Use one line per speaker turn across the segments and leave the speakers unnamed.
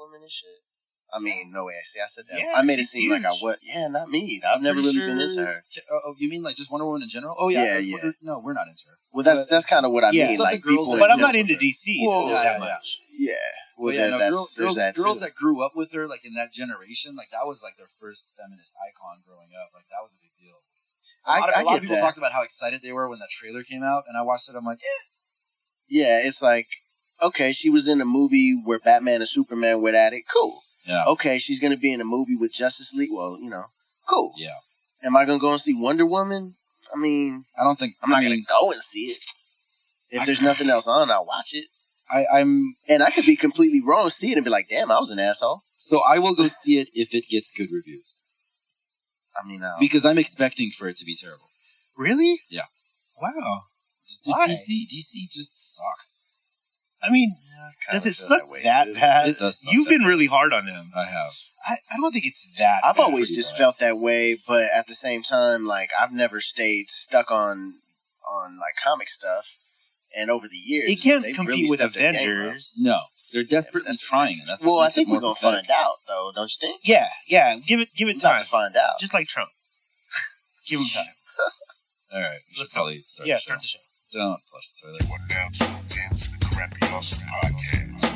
women and shit. I mean, no way. See, I said that.
Yeah,
I made it seem
huge.
like I was. Yeah, not me. I've never really been into her.
Oh, you mean like just Wonder Woman in general? Oh yeah.
Yeah.
No, we're not into her.
Well, that's kind of what I mean.
Like
girls
that
But I'm
grew
not
up
into
with her.
DC
Whoa,
that
yeah.
much.
Yeah. Well,
But yeah, no,
there's that
girls
too.
that grew up with her, like in that generation, like that was like their first feminist icon growing up. Like that was a big deal. A lot of people talked about how excited they were when that trailer came out, and I watched it. I'm like,
Yeah, it's like, okay, she was in a movie where Batman and Superman went at it. Cool.
Yeah.
Okay, she's gonna be in a movie with Justice League. Well, cool.
Yeah.
Am I gonna go and see Wonder Woman? I mean,
I don't think
I'm not gonna go and see it. If there's nothing else on, I'll watch it. And I could be completely wrong, see it and be like, damn, I was an asshole.
So I will go see it if it gets good reviews.
I mean,
Because I'm expecting for it to be terrible.
Really?
Yeah.
Wow.
Just
Why?
DC just sucks.
I mean, does it suck that bad?
It does suck
You've
that
been
bad.
really hard on them.
I have.
I don't think it's that
I've
bad.
always just felt that way, but at the same time, like, I've never stayed stuck on like comic stuff. And over the years,
It can't
they've
compete
really
with
stepped their game up.
Avengers.
No. They're desperately trying, and that's
Well,
what
I
makes
think
it
we're
more
gonna
pathetic.
find out, though, don't you think?
Yeah. Give it
We're about
time.
to find out.
Just like Trump. Give him time.
All right.
Let's
Let's probably start
Yeah,
the show.
start the show.
Don't flush the toilet.
You are now tuned in to the Crappy Awesome Podcast.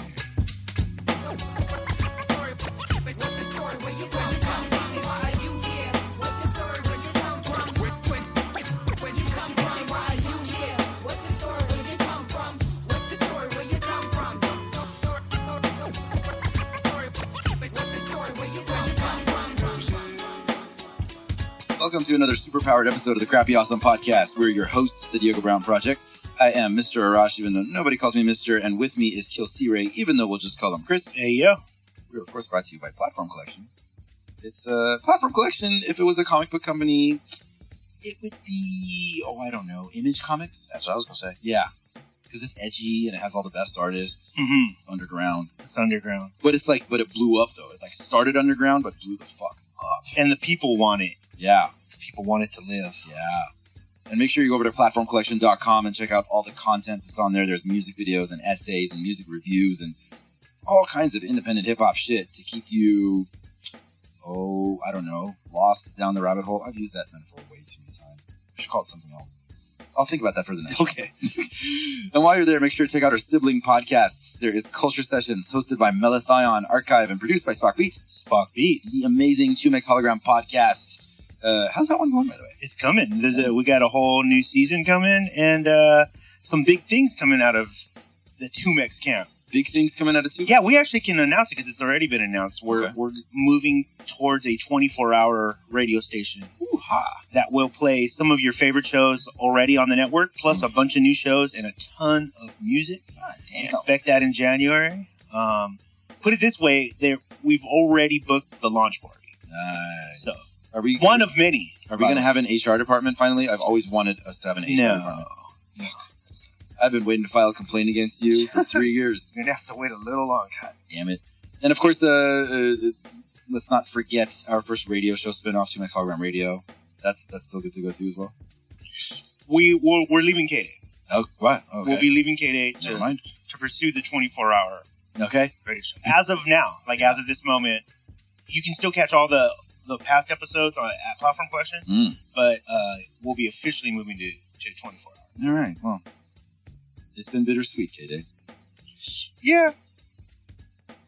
Welcome to another super-powered episode of the Crappy Awesome Podcast. We're your hosts, the Diego Brown Project. I am Mr. Arash, even though nobody calls me Mr., and with me is KILLcRey, even though we'll just call him Chris.
Hey, yo.
We're, of course, brought to you by PlatformCollection. It's PlatformCollection. If it was a comic book company, it would be, I don't know, Image Comics?
That's what I was gonna say.
Yeah, because it's edgy and it has all the best artists.
Mm-hmm.
It's underground.
It's underground.
But it blew up, though. It, started underground, but blew the fuck up.
And the people want it.
Yeah.
The people want it to live.
Yeah. And make sure you go over to PlatformCollection.com and check out all the content that's on there. There's music videos and essays and music reviews and all kinds of independent hip-hop shit to keep you, I don't know, lost down the rabbit hole. I've used that metaphor way too many times. I should call it something else. I'll think about that for the next
Okay.
And while you're there, make sure to check out our sibling podcasts. There is Culture Sessions, hosted by Melathion Archive and produced by Spock Beats.
Spock Beats.
The amazing 2Mex Hologram podcast. How's that one going, by the way?
It's coming. We got a whole new season coming, and some big things coming out of the 2Mex camp.
Big things coming out of 2Mex?
Yeah, we actually can announce it because it's already been announced. We're moving towards a 24-hour radio station that will play some of your favorite shows already on the network, plus a bunch of new shows and a ton of music. Expect that in January. Put it this way, we've already booked the launch party.
Nice.
So,
one
of many.
Are we going to have an HR department finally? I've always wanted us to have an HR department.
No.
I've been waiting to file a complaint against you for 3 years.
You're going to have to wait a little long. God
damn it. And of course, let's not forget our first radio show spinoff, 2Mex Hologram Radio. That's still good to go to as well.
We're leaving K-Day.
Oh, what? Okay.
We'll be leaving K-Day to pursue the 24-hour radio show. As of now, as of this moment, you can still catch all the past episodes at PlatformCollection, but we'll be officially moving to 24 hours.
All right. Well, it's been bittersweet, K-Day.
Yeah.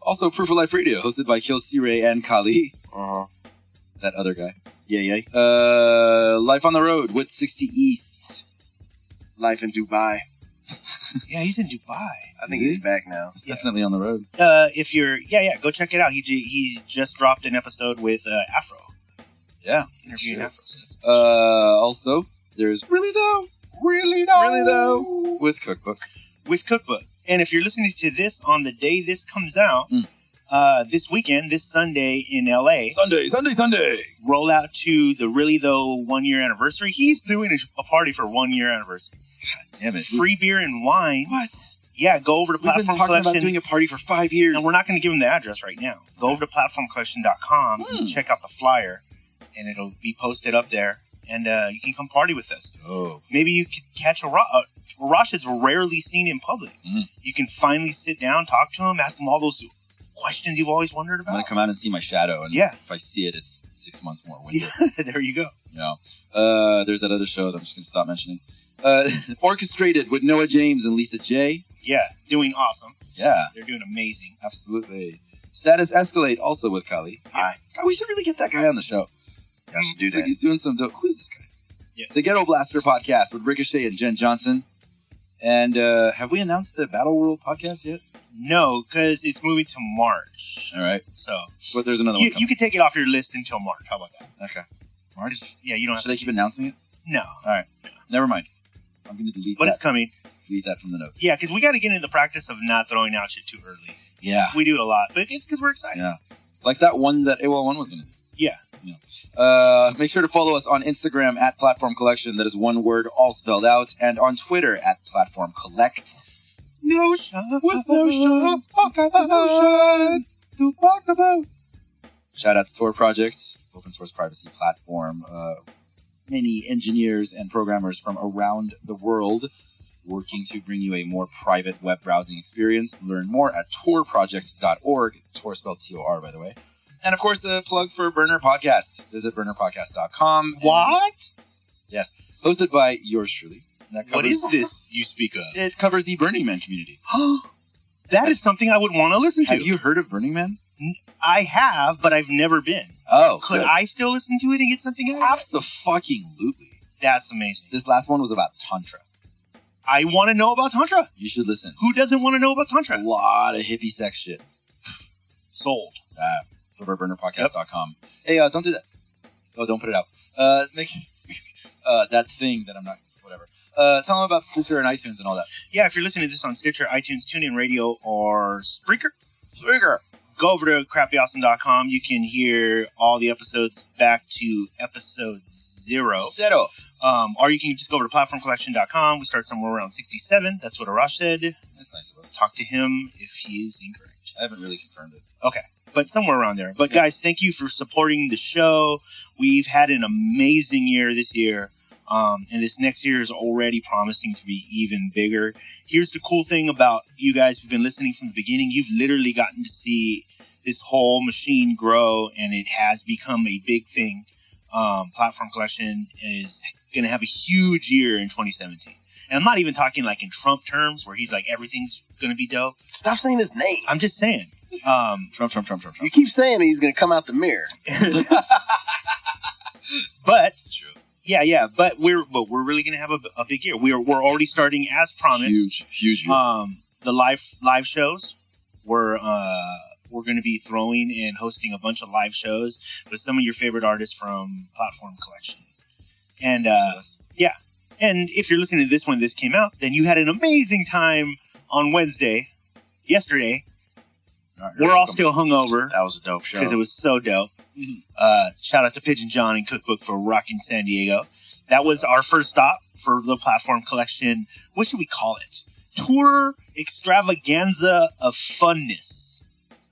Also, Proof of Life Radio, hosted by KILLcRey and Kahlee. That other guy.
Yeah.
Life on the Road with 60 East.
Life in Dubai.
Yeah, he's in Dubai.
I think he's back now.
He's definitely on the road.
If you're, go check it out. He just dropped an episode with Afro.
Yeah,
interviewing Afro.
Also, there's Really Though with Cookbook.
And if you're listening to this on the day this comes out, this weekend, this Sunday in LA.
Sunday.
Roll out to the Really Though 1 year anniversary. He's doing a party for 1 year anniversary.
God damn it.
Free beer and wine.
What?
Yeah, go over to PlatformCollection.
We've been talking about doing a party for 5 years.
And we're not going to give them the address right now. Go over to PlatformCollection.com and check out the flyer. And it'll be posted up there. And you can come party with us.
Oh.
Maybe you could catch Arash is rarely seen in public. You can finally sit down, talk to him, ask him all those questions you've always wondered
I'm
about.
gonna come out and see my shadow, and
Yeah.
if I see it, it's 6 months more winter.
There you go.
You know, there's that other show that I'm just gonna stop mentioning. Orchestrated with Noah James and Lisa J.
Yeah, doing awesome.
Yeah,
They're doing amazing.
absolutely. Status Escalate also with Kahlee.
Hi.
God, we should really get that guy on the show.
I should do
It's like
that.
he's doing some dope. Who's this guy?
Yes.
The Ghetto Blaster podcast with Ricochet and Jen Johnson. And have we announced the Battle World podcast yet?
No, because it's moving to March.
All right,
So
but there's another one
you
coming.
can take it off your list until March. How about that?
Okay. March?
Yeah, you don't have
Should I keep announcing it?
No,
All right. Never mind. I'm going to delete
but
that.
it's coming.
Delete that from the notes.
Yeah, because we got to get into the practice of not throwing out shit too early.
Yeah.
We do it a lot, but it's because we're excited.
Yeah. Like that one that AWOL1 was going to do.
Yeah.
Make sure to follow us on Instagram at Platform Collection. That is one word, all spelled out. And on Twitter at Platform Collect.
Notion.
With Notion. Notion. To talk about. Shout out to Tor Project, open source privacy platform. Many engineers and programmers from around the world working to bring you a more private web browsing experience. Learn more at torproject.org. Tor spelled T-O-R, by the way. And, of course, a plug for Burner Podcast. Visit burnerpodcast.com.
What?
Yes. Hosted by yours truly. That
What
covers-
is this you speak of?
It covers the Burning Man community.
That is something I would want to listen to.
Have you heard of Burning Man?
I have, but I've never been.
Oh,
Could
good.
I still listen to it and get something out of it?
Absolutely.
That's amazing.
This last one was about Tantra.
I want to know about Tantra.
You should listen.
Who doesn't want to know about
A
Tantra?
lot of hippie sex shit.
Sold.
It's over at burnerpodcast.com. Hey, don't do that. Oh, don't put it out. Make that thing that I'm not. Whatever. Tell them about Stitcher and iTunes and all that.
Yeah, if you're listening to this on Stitcher, iTunes, TuneIn Radio, or Spreaker,
Spreaker.
go over to crappyawesome.com. You can hear all the episodes back to episode 0.
Zero.
Or you can just go over to platformcollection.com. We start somewhere around 67. That's what Arash said.
That's nice of us.
Talk to him if he is incorrect.
I haven't really confirmed it.
Okay. But somewhere around there. But guys, thank you for supporting the show. We've had an amazing year this year. And this next year is already promising to be even bigger. Here's the cool thing about you guys who've been listening from the beginning. You've literally gotten to see this whole machine grow, and it has become a big thing. Platform Collection is going to have a huge year in 2017. And I'm not even talking like in Trump terms where he's like, everything's going to be dope.
Stop saying his name.
I'm just saying.
Trump.
You keep saying he's going to come out the mirror.
But
It's true.
yeah. But we're really going to have a big year. We're already starting as promised.
Huge.
The live shows. We're going to be throwing and hosting a bunch of live shows with some of your favorite artists from Platform Collection. And yeah. And if you're listening to this when this came out, then you had an amazing time on Wednesday, yesterday. We're all still hungover
That was a dope show.
because it was so dope. Shout out to Pigeon John and Cookbook for rocking San Diego. That was our first stop for the Platform Collection. What should we call it? Tour extravaganza of funness.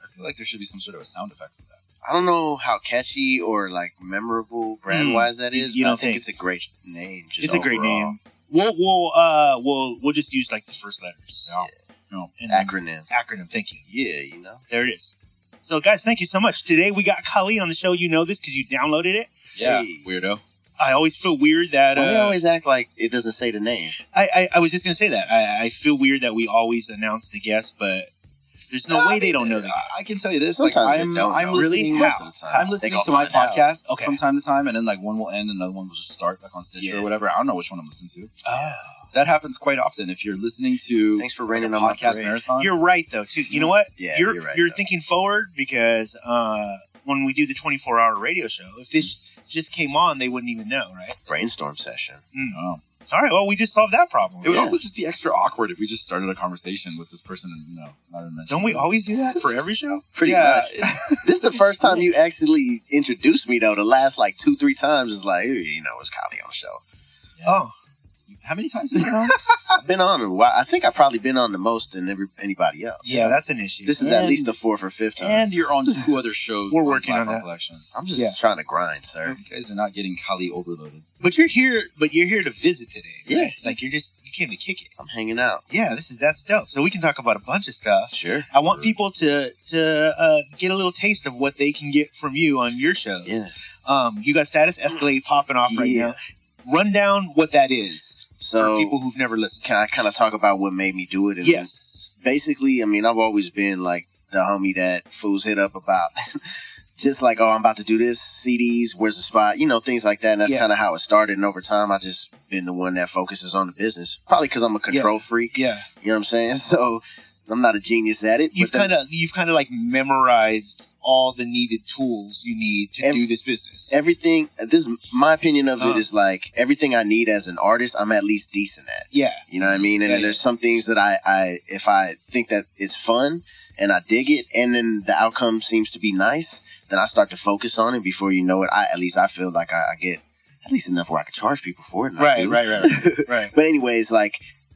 I feel like there should be some sort of a sound effect for that.
I don't know how catchy or like memorable brand wise that is.
You
but
don't
I think
think?
it's a great name. Just
It's a great
overall.
name. We'll just use like the first letters.
No.
And then-
Acronym.
Acronym. Thank you.
Yeah, you know.
There it is. So guys, thank you so much. Today we got Kahlee on the show. You know this because you downloaded it.
Yeah.
Hey.
Weirdo.
I always feel weird that
Why do you always act like it doesn't say the name?
I was just gonna say that. I feel weird that we always announce the guest, but there's no way they don't know the guest.
I can tell you this.
Sometimes
like,
they
I'm
don't know.
listening.
Really?
Most of the time.
I'm
They
listening
gonna
to my
find out.
podcasts
Okay.
from time to time, and then like one will end, and another one will just start, like on Stitcher
Yeah.
or whatever. I don't know which one I'm listening to.
Oh.
That happens quite often. If you're listening to
Thanks for
like, a
raining on my
podcast
parade.
marathon,
You're right though, too. You know what?
Yeah,
you're
you're right,
You're
though.
thinking forward because when we do the 24-hour radio show, if this just came on, they wouldn't even know, right?
Brainstorm session.
Oh.
All right. Well, we just solved that problem.
It would
Yeah.
also just be extra awkward if we just started a conversation with this person and not even mention.
Don't we always do that for every show?
Pretty
Yeah.
much. This is the first time you actually introduced me, though. The last like 2-3 times is like, hey, you know, it's Kahlee on the show.
Oh,
How many times have you been on?
I've been on a while. I think I've probably been on the most than anybody else.
yeah, that's an issue.
This is at least the 4th or 5th time.
And you're on 2 other shows.
We're working on
Platform
that.
Collection.
I'm just
Yeah.
trying to grind, sir.
You guys are not getting Kahlee overloaded.
But you're here to visit today. Right?
Yeah.
Like you're You came to kick it.
I'm hanging out.
Yeah, that's dope. So we can talk about a bunch of stuff.
Sure.
I want people to get a little taste of what they can get from you on your shows.
Yeah.
You got Status Escalate popping off right now. Run down what that is for people who've never listened.
Can I kind of talk about what made me do it? And
yes.
Basically, I mean, I've always been like the homie that fools hit up about just like, oh, I'm about to do this, CDs, where's the spot, things like that. And that's kind of how it started. And over time, I just been the one that focuses on the business. Probably because I'm a control freak.
Yeah.
You know what I'm saying? So I'm not a genius at it.
You've kind of like memorized all the needed tools you need to do this business.
Everything. My opinion of it is like everything I need as an artist, I'm at least decent at.
Yeah.
You know what I mean? And then there's some things that I if I think that it's fun and I dig it, and then the outcome seems to be nice, then I start to focus on it. Before you know it, I feel like I get at least enough where I can charge people for it.
Right.
But anyways, like,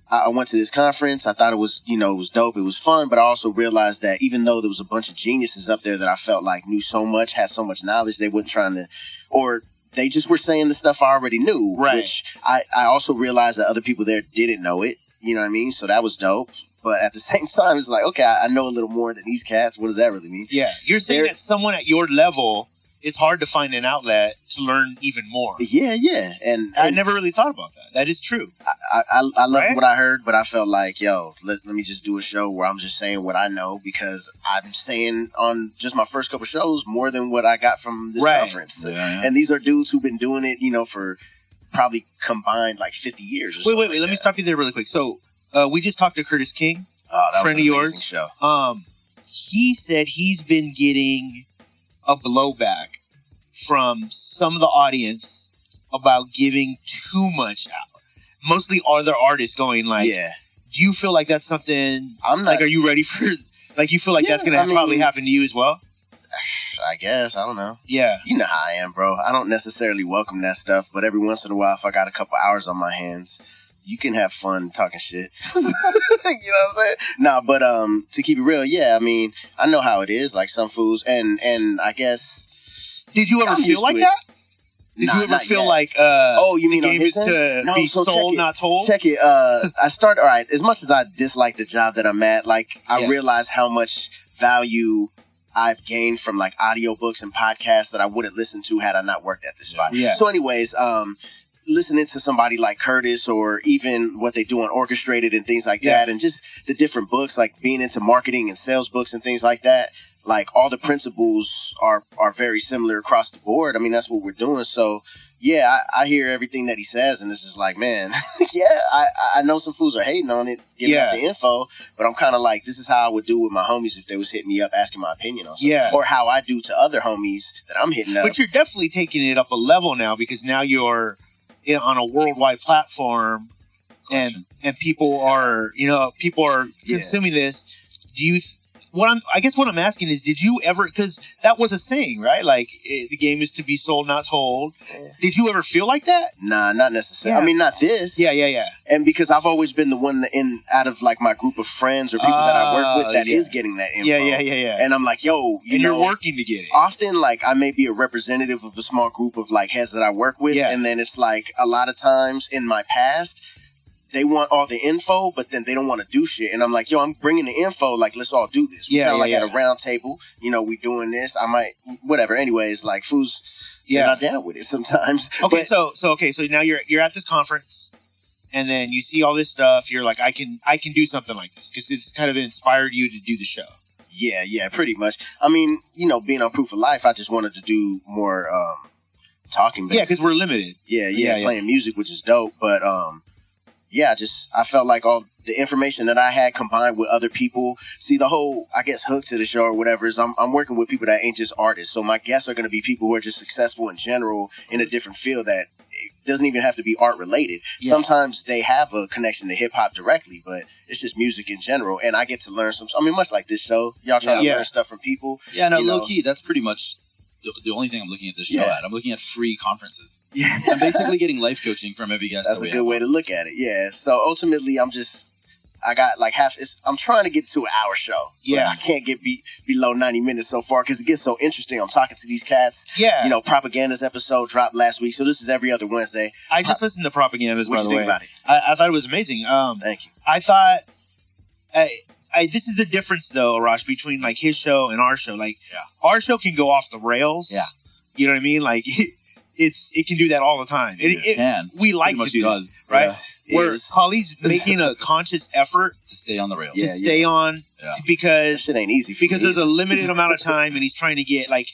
I went to this conference. I thought it was, it was dope. It was fun. But I also realized that even though there was a bunch of geniuses up there that I felt like knew so much, had so much knowledge, they weren't trying to, or they just were saying the stuff I already knew.
Right.
Which I also realized that other people there didn't know it. You know what I mean? So that was dope. But at the same time, it's like, okay, I know a little more than these cats. What does that really mean?
Yeah. You're saying that someone at your level, it's hard to find an outlet to learn even more.
Yeah. And
I never really thought about that. That is true.
I loved what I heard, but I felt like, let me just do a show where I'm just saying what I know, because I'm saying on just my first couple shows more than what I got from this conference.
Yeah.
And these are dudes who've been doing it, for probably combined like 50 years or something.
Wait. Let me stop you there really quick. So we just talked to Curtis King, friend of yours.
Show.
He said he's been getting a blowback from some of the audience about giving too much out. Mostly other artists going like, do you feel like that's something,
I'm not,
like, are you ready for, like, you feel like that's going to probably happen to you as well?
I guess. I don't know.
Yeah.
You know how I am, bro. I don't necessarily welcome that stuff, but every once in a while, if I got a couple hours on my hands, you can have fun talking shit. You know what I'm saying? No, but to keep it real, I mean, I know how it is. Like some fools, and I guess.
Did you ever feel like that? Did you ever feel like
you mean
the game is to be sold, not told?
Check it. I started, all right, as much as I dislike the job that I'm at, like, I realize how much value I've gained from, like, audiobooks and podcasts that I wouldn't listen to had I not worked at this spot.
Yeah.
So anyways, listening to somebody like Curtis, or even what they do on Orchestrated and things like that, and just the different books, like being into marketing and sales books and things like that, like all the principles are very similar across the board. I mean, that's what we're doing. So I hear everything that he says, and it's just like, man, I know some fools are hating on it, giving up the info, but I'm kind of like, this is how I would do with my homies if they was hitting me up asking my opinion on something, or how I do to other homies that I'm hitting up.
But you're definitely taking it up a level now, because now you're on a worldwide platform, and people are consuming this. Do you? What I'm asking is, did you ever? Because that was a saying, right? Like, the game is to be sold, not told. Did you ever feel like that?
Nah, not necessarily. I mean, not this.
Yeah.
And because I've always been the one out of like my group of friends or people that I work with that is getting that info.
Yeah.
And I'm like,
you're working to get it.
Often, like, I may be a representative of a small group of like heads that I work with, and then it's like a lot of times in my past, they want all the info, but then they don't want to do shit. And I'm like, I'm bringing the info. Like, let's all do this. We're at a round table. We doing this. I might, whatever. Anyways, like, fools, they're not down with it sometimes.
Okay, so now you're at this conference, and then you see all this stuff. You're like, I can do something like this, because it's kind of inspired you to do the show.
Yeah, pretty much. I mean, being on Proof of Life, I just wanted to do more talking.
Yeah, because we're limited.
Yeah, playing music, which is dope, but I felt like all the information that I had combined with other people. See, the whole, I guess, hook to the show or whatever is I'm working with people that ain't just artists. So my guests are going to be people who are just successful in general in a different field that doesn't even have to be art related. Yeah. Sometimes they have a connection to hip hop directly, but it's just music in general. And I get to learn much like this show. Y'all trying to learn stuff from people.
Yeah, no, low key, that's pretty much the only thing I'm looking at this show at. I'm looking at free conferences.
Yeah.
I'm basically getting life coaching from every guest.
That's a good way to look at it. Yeah. So ultimately, I got like I'm trying to get to an hour show.
Yeah.
I can't get below 90 minutes so far because it gets so interesting. I'm talking to these cats.
Yeah.
You know, Propaganda's episode dropped last week, so this is every other Wednesday.
I just listened to Propaganda's, by the way.
What you think about it?
I thought it was amazing.
Thank you.
I thought, this is the difference though, Arash, between like his show and our show. Like, our show can go off the rails.
Yeah.
You know what I mean? Like, it can do that all the time. We like to do that, right?
Yeah,
where Kahlee's making a conscious effort
to stay on the rails.
to stay on because
shit ain't easy for me.
there's a limited amount of time, and he's trying to get like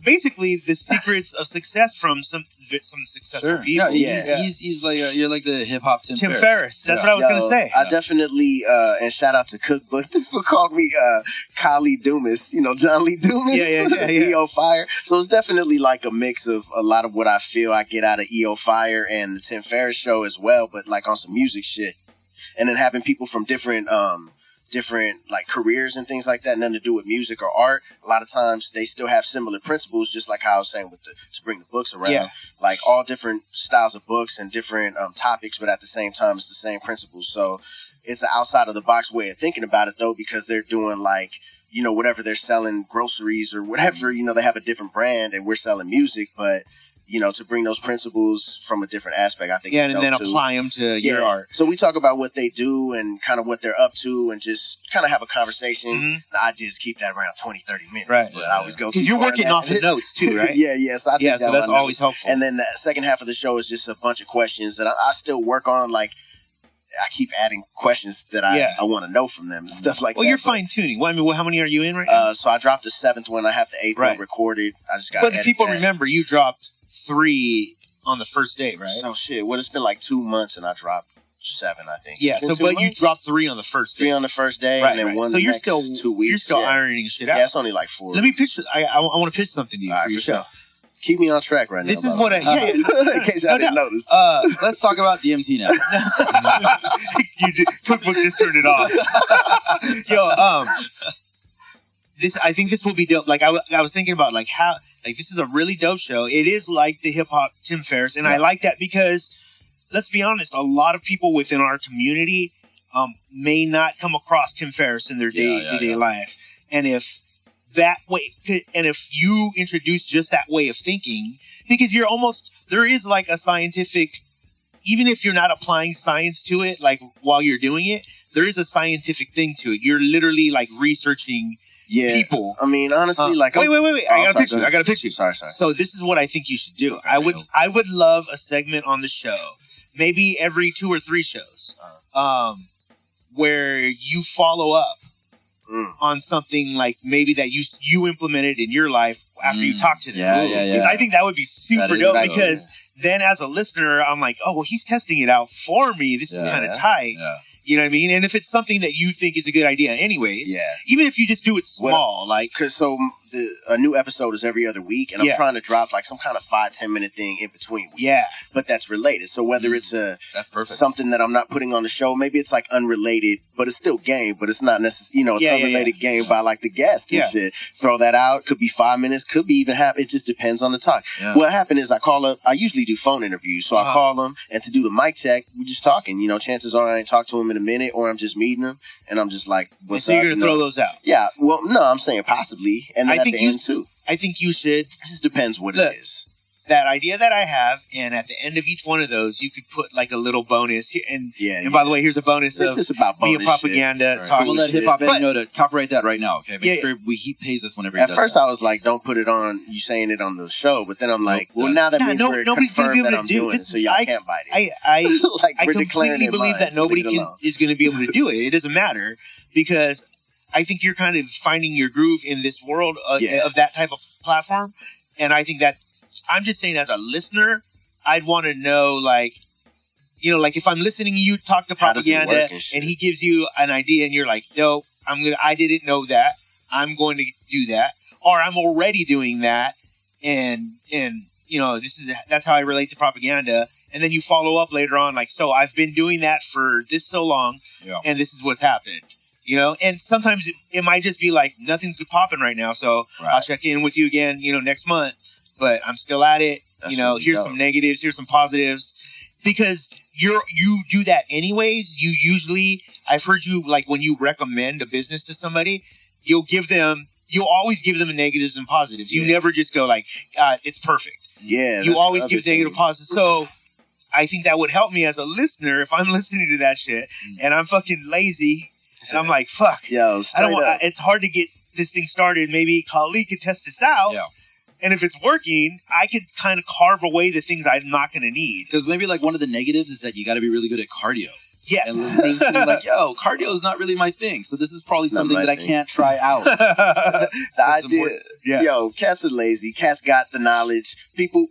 basically the secrets of success from some successful people.
He's like you're like the hip hop Tim
Ferris. That's what I was gonna say.
I definitely and shout out to Cookbook. This book called me Kahlee Dumas. You know, John Lee Dumas.
Yeah.
EO Fire. So it's definitely like a mix of a lot of what I feel I get out of EO Fire and the Tim Ferris show as well, but like on some music shit. And then having people from different like careers and things like that, nothing to do with music or art. A lot of times they still have similar principles, just like how I was saying with to bring the books around.
Yeah.
Like all different styles of books and different topics, but at the same time it's the same principles. So it's an outside of the box way of thinking about it though, because they're doing like, you know, whatever they're selling, groceries or whatever, you know, they have a different brand and we're selling music, but you know, to bring those principles from a different aspect, I think.
Yeah, and then apply them to your art.
So we talk about what they do and kind of what they're up to and just kind of have a conversation.
Mm-hmm.
I just keep that around 20, 30 minutes.
Right.
But I always go
because you're working off the notes too, right?
Yeah. So I think
so that's always helpful.
And then the second half of the show is just a bunch of questions that I still work on. Like, I keep adding questions that I want to know from them and stuff like that.
Well, you're fine tuning. Well, I mean, how many are you in right now?
So I dropped the 7th one. I have the 8th one recorded. I just got.
But people remember you dropped 3 on the first day, right?
Oh shit! Well, it's been like 2 months, and I dropped 7, I think.
Yeah. So, but you dropped 3 on the first day.
3 on the first day, and then one.
So you're
next
still
2 weeks.
You're still ironing shit out.
Yeah, it's only like 4.
Let me pitch. I want to pitch something to you for your show.
Sure. Keep me on track right now.
This is what I.
In case I didn't notice.
Let's talk about DMT now.
Cookbook just turned it off. Yo, I think this will be dope. Like I was thinking about like how this is a really dope show. It is like the hip hop Tim Ferris, and I like that because let's be honest, a lot of people within our community may not come across Tim Ferris in their day-to-day life, and if you introduce just that way of thinking, because there is like a scientific, even if you're not applying science to it, like while you're doing it, there is a scientific thing to it. You're literally like researching people.
I mean, honestly, like
wait. I got a picture.
Sorry.
So this is what I think you should do. I would love a segment on the show, maybe every 2 or 3 shows, where you follow up on something like maybe that you implemented in your life after you talk to them.
Yeah.
Because I think that would be super dope because then as a listener, I'm like, oh, well, he's testing it out for me. This is kind of tight.
Yeah.
You know what I mean? And if it's something that you think is a good idea anyways, even if you just do it small,
because a new episode is every other week, and I'm trying to drop like some kind of 5-10 minute thing in between weeks.
Yeah.
But that's related. So whether it's
that's perfect.
Something that I'm not putting on the show, maybe it's like unrelated, but it's still game, but it's not necessarily, it's unrelated game by like the guest and shit. Throw that out. Could be 5 minutes, could be even half. It just depends on the talk. Yeah. What happened is I usually do phone interviews. So I call them, and to do the mic check, we're just talking. Chances are I ain't talked to them in a minute, or I'm just meeting them, and I'm just like, what's
up? So you're going to throw those out?
Yeah. Well, no, I'm saying possibly. And then at the end, too.
I think you should.
It just depends what it is.
That idea that I have, and at the end of each one of those, you could put like a little bonus. And by the way, here's a bonus of me and Propaganda talking.
We'll let Hip Hop know to copyright that right now, okay? Make sure he pays us whenever he does
At first, I was like, don't put it on, you saying it on the show. But then I'm like, now that means we're confirmed that I'm doing it, so y'all can't bite it.
I completely believe that nobody is going to be able to do it. It doesn't matter because I think you're kind of finding your groove in this world of that type of platform. And I think that I'm just saying as a listener, I'd want to know like if I'm listening to you talk to Propaganda and he gives you an idea and you're like, dope, I didn't know that. I'm going to do that. Or I'm already doing that. And that's how I relate to Propaganda. And then you follow up later on like, so I've been doing that for this so long and this is what's happened. And sometimes it might just be like, nothing's popping right now. So I'll check in with you again, next month, but I'm still at it. Here's some negatives, here's some positives.
because you do that anyways. You usually, I've heard you, like, when you recommend a business to somebody, you'll always give them negatives and positives. You never just go like, it's perfect.
Yeah.
You always give negative positives. So I think that would help me as a listener if I'm listening to that shit and I'm fucking lazy and I'm like, fuck.
Yo,
I don't want. It's hard to get this thing started. Maybe Kahlee could test this out.
Yeah.
And if it's working, I could kind of carve away the things I'm not going to need.
Because maybe like one of the negatives is that you got to be really good at cardio.
Yes.
And things like, yo, cardio is not really my thing. So this is probably something that I can't try out.
The idea.
important.
Yeah.
Yo, cats are lazy. Cats got the knowledge. People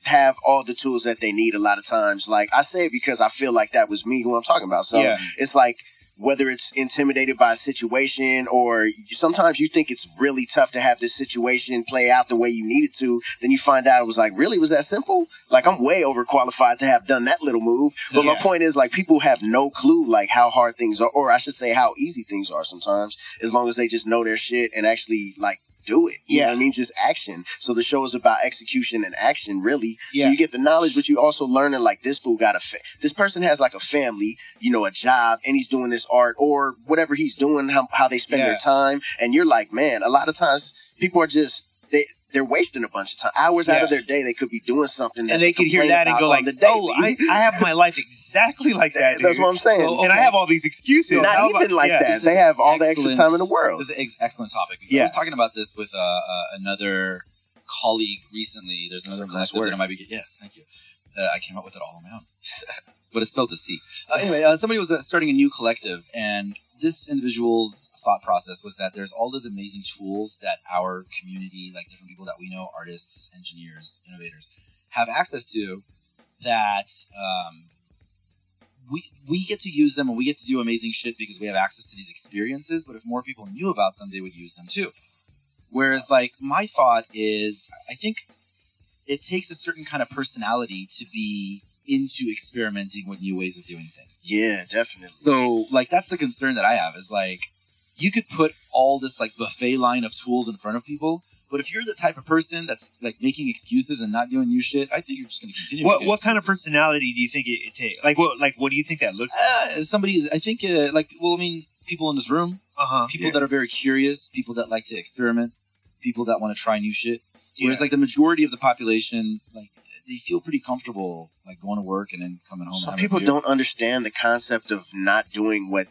have all the tools that they need a lot of times. Like, I say it because I feel like that was me who I'm talking about. So it's like, whether it's intimidated by a situation or sometimes you think it's really tough to have this situation play out the way you need it to, then you find out it was like, really? Was that simple? Like, I'm way overqualified to have done that little move. But my point is, like, people have no clue, like, how hard things are, or I should say how easy things are sometimes, as long as they just know their shit and actually, like, do it. You know what I mean? Just action. So the show is about execution and action, really.
Yeah.
So you get the knowledge, but you also learning, like, this fool got this person has, like, a family, you know, a job, and he's doing this art or whatever he's doing, how they spend their time. And you're like, man, a lot of times people are just, they're wasting a bunch of time. Hours out of their day, they could be doing something.
And they could hear that and go like, oh, I have my life exactly like that, dude.
That's what I'm saying.
So, and I have all these excuses.
Not even like that. They have all the extra time in the world.
This is an excellent topic. I was talking about this with another colleague recently. There's another collective that I might be getting. Yeah, thank you. I came up with it all on my own. But it's spelled with C. Anyway, somebody was starting a new collective, and this individual's thought process was that there's all those amazing tools that our community, like different people that we know, artists, engineers, innovators, have access to, that we get to use them and we get to do amazing shit because we have access to these experiences. But if more people knew about them, they would use them too. Whereas, like, my thought is, I think it takes a certain kind of personality to be into experimenting with new ways of doing things.
Yeah, definitely.
So, like, that's the concern that I have, is like, you could put all this like buffet line of tools in front of people, but if you're the type of person that's like making excuses and not doing new shit, I think you're just going to continue.
What kind of personality do you think it takes? Like what do you think that looks like?
I think people in this room, people that are very curious, people that like to experiment, people that want to try new shit. Whereas like the majority of the population, like, they feel pretty comfortable, like, going to work and then coming home.
Some people don't understand the concept of not doing what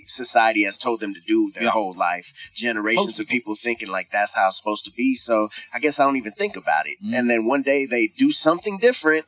society has told them to do their whole life. Generations of people thinking like that's how it's supposed to be. So I guess I don't even think about it. And then one day they do something different,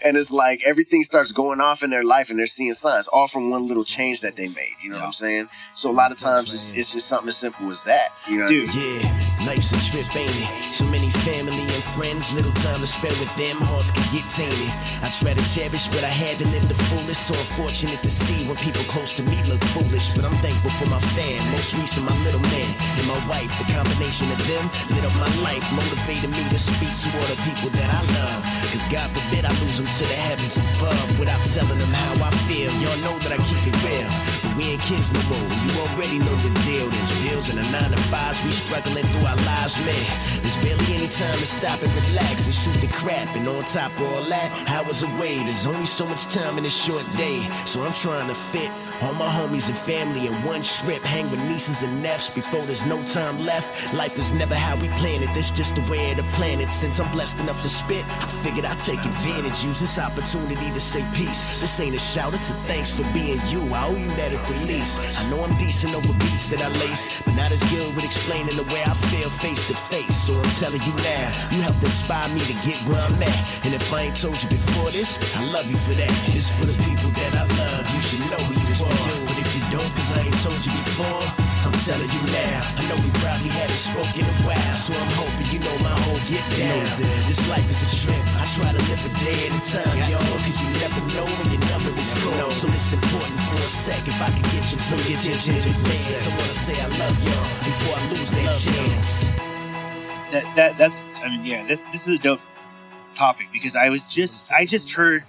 and it's like everything starts going off in their life, and they're seeing signs, all from one little change that they made. You know what I'm saying? So a lot of times it's just something as simple as that. You know?
Dude.
Yeah, life's a trip, ain't it? So many family and friends, little time to spend with them. Hearts can get tainted. I try to cherish what I had to live the fullest. So unfortunate to see when people close to me look foolish. But I'm thankful for my fam, most recent my little man and my wife. The combination of them lit up my life, motivated me to speak to all the people that I love. Cause God forbid I lose them to the heavens above without telling them how I feel. Y'all know that I keep it real, but we ain't kids no more. You already know the deal. There's bills and the 9 to 5s. We struggling through our lives, man. There's barely any time to stop and relax and shoot the crap. And on top of all that, hours away, there's only so much time in a short day. So I'm trying to fit all my homies and family in one trip. Hang with nieces and nephews before there's no time left. Life is never how we planned it. This just the way of the planet. Since I'm blessed enough to spit, I figured I'd take advantage. Use this opportunity to say peace. This ain't a shout, it's a thanks for being you. I owe you that at the least. I know I'm decent over beats that I lace, but not as good with explaining the way I feel face to face. So I'm telling you now, you helped inspire me to get where I'm at. And if I ain't told you before this, I love you for that. It's for the people that I love. You should know who you are. But if you don't, cause I ain't told you before, I'm telling you now. I know we probably haven't spoken in a while, so I'm hoping you know my whole get down. This life is a trip. I try to live a day at a time, y'all, cause you never know when your number is cold. So it's important for a sec if I can get you to get your attention fans. I wanna say I love y'all before I lose that chance.
This is a dope topic because I just heard,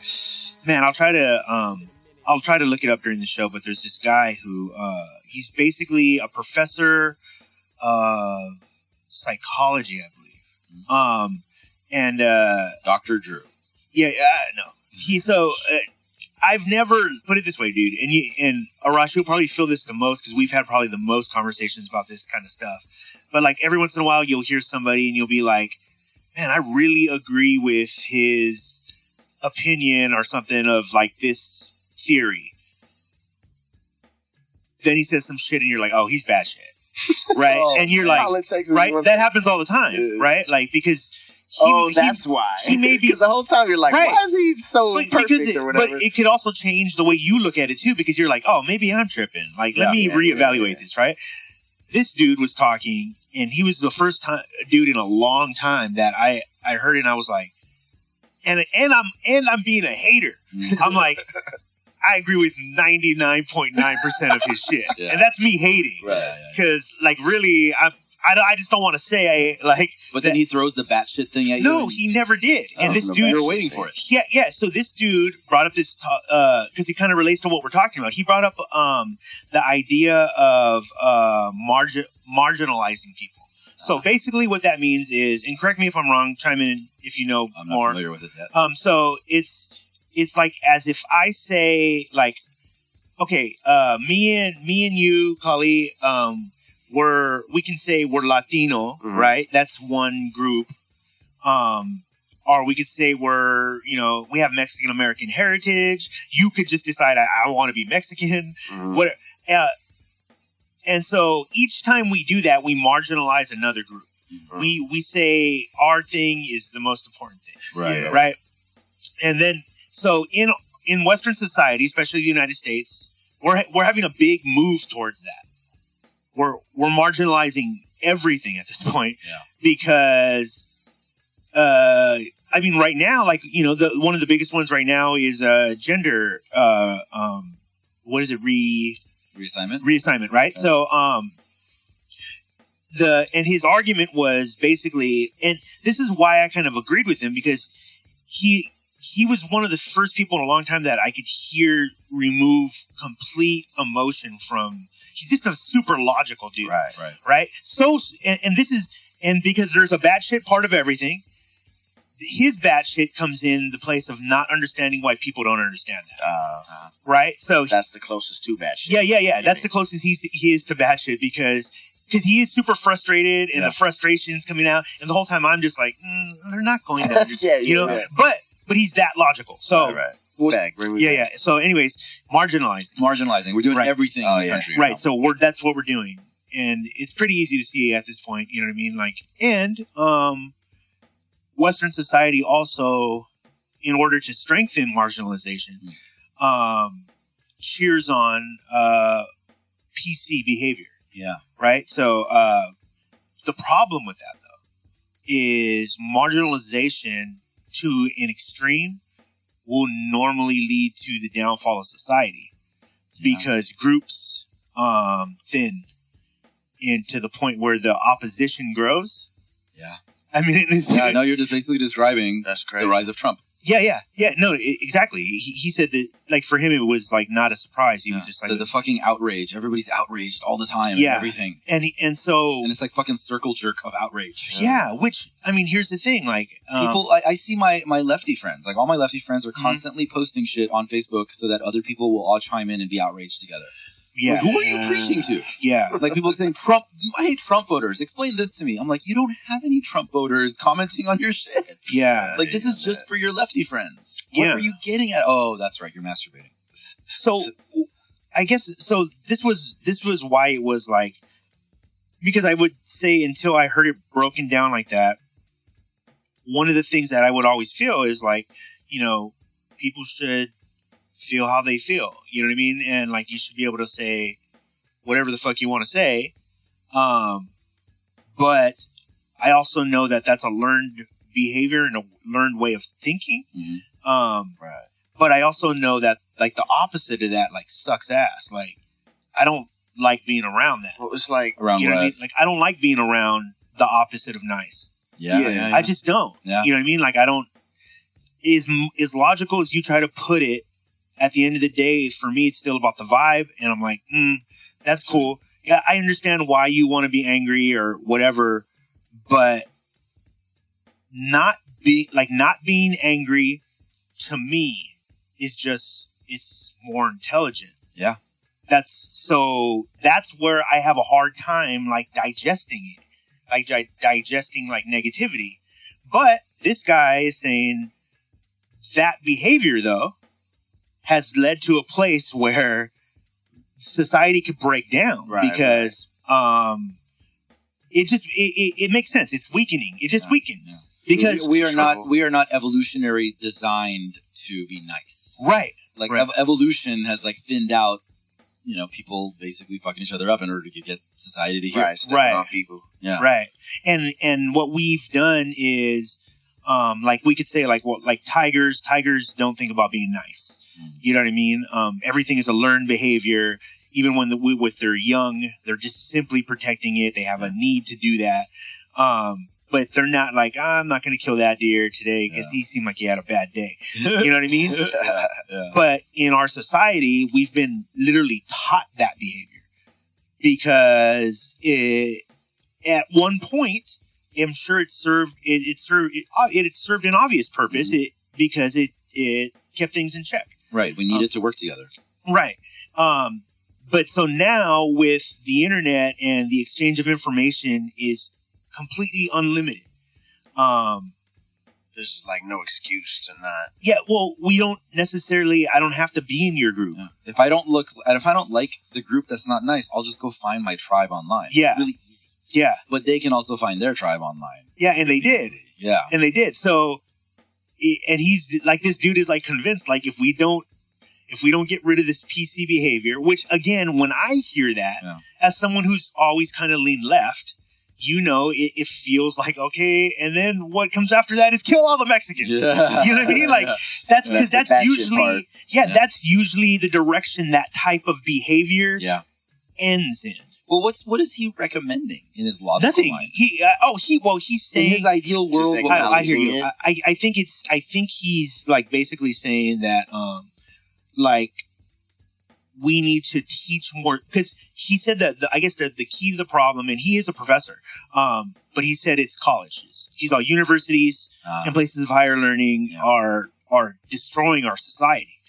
man, I'll try to look it up during the show, but there's this guy who he's basically a professor of psychology, I believe. And
Dr. Drew.
Yeah, no. I've never put it this way, dude, and Arash, you'll probably feel this the most because we've had probably the most conversations about this kind of stuff. But like every once in a while, you'll hear somebody and you'll be like, "Man, I really agree with his opinion or something of like this theory." Then he says some shit, and you're like, "Oh, he's bad shit," right? And you're like, "Right?" That happens all the time, right? Like because.
That's why.
He may be
because the whole time you're like, why is he so perfect or whatever?
But it could also change the way you look at it too, because you're like, oh, maybe I'm tripping. Like, let me reevaluate this, right? This dude was talking, and he was the first time dude in a long time that I heard it, and I was like, and I'm being a hater. I'm like, I agree with 99.9% of his shit, and that's me hating, because like really, I just don't want to say
But then he throws the batshit thing at you.
No, he never did. And this dude,
you're waiting for it.
Yeah. So this dude brought up this because it kind of relates to what we're talking about. He brought up the idea of marginalizing people. So basically, what that means is, and correct me if I'm wrong, chime in if you know
I'm
more.
not familiar with it yet.
So it's like as if I say like, okay, me and you, Kahlee, we can say we're Latino, right? That's one group. Or we could say we have Mexican American heritage. You could just decide I want to be Mexican. And so each time we do that, we marginalize another group. We say our thing is the most important thing, right? And then so in Western society, especially the United States, we're having a big move towards that. We're marginalizing everything at this point because I mean right now, like one of the biggest ones right now is gender what is it reassignment, right? So and his argument was basically, and this is why I kind of agreed with him, because he was one of the first people in a long time that I could hear remove complete emotion from. He's just a super logical dude. Right. So, and this is, and because there's a batshit part of everything, his batshit comes in the place of not understanding why people don't understand that. Right. So
that's the closest to batshit.
Yeah. That's the closest he is to batshit because he is super frustrated and the frustration's coming out. And the whole time I'm just like, they're not going to understand, but he's that logical. So, So, anyways, marginalizing.
We're doing everything in the country.
Right. So that's what we're doing, and it's pretty easy to see at this point. You know what I mean? Like, and Western society also, in order to strengthen marginalization, cheers on PC behavior.
Yeah.
Right. So the problem with that though is marginalization to an extreme will normally lead to the downfall of society because groups thin and to the point where the opposition grows.
Yeah.
I mean,
no, you're just basically describing the rise of Trump.
Yeah. No, exactly. He said that, like, for him, it was, like, not a surprise. He was just like...
The fucking outrage. Everybody's outraged all the time and everything.
And so...
And it's like fucking circle jerk of outrage.
Yeah, which, I mean, here's the thing, like...
people, I see my lefty friends. Like, all my lefty friends are constantly posting shit on Facebook so that other people will all chime in and be outraged together.
Yeah.
Like, who are you preaching to?
Yeah.
Like people saying, Trump, I hate Trump voters. Explain this to me. I'm like, you don't have any Trump voters commenting on your shit.
Yeah.
Like this is just for your lefty friends. What are you getting at? Oh, that's right. You're masturbating.
So I guess, so this was why it was like, because I would say until I heard it broken down like that, one of the things that I would always feel is like, people should feel how they feel, you know what I mean? And like, you should be able to say whatever the fuck you want to say. But I also know that that's a learned behavior and a learned way of thinking. But I also know that like the opposite of that, like, sucks ass. Like, I don't like being around that.
Well, it's like,
around
you know what I mean? Like, I don't like being around the opposite of nice.
Yeah.
I just don't.
Yeah.
You know what I mean? Like, I don't, as logical as you try to put it, at the end of the day, for me, it's still about the vibe. And I'm like, that's cool. Yeah, I understand why you want to be angry or whatever, but not being angry to me, is just, it's more intelligent.
Yeah.
That's where I have a hard time, like, digesting it. Like, digesting, like, negativity. But this guy is saying that behavior, though, has led to a place where society could break down. Because it makes sense. It's weakening. It just weakens. Because
we are not evolutionary designed to be nice.
Right.
Like evolution has like thinned out, people basically fucking each other up in order to get society to heal.
Right. Off people.
Yeah.
Right. And what we've done is, like we could say, like tigers don't think about being nice. You know what I mean? Everything is a learned behavior. Even when they're young, they're just simply protecting it. They have a need to do that. But they're not like, I'm not going to kill that deer today because he seemed like he had a bad day. You know what I mean?
Yeah.
But in our society, we've been literally taught that behavior because at one point, I'm sure it served an obvious purpose because it kept things in check.
Right. We needed to work together.
Right. But so now with the internet and the exchange of information is completely unlimited.
There's like no excuse to not.
Yeah, well, I don't have to be in your group.
Yeah. If I don't like the group that's not nice, I'll just go find my tribe online.
Yeah.
It's really easy.
Yeah.
But they can also find their tribe online.
Yeah, and they did.
Yeah.
And they did. So, and he's like, this dude is like convinced, like, if we don't get rid of this PC behavior, which again, when I hear that, as someone who's always kind of leaned left, it feels like, okay, and then what comes after that is kill all the Mexicans.
Yeah.
You know what I mean? Like, that's because that's usually, that's usually the direction that type of behavior ends in.
Well, what is he recommending in his logical
Nothing.
mind?
He's saying
in his ideal world.
I hear you. I think he's like basically saying that, like, we need to teach more, because he said that I guess the key to the problem, and he is a professor, but he said it's colleges. He's all universities and places of higher learning are destroying our society,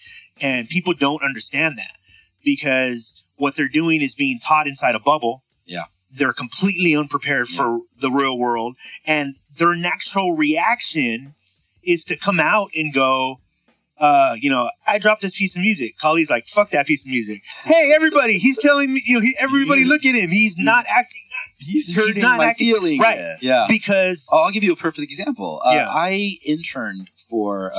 and people don't understand that because what they're doing is being taught inside a bubble.
Yeah,
they're completely unprepared for the real world, and their natural reaction is to come out and go, I dropped this piece of music. Kahlee's like, fuck that piece of music. Hey, everybody, he's telling me, everybody look at him. He's not acting nice.
He's hurting my feelings.
Right.
Yeah.
Because
I'll give you a perfect example. I interned for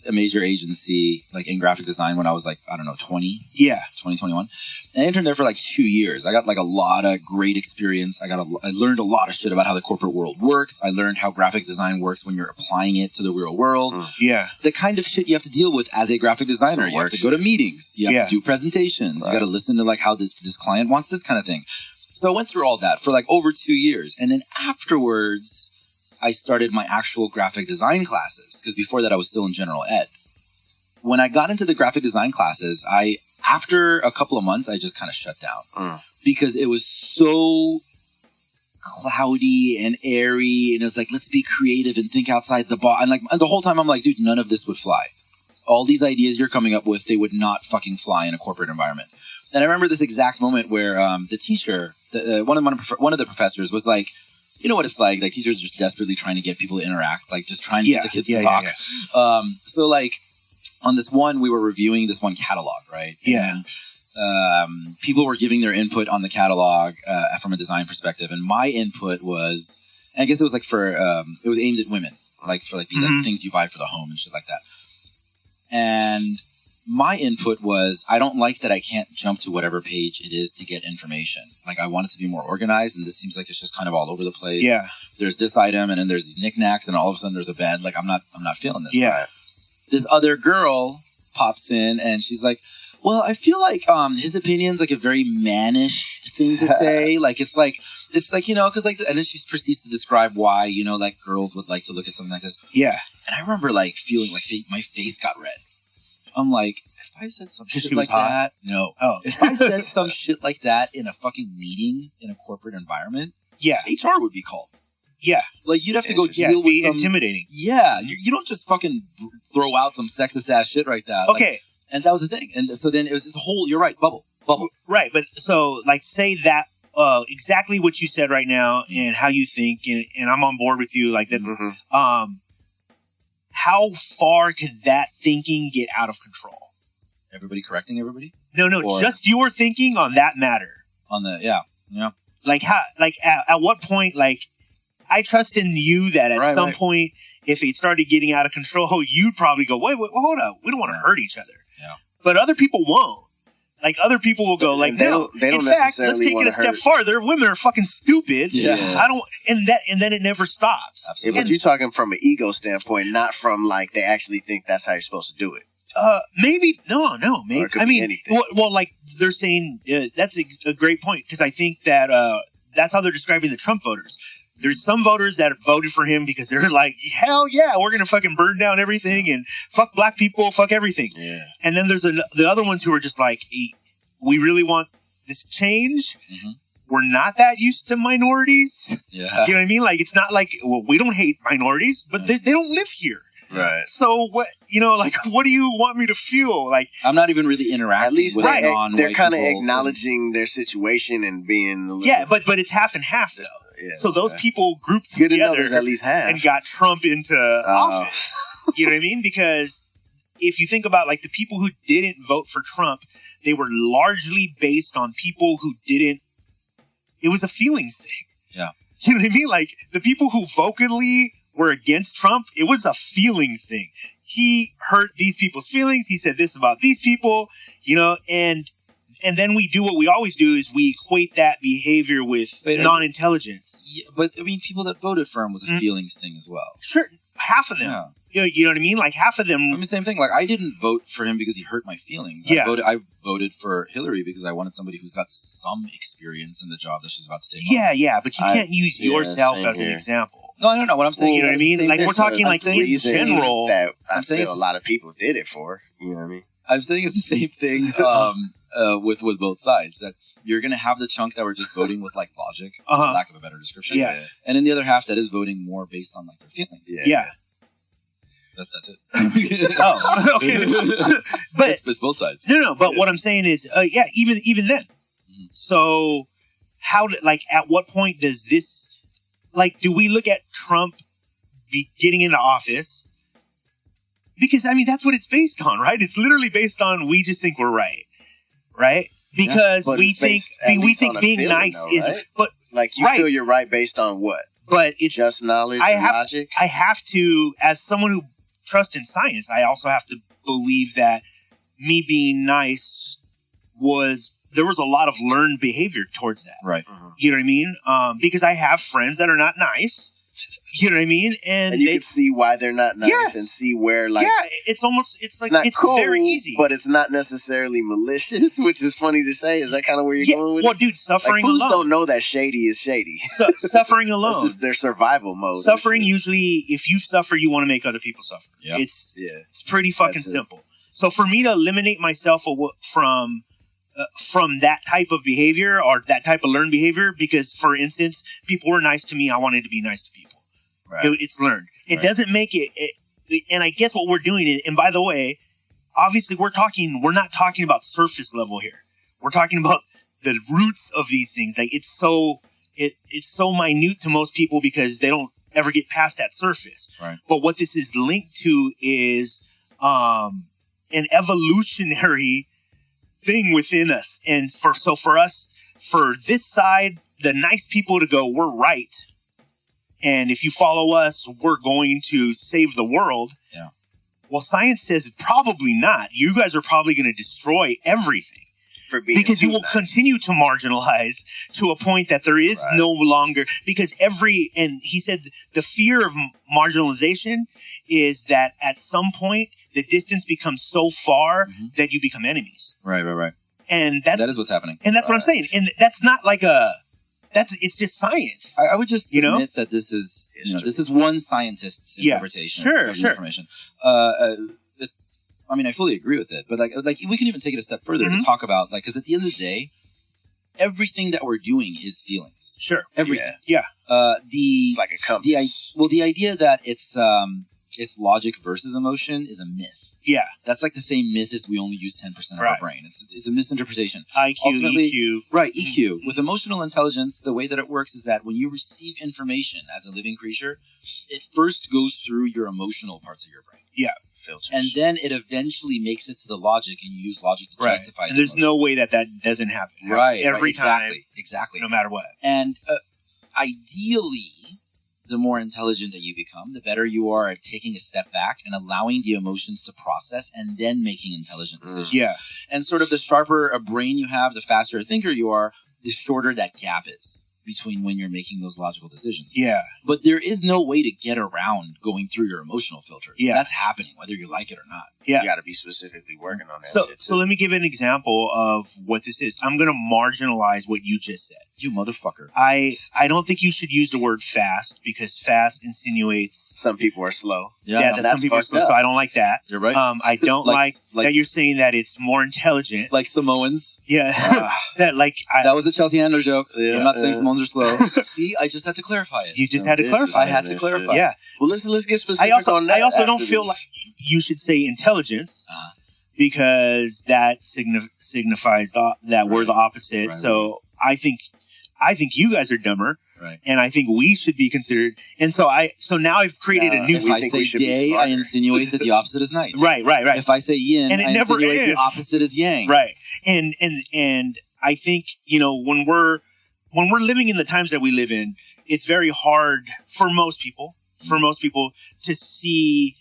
a major agency, like in graphic design, when I was like, 20.
Yeah.
2021. And I interned there for like 2 years. I got like a lot of great experience. I learned a lot of shit about how the corporate world works. I learned how graphic design works when you're applying it to the real world.
Yeah.
The kind of shit you have to deal with as a graphic designer. You have to go to meetings. You have to do presentations. Right. You got to listen to like how this client wants this kind of thing. So I went through all that for like over 2 years. And then afterwards, I started my actual graphic design classes, because before that I was still in general ed. When I got into the graphic design classes, after a couple of months, I just kind of shut down because it was so cloudy and airy, and it was like, let's be creative and think outside the box. And the whole time I'm like, dude, none of this would fly. All these ideas you're coming up with, they would not fucking fly in a corporate environment. And I remember this exact moment where the teacher, one of the professors was like, you know what it's like teachers are just desperately trying to get people to interact, like just trying to get the kids to talk. So like on this one, we were reviewing this one catalog, right?
Yeah.
And people were giving their input on the catalog from a design perspective, and my input was, and I guess it was like it was aimed at women, like for like things you buy for the home and shit like that. And my input was, I don't like that I can't jump to whatever page it is to get information. Like, I want it to be more organized, and this seems like it's just kind of all over the place.
Yeah.
There's this item, and then there's these knickknacks, and all of a sudden there's a bed. Like, I'm not feeling this.
Yeah.
Right? This other girl pops in, and she's like, well, I feel like his opinion's like a very mannish thing to say. It's like, because like, and then she proceeds to describe why, like girls would like to look at something like this.
Yeah.
And I remember like feeling like my face got red. I'm like, if I said some shit like
hot.
that, no.
Oh.
If I said some shit like that in a fucking meeting in a corporate environment,
yeah,
HR would be called.
Yeah.
Like, you'd have to go deal with some...
intimidating.
Yeah. You don't just fucking throw out some sexist-ass shit right there.
Okay.
Like, and that was the thing. And so then it was this whole... You're right. Bubble.
Right. But so, like, say that exactly what you said right now and how you think, and I'm on board with you. Like, that's... how far could that thinking get out of control?
Everybody correcting everybody?
No, just your thinking on that matter.
On the... Yeah.
Like, how... Like, at what point, like... I trust in you that at some point, if it started getting out of control, you'd probably go, wait, hold up. We don't want to hurt each other.
Yeah.
But other people won't. Like, other people will go, like, no. In fact, let's take it a step farther. Women are fucking stupid.
Yeah.
I don't, and then it never stops.
Absolutely.
Yeah, but you're talking from an ego standpoint, not from, like, they actually think that's how you're supposed to do it.
Maybe, no, maybe.
I mean, anything.
Well, like, they're saying, that's a great point, because I think that that's how they're describing the Trump voters. There's some voters that voted for him because they're like, hell yeah, we're going to fucking burn down everything and fuck black people, fuck everything.
Yeah.
And then there's the other ones who are just like, we really want this change.
Mm-hmm.
We're not that used to minorities.
Yeah.
You know what I mean? Like, it's not like, well, we don't hate minorities, but they don't live here.
Right.
So what, like, what do you want me to feel? Like,
I'm not even really interacting
at least
with
they're kind of
people.
acknowledging their situation and being a little...
Yeah, but it's half and half, though.
Yeah,
so those people grouped together
at least half.
and got Trump into office. You know what I mean? Because if you think about, like, the people who didn't vote for Trump, they were largely based on people who didn't... It was a feelings thing.
Yeah.
You know what I mean? Like, the people who vocally were against Trump, it was a feelings thing. He hurt these people's feelings. He said this about these people, and then we do what we always do is we equate that behavior with non-intelligence.
Yeah, but, I mean, people that voted for him was a feelings thing as well.
Sure. Half of them.
Yeah.
You know what I mean? Like, half of them...
I mean, same thing. Like, I didn't vote for him because he hurt my feelings.
Yeah.
I voted for Hillary because I wanted somebody who's got some experience in the job that she's about to take on.
Yeah, but you can't use yourself as an example.
No, what I'm saying.
You know what I mean? Like, we're talking, like, in general...
That I feel a lot of people did it for. You know what I mean?
I'm saying it's the same thing with both sides. That you're going to have the chunk that were just voting with, like, logic, for lack of a better description.
Yeah.
And then the other half that is voting more based on, like, their feelings.
Yeah.
That's it.
Oh, okay. But
it's both sides.
No. But what I'm saying is, even then.
Mm-hmm.
So, at what point does this, like, do we look at Trump getting into office? Because, I mean, that's what it's based on, right? It's literally based on we just think we're right? Because we think being nice is, but
like you feel you're right based on what?
But it's
just knowledge and logic.
I have to, as someone who trusts in science, I also have to believe that me being nice there was a lot of learned behavior towards that.
Right.
You know what I mean? Because I have friends that are not nice. You know what I mean? And
you can see why they're not nice and see where, like...
Yeah, it's
cool,
very easy.
But it's not necessarily malicious, which is funny to say. Is that kind of where you're going with it?
Well, dude, suffering alone.
don't know that shady is shady.
Suffering alone.
This is their survival mode.
Suffering, usually, if you suffer, you want to make other people suffer.
Yeah.
It's pretty fucking simple. So for me to eliminate myself from that type of behavior or that type of learned behavior, because, for instance, people were nice to me, I wanted to be nice to people.
Right.
It's learned. It doesn't make it, and I guess what we're doing, and by the way, obviously we're not talking about surface level here. We're talking about the roots of these things. Like, it's so minute to most people because they don't ever get past that surface.
Right.
But what this is linked to is an evolutionary thing within us. And for us, for this side, the nice people to go, we're right. And if you follow us, we're going to save the world.
Yeah.
Well, science says probably not. You guys are probably going to destroy everything. Because you will continue to marginalize to a point that there is no longer, because and he said the fear of marginalization is that at some point the distance becomes so far that you become enemies.
Right.
And
that is what's happening.
And that's what I'm saying. And that's not like it's just science.
I would just admit that this is one scientist's interpretation of the information. I mean, I fully agree with it, but like we can even take it a step further to talk about, like, because at the end of the day, everything that we're doing is feelings.
Sure.
Everything.
Yeah.
It's like a compass.
The idea that it's logic versus emotion is a myth.
Yeah.
That's like the same myth as we only use 10% of our brain. It's a misinterpretation.
IQ,
Ultimately,
EQ.
Right, EQ. With emotional intelligence, the way that it works is that when you receive information as a living creature, it first goes through your emotional parts of your brain.
Yeah.
Filters.
And then it eventually makes it to the logic, and you use logic to justify it.
And there's no way that doesn't happen. It happens every time.
Exactly.
No matter what.
And ideally, the more intelligent that you become, the better you are at taking a step back and allowing the emotions to process and then making intelligent decisions.
Yeah.
And sort of the sharper a brain you have, the faster a thinker you are, the shorter that gap is between when you're making those logical decisions.
Yeah.
But there is no way to get around going through your emotional filter.
Yeah.
That's happening, whether you like it or not.
Yeah.
You got to be specifically working on that.
So let me give an example of what this is. I'm going to marginalize what you just said.
You motherfucker.
I don't think you should use the word fast because fast insinuates
some people are slow.
that some people are slow. So I don't like that.
You're right.
I don't like that you're saying that it's more intelligent.
Like Samoans.
Yeah. That
was a Chelsea Handler joke.
Yeah,
I'm not saying Samoans are slow. See, I just had to clarify it.
You just had to clarify.
I had to clarify.
Yeah.
Well, let's get specific on that.
I also don't feel like you should say intelligence because that signifies that we're the opposite.
Right.
So I think you guys are dumber.
Right.
And I think we should be considered. And so now I've created a new.
If I say day, I insinuate that the opposite is night.
Right.
If I say yin,
and it
I
never
insinuate
is.
the opposite is yang.
Right. And I think when we're living in the times that we live in, it's very hard for most people to see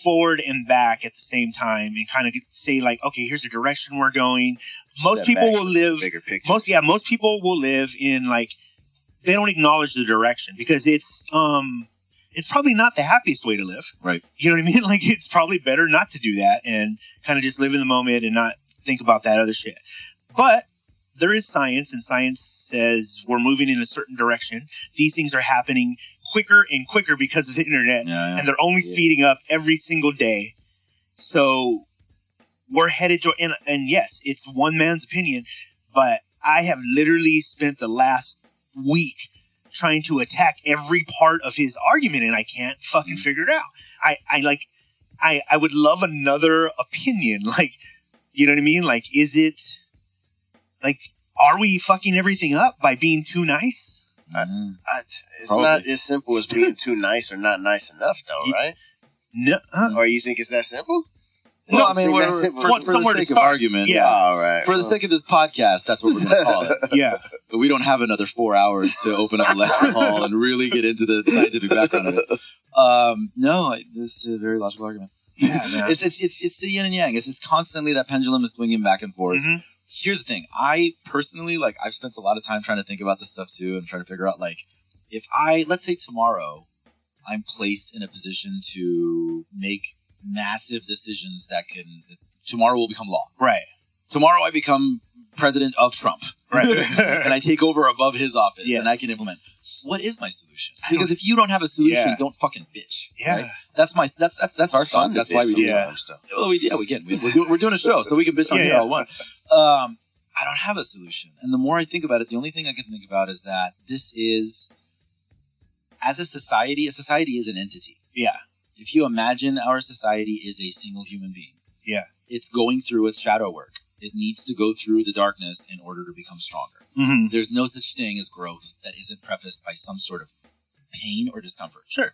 forward and back at the same time and kind of say like, okay, here's the direction we're going. Most people will live
bigger picture.
Most people will live in like they don't acknowledge the direction because it's probably not the happiest way to live.
Right.
You know what I mean? Like it's probably better not to do that and kind of just live in the moment and not think about that other shit. But there is science, and science says we're moving in a certain direction. These things are happening quicker and quicker because of the internet, and they're only speeding up every single day. So we're headed to, and yes, it's one man's opinion, but I have literally spent the last week trying to attack every part of his argument, and I can't fucking figure it out. I would love another opinion. Like, you know what I mean? Like, is it like, are we fucking everything up by being too nice?
It's not as simple as being too nice or not nice enough, though, right?
No.
Or you think it's that simple?
No, I mean, for the sake of argument,
all right.
For the sake of this podcast, that's what we're going to call it.
Yeah.
But we don't have another 4 hours to open up a lecture hall and really get into the scientific background of it. No, this is a very logical argument.
Yeah,
it's the yin and yang. It's constantly that pendulum is swinging back and forth.
Mm-hmm.
Here's the thing. I personally, I've spent a lot of time trying to think about this stuff too and trying to figure out, if let's say tomorrow, I'm placed in a position to make massive decisions tomorrow will become law.
Right.
Tomorrow I become president of Trump.
Right.
And I take over above his office and I can implement. What is my solution? Because if you don't have a solution, don't fucking bitch.
Yeah.
Right? That's our thought. That's why we do this stuff. Well, we can. We're doing a show, so we can bitch on here all one. I don't have a solution. And the more I think about it, the only thing I can think about is that this is, as a society is an entity.
Yeah.
If you imagine our society is a single human being.
Yeah.
It's going through its shadow work. It needs to go through the darkness in order to become stronger.
Mm-hmm.
There's no such thing as growth that isn't prefaced by some sort of pain or discomfort.
Sure.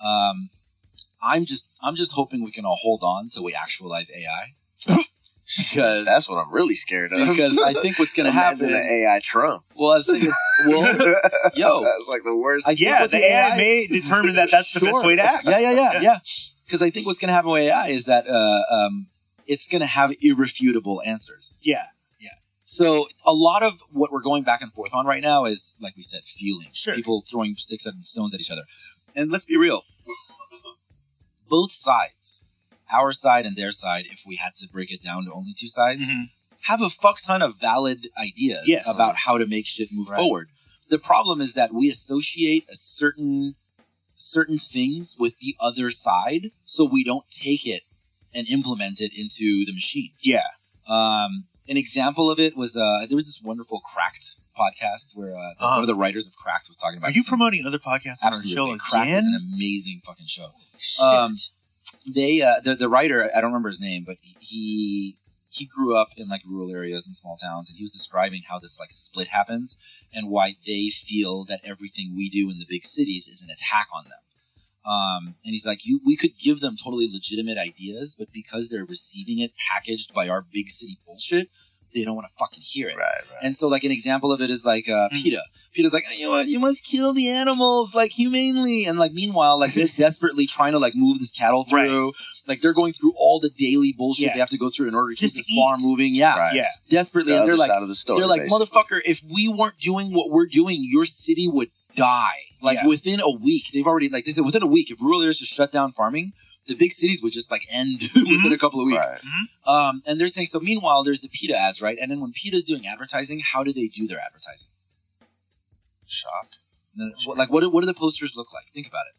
I'm just hoping we can all hold on till we actualize AI. Because
that's what I'm really scared of.
Because I think what's going to happen.
Imagine an AI Trump.
Well, I was thinking,
that's like the worst.
The AI may determine that that's the best way to act.
Yeah. Because I think what's going to happen with AI is that it's going to have irrefutable answers.
Yeah.
So a lot of what we're going back and forth on right now is, like we said, feeling.
Sure.
People throwing sticks and stones at each other. And let's be real. Both sides, our side and their side, if we had to break it down to only two sides, have a fuck ton of valid ideas about how to make shit move forward. The problem is that we associate a certain things with the other side, so we don't take it and implement it into the machine.
Yeah.
An example of it was there was this wonderful Cracked podcast where one of the writers of Cracked was talking about.
Are you promoting other podcasts on our show again?
Cracked is an amazing fucking show. The writer, I don't remember his name, but he grew up in like rural areas and small towns, and he was describing how this like split happens and why they feel that everything we do in the big cities is an attack on them. And he's like, we could give them totally legitimate ideas, but because they're receiving it packaged by our big city bullshit, they don't want to fucking hear it.
Right.
And so like an example of it is like PETA. PETA's like, you know what, you must kill the animals like humanely. And like meanwhile, like they're desperately trying to like move this cattle through. Right. Like they're going through all the daily bullshit they have to go through in order to keep this farm moving. Yeah.
Right.
Yeah. Desperately.
The
and they're
other
like,
side of the story,
they're like,
basically.
motherfucker, if we weren't doing what we're doing, your city would die. Like within a week, they've already, like they said, within a week, if rural areas just shut down farming, the big cities would just like end within a couple of weeks.
Right.
And they're saying, so meanwhile, there's the PETA ads, right? And then when PETA's doing advertising, how do they do their advertising?
Shock.
And then, like, what do the posters look like? Think about it.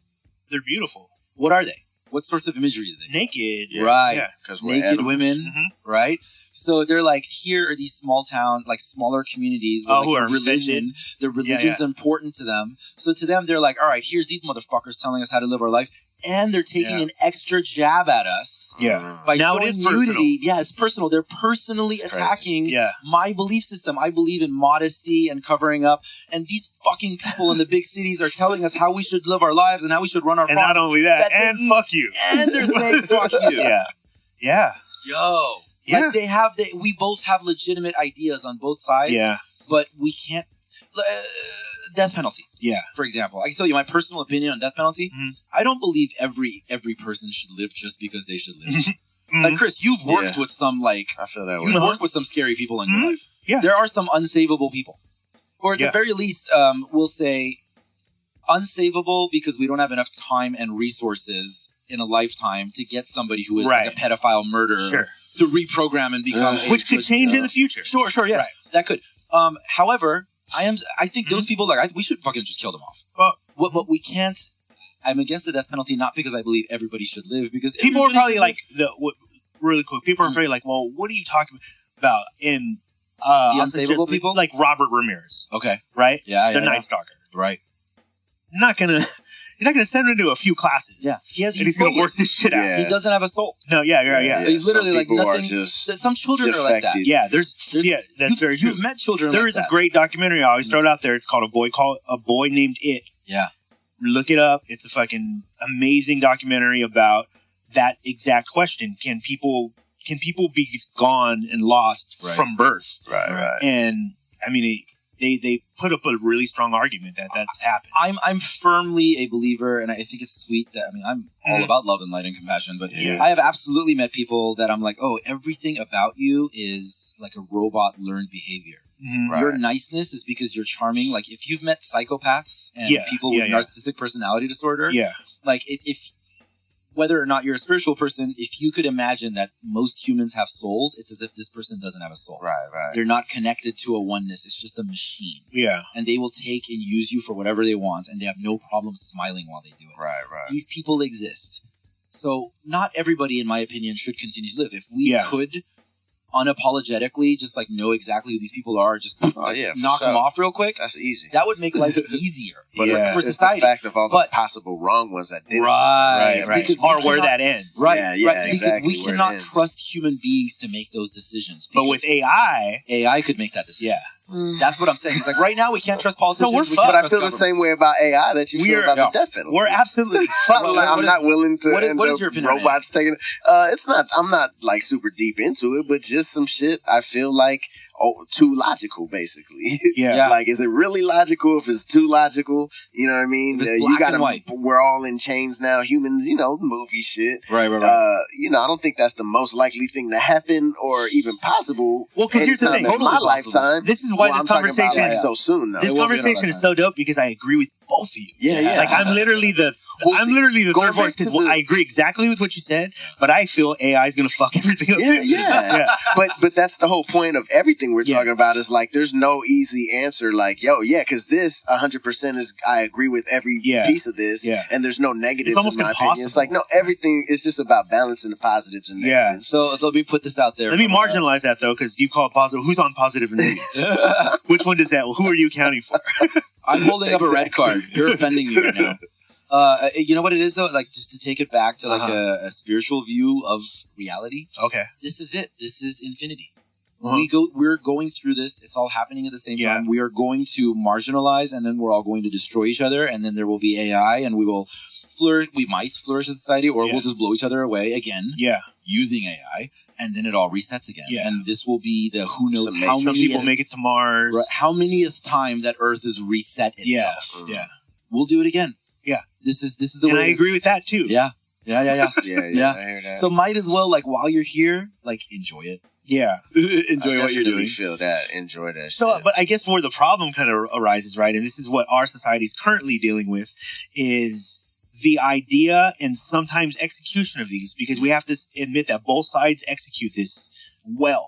They're beautiful.
What are they? What sorts of imagery are they?
Naked.
Right.
Yeah.
Because we're
Naked
animals.
women, right? So they're like, here are these small town, like smaller communities where
who
like,
are
religion, their religion's important to them. So to them, they're like, all right, here's these motherfuckers telling us how to live our life. And they're taking an extra jab at us.
Yeah.
By
Now
showing
it is personal.
nudity. Yeah, it's personal. They're personally attacking my belief system. I believe in modesty and covering up. And these fucking people in the big cities are telling us how we should live our lives and how we should run our
And
farm.
not only that, and fuck you.
And they're saying fuck you.
Yeah.
Yo.
Yeah.
Like we both have legitimate ideas on both sides.
Yeah.
But we can't. Death penalty.
Yeah.
For example, I can tell you my personal opinion on death penalty.
Mhm.
I don't believe every person should live just because they should live. Like Chris, you've worked with some like
I feel that way.
you've worked with some scary people in your life.
Yeah.
There are some unsavable people, or at the very least, we'll say unsavable because we don't have enough time and resources in a lifetime to get somebody who is like a pedophile murderer to reprogram and become
which could change in the future.
Sure, yes, that could. However, I think those people we should fucking just kill them off. But we can't. I'm against the death penalty not because I believe everybody should live, because
people are probably like really quick. People are probably like, well, what are you talking about? In
the unsavable people,
like Robert Ramirez.
Okay,
right?
Yeah,
the Night Stalker.
Right.
You're not gonna send him to a few classes.
Yeah,
he's gonna work this shit out.
He doesn't have a soul.
No, yeah.
He's literally like nothing. Some children are like that.
Yeah, that's very true.
You've met children.
There
like
is
that.
a great documentary. I always throw it out there. It's called A Boy Named It.
Yeah.
Look it up. It's a fucking amazing documentary about that exact question. Can people be gone and lost from birth?
Right.
And I mean, they put up a really strong argument that that's happened.
I'm firmly a believer, and I think it's sweet that I'm all about love and light and compassion. But
Yeah.
I have absolutely met people that I'm like, oh, everything about you is like a robot learned behavior.
Mm-hmm.
Right.
Your niceness is because you're charming. Like if you've met psychopaths and people with narcissistic personality disorder, like if whether or not you're a spiritual person, if you could imagine that most humans have souls, it's as if this person doesn't have a soul.
Right.
They're not connected to a oneness. It's just a machine.
Yeah.
And they will take and use you for whatever they want, and they have no problem smiling while they do it.
Right.
These people exist. So not everybody, in my opinion, should continue to live. If we could unapologetically just like know exactly who these people are, just knock them off real quick,
that's easy.
that would make life easier
But
for
it's
society.
the fact of all the possible wrong ones that did.
Right.
Because or where that ends.
Right.
Yeah,
Because
exactly
we
where it
cannot
ends.
trust human beings to make those decisions.
But with AI
could make that decision. That's what I'm saying. It's like right now we can't trust politicians.
So we're
we
fucked.
can't
But I
trust
feel the
government.
same way about AI that you feel about the death penalty.
We're absolutely fucked.
I'm not willing to end
what is
up
your opinion on
robots taking it. I'm not like super deep into it, but just some shit I feel like too logical, basically.
Yeah.
Like, is it really logical if it's too logical? You know what I mean?
If it's black and white.
We're all in chains now. Humans, movie shit.
Right.
I don't think that's the most likely thing to happen or even possible.
Well, because here's the thing.
In my lifetime.
This is why this
I'm talking about,
conversation
like, so soon, though.
This conversation is so dope because I agree with both of you.
Yeah.
Like I'm literally the third voice because I agree exactly with what you said, but I feel AI is gonna fuck everything up.
Yeah. But that's the whole point of everything we're talking about is like there's no easy answer. Like because this 100% is I agree with every piece of this, and there's no negatives.
It's almost
in my
impossible.
opinion. It's like no, everything is just about balancing the positives and negatives.
So let me put this out there.
Let me marginalize that though, because you call it positive. Who's on positive and negative? Which one does that? Who are you accounting for?
I'm holding up a red card. You're offending me right now. You know what it is though? Like just to take it back to like a spiritual view of reality.
Okay.
This is it. This is infinity. We're going through this. It's all happening at the same time. We are going to marginalize, and then we're all going to destroy each other, and then there will be AI, and we will flourish. We might flourish as a society, or we'll just blow each other away again. Using AI, and then it all resets again. And this will be the who knows how many.
Some people make it to Mars.
Right, how manyth time that Earth is reset itself?
Yeah.
We'll do it again. Yeah. This is the way.
And I agree with that too.
Yeah.
Yeah. I hear that.
So might as well like while you're here, like enjoy it.
Yeah.
Enjoy what you're doing.
Feel that. Enjoy that.
So,
shit.
but I guess where the problem kind of arises, right, and this is what our society is currently dealing with, is the idea and sometimes execution of these, because we have to admit that both sides execute this well,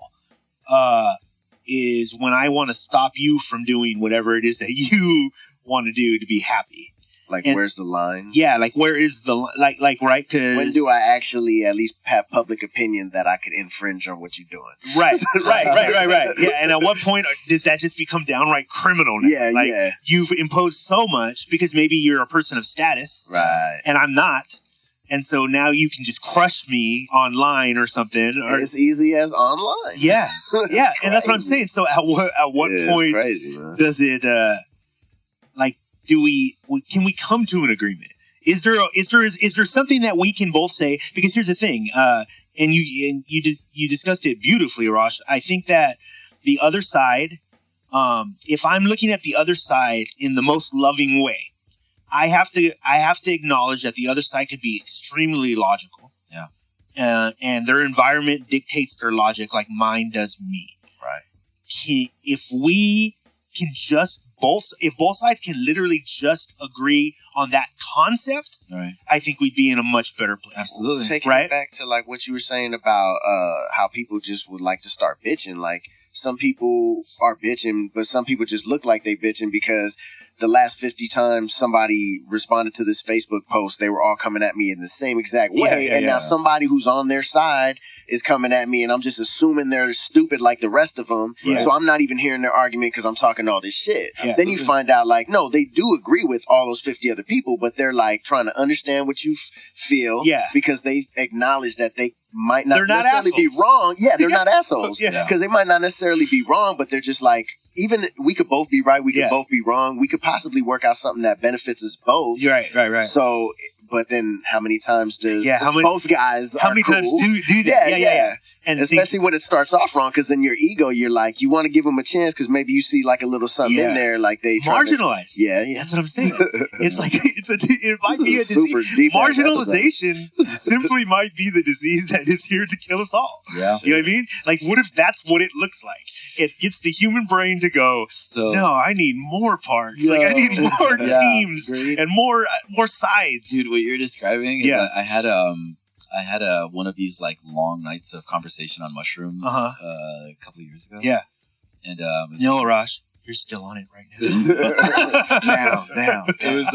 is when I want to stop you from doing whatever it is that you want to do to be happy.
Like, where's the line?
Yeah, like, where is the like, right? Because
when do I actually at least have public opinion that I could infringe on what you're doing?
Right. Yeah, and at what point does that just become downright criminal now? Yeah, you've imposed so much because maybe you're a person of status,
right?
And I'm not. And so now you can just crush me online or something. Or,
as easy as online.
Yeah. And that's what I'm saying. So at what point does it, can we come to an agreement? Is there something that we can both say? Because here's the thing, and you discussed it beautifully, Arash. I think that the other side, if I'm looking at the other side in the most loving way, I have to acknowledge that the other side could be extremely logical. Yeah. And their environment dictates their logic like mine does me. Right. If we can if both sides can literally just agree on that concept, right, I think we'd be in a much better place.
Absolutely.
Taking it back to like what you were saying about how people just would like to start bitching. Like some people are bitching, but some people just look like they bitching because the last 50 times somebody responded to this Facebook post, they were all coming at me in the same exact way. Now somebody who's on their side is coming at me, and I'm just assuming they're stupid like the rest of them. So I'm not even hearing their argument because I'm talking all this shit. Then you find out like, no, they do agree with all those 50 other people, but they're like trying to understand what you feel because they acknowledge that they might not necessarily be wrong. Yeah, they're not assholes. Because they might not necessarily be wrong, but they're just like, even we could both be right, we could both be wrong. We could possibly work out something that benefits us both.
Right.
So, but then how many times does both guys
how many times do that? Yeah.
And especially when it starts off wrong, because then your ego, you're like, you want to give them a chance because maybe you see like a little something in there, like they
marginalize.
That's
what I'm saying. It's like it might be a disease. Marginalization simply might be the disease that is here to kill us all. Yeah, you know what I mean? Like, what if that's what it looks like? It gets the human brain to go, no, I need more parts. Like I need more teams and more sides.
Dude, what you're describing, I had one of these like long nights of conversation on mushrooms a couple of years ago. Yeah, and
Arash, you're still on it right now.
now.
It was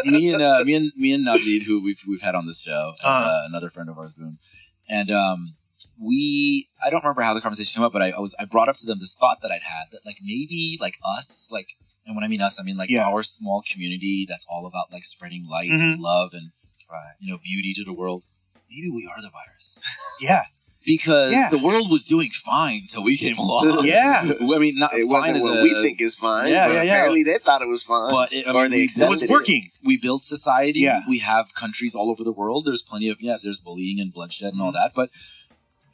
me and Naveed, who we've had on this show, and, another friend of ours, Boone, and I don't remember how the conversation came up, but I brought up to them this thought that I'd had that like maybe like us, like, and when I mean us, I mean like our small community that's all about like spreading light and love and beauty to the world. Maybe we are the virus. Because the world was doing fine till we came along. I mean, not
it
fine
wasn't what we think is fine. Apparently they thought it was fine.
But
it was working.
We built society. We have countries all over the world. There's plenty of there's bullying and bloodshed and all that, but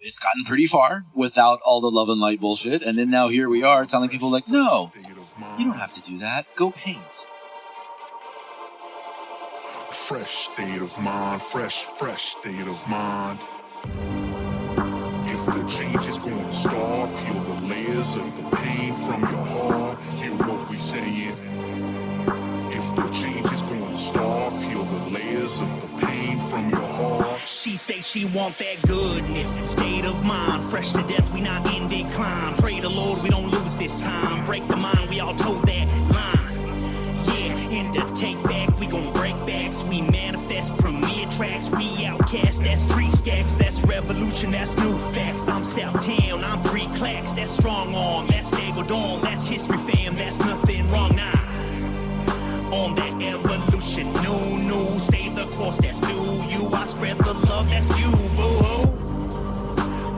it's gotten pretty far without all the love and light bullshit. And then now here we are telling people like, no, you don't have to do that. Go paint.
Fresh state of mind, fresh state of mind. If the change is going to start, peel the layers of the pain from your heart. Hear what we saying.
She say she want that goodness. State of mind, fresh to death, we not in decline. Pray the Lord we don't lose this time. Break the mind, we all told that line. Yeah, in the take back, we gon' break backs. We manifest premiere tracks. We outcast, that's 3 stacks. That's revolution, that's new facts. I'm Southtown, I'm 3 clacks. That's strong arm, that's Dago Dawn. That's history fam, that's nothing wrong now. On that evolution, new, stay the course, that's new. You, I spread the love, that's you, boo-hoo.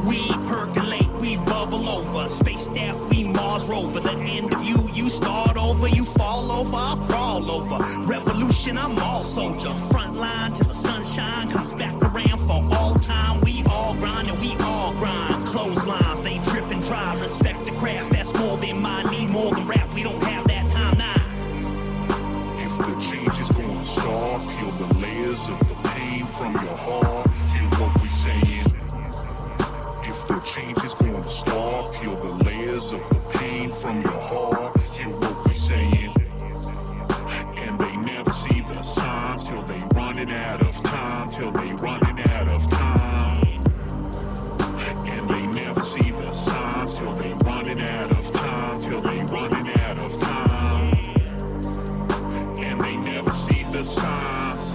We percolate, we bubble over. Spaced out, we Mars rover. The end of you start over. You fall over, I'll crawl over. Revolution, I'm all soldier. Front line till the sunshine comes back around for all time. We all grind and we all grind. Clotheslines, they drip and dry. Respect the craft, that's more than mine. Need more than rap, we don't have that time now.
If the change is going to start, peel the layers of the pain from your heart. Hear what we saying. If the change is going to start, peel the layers of the pain from your heart. Hear what we saying. And they never see the signs till they running out of time. Till they running out of time. And they never see the signs till they running out of time. Till they running out of time. And they never see the signs.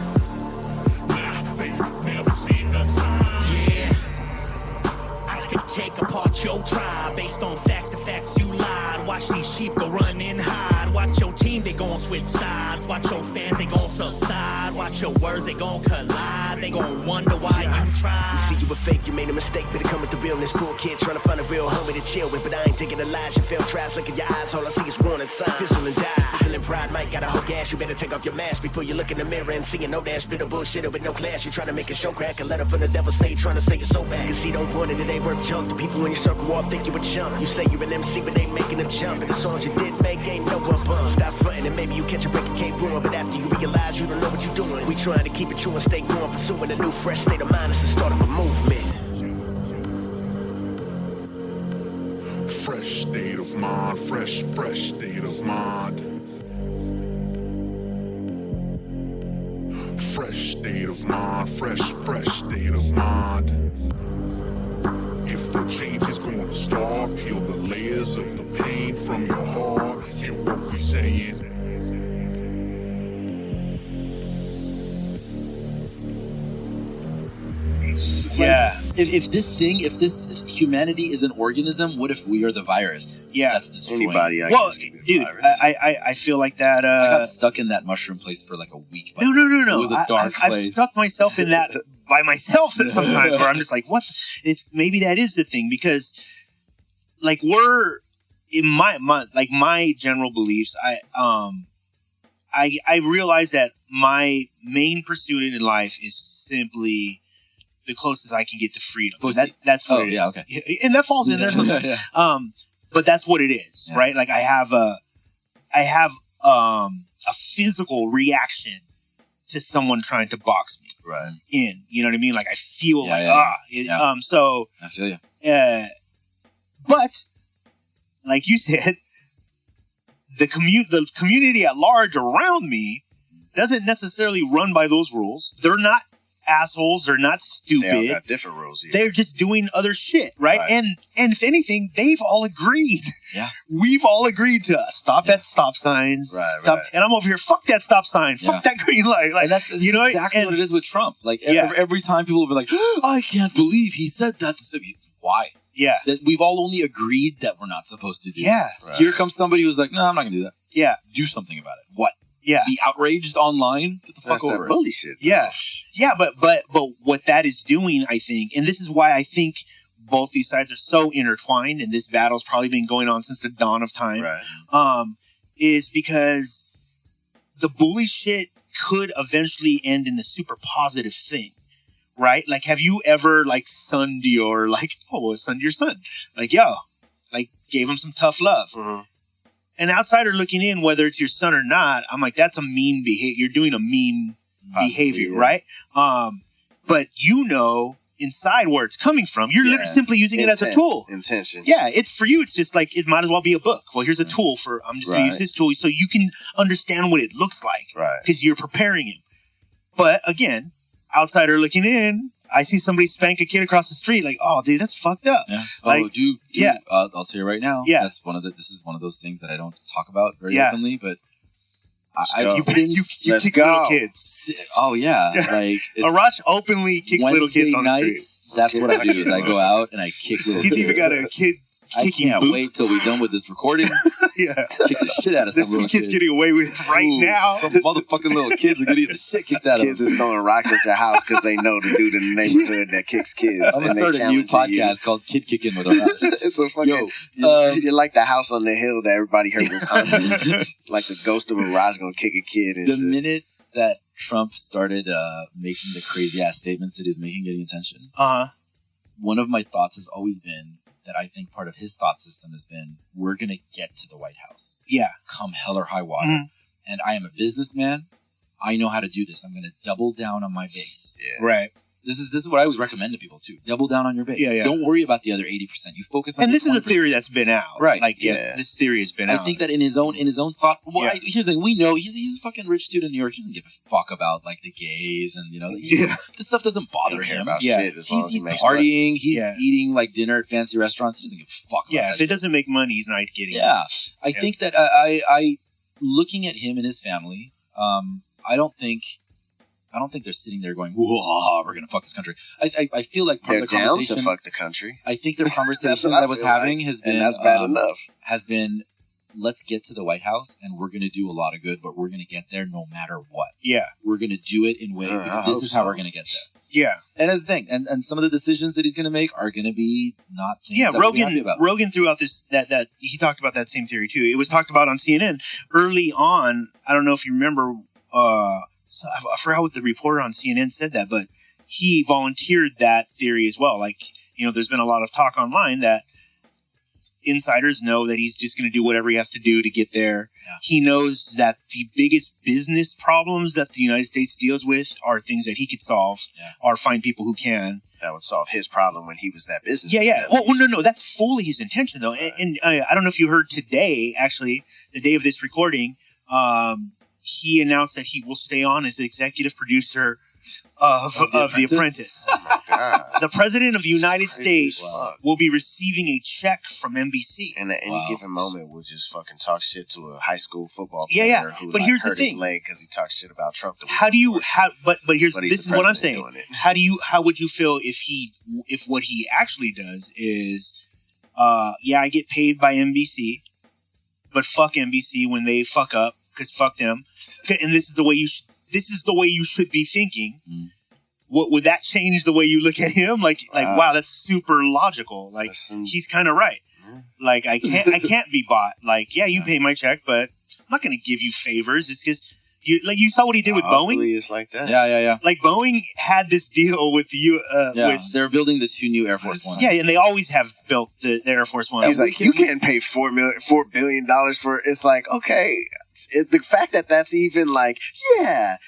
Nah, they never see the signs.
Yeah, I could take apart your tribe based on facts. The facts you lied. Watch these sheep go run and hide. Watch your team, they gon' switch sides. Watch your fans, they gon' subside. Watch your words, they gon' collide. They gon' wonder why you tried. You see you were fake, you made a mistake. Better come with the realness. Cool kid trying to find a real homie to chill with. But I ain't thinking of lies, you failed tries. Look at your eyes, all I see is warning signs. Fizzle and die, sizzling pride, might got a whole gas. You better take off your mask before you look in the mirror and see you know that spit a bullshitter with no class. You trying to make a show crack, a letter from the devil say trying to say you're so bad. You see, don't want it, it ain't worth junk. The people in your circle all think you a chump. You say you're an MC, but they making them jump. And the songs you did make ain't no one bump. Stop fronting and maybe you catch a break, you can't ruin. But after you realize you don't know what you're doing, we trying to keep it true and stay going. Pursuing a new fresh state of mind. It's the start of a movement.
Fresh state of mind, fresh state of mind. Fresh state of mind, fresh state of mind. If the change is going to start, peel the layers of the pain from your heart. Hear what we saying.
Yeah.
If this humanity is an organism, what if we are the virus?
Yeah.
That's destroying.
Anybody, I
Well,
guess, can be a
dude,
virus.
I feel like that.
I got stuck in that mushroom place for like a week.
No.
It was a dark
I've
place.
stuck myself in that by myself sometimes, where I'm just like, what? It's maybe that is the thing, because like we're in my general beliefs. I realize that my main pursuit in life is simply the closest I can get to freedom. That's what it is.
Yeah, okay.
And that falls in there sometimes.
Yeah.
But that's what it is,
Yeah.
right? Like I have a physical reaction to someone trying to box me
Right.
in. You know what I mean? Like I feel
Yeah.
So
I feel you.
but like you said, the community at large around me doesn't necessarily run by those rules. They're not assholes. They're not stupid.
They all got different rules here.
They're just doing other shit, right? And if anything, they've all agreed.
Yeah.
We've all agreed to stop at stop signs.
Right.
And I'm over here, fuck that stop sign. Fuck that green light. Like,
And that's exactly what it is with Trump. Like every time people will be like, I can't believe he said that to me. Why?
Yeah.
That we've all only agreed that we're not supposed to do.
Yeah.
Right.
Here comes somebody who's like, no, I'm not gonna do that.
Yeah.
Do something about it. What?
Yeah.
Be outraged online? Get the fuck
That's that
over it.
bully shit.
Yeah. Yeah, but what that is doing, I think, and this is why I think both these sides are so intertwined, and this battle's probably been going on since the dawn of time,
Right.
is because the bully shit could eventually end in a super positive thing, right? Like, have you ever, like, sunned your, like, sunned your son? Like, yo, like, gave him some tough love.
Mm-hmm.
An outsider looking in, whether it's your son or not, I'm like, that's a mean behavior. You're doing a mean behavior,
yeah.
right? But you know inside where it's coming from. You're literally simply using it as a tool.
Intention.
Yeah, it's for you. It's just like, it might as well be a book. Well, here's a tool for, I'm just going to use this tool so you can understand what it looks like.
Right.
Because you're preparing him. But again, outsider looking in, I see somebody spank a kid across the street, like, oh, dude, that's fucked up.
Yeah.
Like,
oh, dude.
yeah.
I'll tell you right now.
Yeah.
This is one of those things that I don't talk about very
Yeah.
openly, but
you kick little kids.
Oh yeah,
Yeah.
like
Arash openly kicks little kids on the street.
nights. That's what I do. Is I go out and I kick little
He's
kids.
even got a kid
I
kicking
can't
boots.
wait till we're done with this recording.
Yeah.
Kick the shit out of some
There's some
little
kids
kid.
getting away with it right
Ooh,
now.
Some motherfucking little kids are gonna get the shit kicked out of
Kids
them.
is throwing rocks at your house because they know the dude in the neighborhood that kicks kids.
I'm gonna
and they
start a new
challenge you.
podcast called Kid Kicking with Arash.
It's a fucking. You're like the house on the hill that everybody heard was haunted. Like the ghost of Arash gonna kick a kid. And
The
shit.
minute that Trump started making the crazy ass statements that he was making, getting attention, one of my thoughts has always been that I think part of his thought system has been, we're going to get to the White House.
Yeah.
Come hell or high water.
Mhm.
And I am a businessman. I know how to do this. I'm going to double down on my base.
Yeah.
Right.
This is what I always recommend to people too. Double down on your base.
Yeah, yeah.
Don't worry about the other 80%. You focus on
And
the
this is a
20%.
theory that's been out.
Right.
Like,
Yeah.
this theory has been out.
I think that in his own thought. Well,
Yeah.
here's the thing: we know he's a fucking rich dude in New York. He doesn't give a fuck about like the gays and
Yeah.
this stuff doesn't bother
Don't care
him.
about
Yeah.
shit as long as
He's
he makes
partying. He's
Yeah.
eating like dinner at fancy restaurants. He doesn't give a fuck about
Yeah,
that
if it doesn't make money, he's not getting it.
Yeah, I
Yeah.
think that I looking at him and his family, I don't think they're sitting there going, "Whoa, we're gonna fuck this country." I feel like part
They're
of the
down
conversation.
to fuck the country.
I think their
That's
conversation
what I
that was
feel
having
like.
has been
And that's bad enough.
has been, let's get to the White House and we're gonna do a lot of good, but we're gonna get there no matter what.
Yeah.
We're gonna do it in ways
I
because
hope
this is how
so.
we're gonna get there.
Yeah.
And as the thing, and some of the decisions that he's gonna make are gonna be not things
Yeah,
that we'll be happy about.
Rogan threw out this that he talked about that same theory too. It was talked about on CNN early on. I don't know if you remember. So I forgot what the reporter on CNN said that, but he volunteered that theory as well. Like, there's been a lot of talk online that insiders know that he's just going to do whatever he has to do to get there.
Yeah.
He knows that the biggest business problems that the United States deals with are things that he could solve, or find people who can.
That would solve his problem when he was that business.
Yeah. Well, no, that's fully his intention, though. And I don't know if you heard today, actually, the day of this recording, he announced that he will stay on as executive producer of The Apprentice.
Oh my God.
The president of the United States
Wow.
will be receiving a check from NBC.
And at any
Wow.
given moment, we'll just fucking talk shit to a high school football
Yeah,
player
yeah.
who
But here's the
hurt his
thing.
leg because he talked shit about Trump. the week
How do you
before.
but here's
But he's
this
the
is what I'm
president
saying.
doing it.
How would you feel if what he actually does is I get paid by NBC, but fuck NBC when they fuck up, because fuck them. And this is the way you should be thinking.
Mm.
What would that change the way you look at him? Like wow, that's super logical. Like he's kind of right. Like I can't be bought. Like you pay my check, but I'm not going to give you favors. It's because you saw what he did with Boeing.
Hopefully it's like that.
Yeah.
Like Boeing had this deal with you.
They're building the 2 new Air Force One.
Yeah, and they always have built the Air Force One.
He's like, you can't pay $4 billion for. It's like, okay, the fact that that's even like,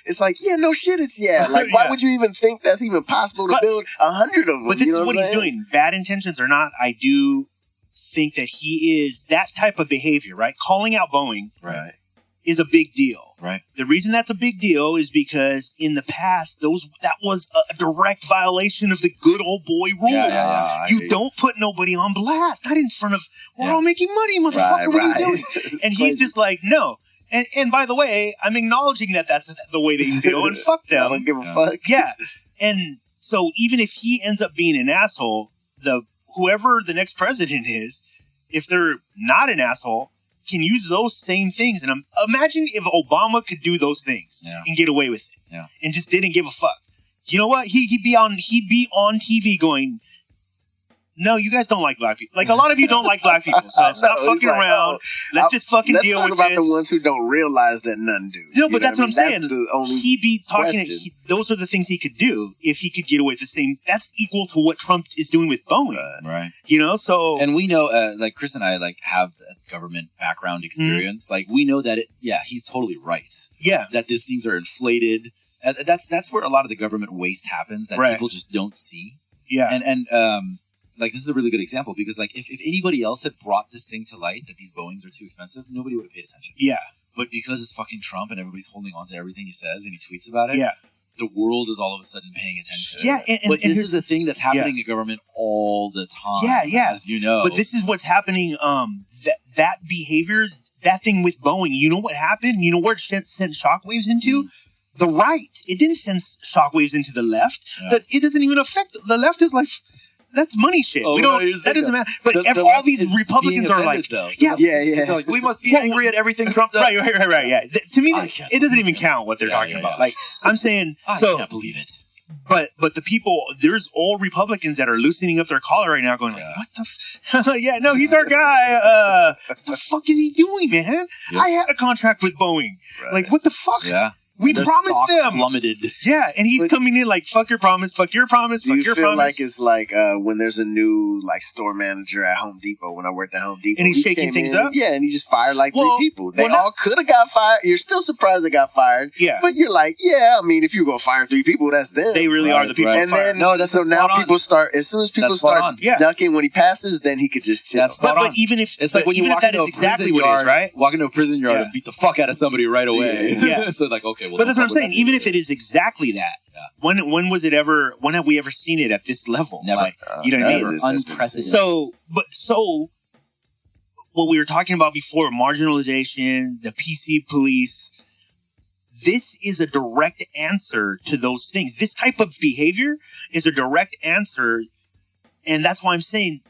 it's like, no shit, it's Like, why would you even think that's even possible to build 100 of them?
But this
you know
is what he's doing. Bad intentions or not, I do think that he is that type of behavior, right? Calling out Boeing,
Right.
is a big deal.
Right.
The reason that's a big deal is because in the past, that was a direct violation of the good old boy rules. You don't put nobody on blast. Not in front of, we're all making money, motherfucker. What are you doing? And he's just like, no. And by the way, I'm acknowledging that that's the way they feel, and fuck them.
I don't give a fuck.
Yeah. And so even if he ends up being an asshole, whoever the next president is, if they're not an asshole, can use those same things. And imagine if Obama could do those things and get away with it, and just didn't give a fuck. You know what? He'd be on TV going, no, you guys don't like black people. Like, a lot of you don't like black people, so stop fucking around. Let's just fucking deal with
Let's talk about
this.
the ones who don't realize that none do.
No, but that's what I'm saying.
That's the only
He'd be talking.
question.
Those are the things he could do if he could get away with the same. That's equal to what Trump is doing with Boeing.
Right.
So
and we know, like Chris and I, have a government background experience. Like, we know that he's totally right.
Yeah.
That these things are inflated. That's where a lot of the government waste happens that people just don't see.
Yeah.
And like, this is a really good example because, like, if anybody else had brought this thing to light that these Boeings are too expensive, nobody would have paid attention.
Yeah.
But because it's fucking Trump and everybody's holding on to everything he says and he tweets about it, the world is all of a sudden paying attention.
Yeah,
but this is a thing that's happening in government all the time.
Yeah.
As you know.
But this is what's happening. That behavior, that thing with Boeing. You know what happened? You know where it sent shockwaves into? The right. It didn't send shockwaves into the left. That it doesn't even affect the left. Is like. That's money shit.
Oh,
we don't. That doesn't matter. But all these Republicans are like,
yeah.
So
like, we must be angry at everything Trump does.
Right. Yeah. To me, it doesn't even count what they're talking about. Like I'm saying,
I can't believe it.
But the people, there's all Republicans that are loosening up their collar right now, going like, what the? No, he's our guy. What the fuck is he doing, man? Yeah. I had a contract with Boeing. Right. Like, what the fuck?
Yeah.
We promised them.
Plummeted.
Yeah, and he's coming in like, fuck your promise, fuck your promise, fuck your promise.
Do you feel like it's like when there's a new like store manager at Home Depot, when I worked at Home Depot.
And he's shaking things up?
Yeah, and he just fired like 3 people. They all could have got fired. You're still surprised they got fired.
Yeah.
But you're like, I mean, if you're going to fire 3 people, that's them.
They really are the people
and
fired.
then, so now people start, as soon as people start ducking when he passes, then he could just chill.
But even if,
it's like when you walk into a prison yard, right? Walk into a prison yard and beat the fuck out of somebody right away.
Yeah.
So like, okay, well.
But that's what I'm saying. Even if it is exactly that, when was it ever? When have we ever seen it at this level?
Never.
Like, you know what I mean?
Unprecedented.
So what we were talking about before, marginalization, the PC police. This is a direct answer to those things. This type of behavior is a direct answer, and that's why I'm saying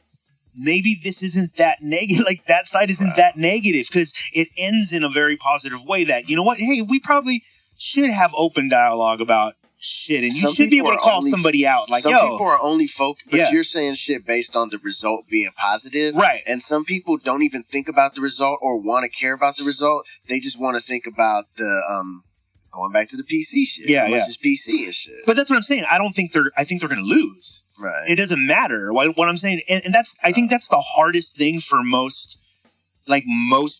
maybe this isn't that negative. Like that side isn't that negative because it ends in a very positive way. That you know what? Hey, we probably should have open dialogue about shit, and you should be able to call somebody out. Like,
some people are only focused, but you're saying shit based on the result being positive,
right? And
some people don't even think about the result or want to care about the result. They just want to think about the going back to the PC shit.
Yeah.
It's just PC and shit.
But that's what I'm saying. I think they're going to lose.
Right.
It doesn't matter what I'm saying, and that's I think that's the hardest thing for most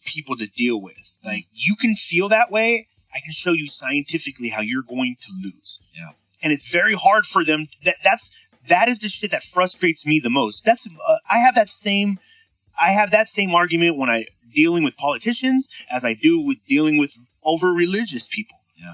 people to deal with. Like you can feel that way. I can show you scientifically how you're going to lose.
Yeah.
And it's very hard for them. That is the shit that frustrates me the most. That's I have that same argument when I dealing with politicians as I do with dealing with over religious people.
Yeah.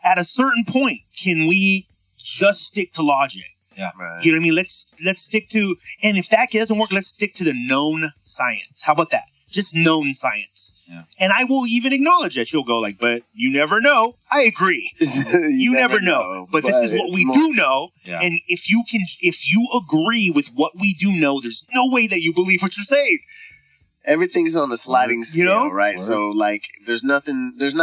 At a certain point, can we just stick to logic?
Yeah.
Right.
You know what I mean? Let's stick to, and if that doesn't work, let's stick to the known science. How about that? Just known science.
Yeah.
And I will even acknowledge that. You'll go like, but you never know. I agree. you never know. But this is what we do know.
Yeah.
And if you agree with what we do know, there's no way that you believe what you're saying.
Everything's on the sliding scale, right?
Word.
So, like, there's not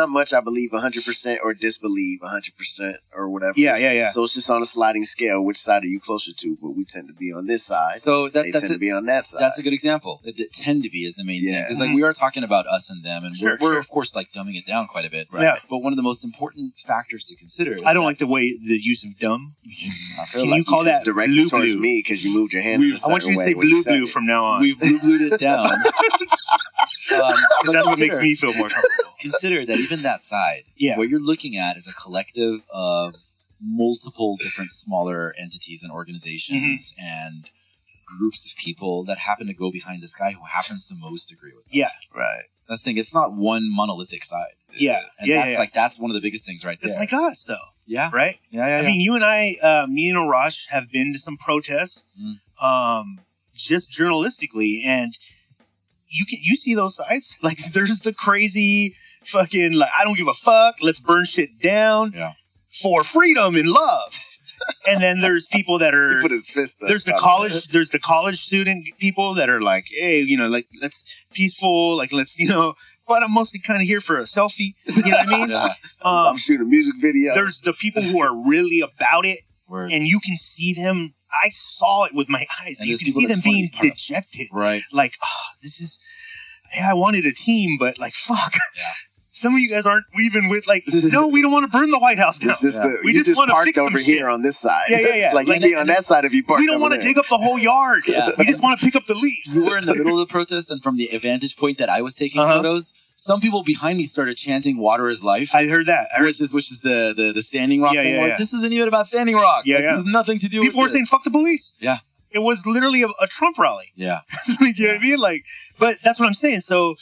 much I believe 100% or disbelieve 100% or whatever.
Yeah.
So it's just on a sliding scale. Which side are you closer to? But we tend to be on this side.
So they
tend to be on that side.
That's a good example. They tend to be is the main thing. Because, like, we are talking about us and them, and we're of course, like, dumbing it down quite a bit, right?
Yeah.
But one of the most important factors to consider is
I don't like the use of dumb.
Can
you call that
directly towards me because you moved your hand?
I want you to say blue from now on.
We've blue-blued it down.
That's what makes me feel more comfortable.
Consider that even that side, what you're looking at is a collective of multiple different smaller entities and organizations and groups of people that happen to go behind this guy who happens to most agree with them.
Yeah.
Right.
That's the thing. It's not one monolithic side.
Yeah.
And that's one of the biggest things right there.
It's like us, though.
Yeah.
Right?
Yeah.
I mean, you and I, me and Arash have been to some protests, just journalistically, and you see those sides. Like, there's the crazy fucking, like, I don't give a fuck, let's burn shit down for freedom and love. And then there's people that are,
he put his fist up.
there's the college student people that are like, hey, you know, like, let's peaceful, like, let's, you know, but I'm mostly kind of here for a selfie. You know what I mean?
I'm shooting a music video.
There's the people who are really about it.
Word.
And you can see them. I saw it with my eyes. And you can see them being dejected.
Right.
Like, this is, I wanted a team, but like, fuck.
Yeah.
Some of you guys aren't even with, like, no, we don't want to burn the White House down.
We just want to fix over here on this side.
Yeah.
Like, you'd be on that side if you parked.
We don't want to dig up the whole yard. We just want to pick up the leaves.
We were in the middle of the protest, and from the vantage point that I was taking photos, some people behind me started chanting "Water is life."
I heard that.
Which is the Standing Rock thing.
Yeah.
This isn't even about Standing Rock. This has nothing to do with
people were saying "fuck the police."
Yeah.
It was literally a Trump rally.
Yeah.
You know what I mean? Like, but that's what I'm saying. So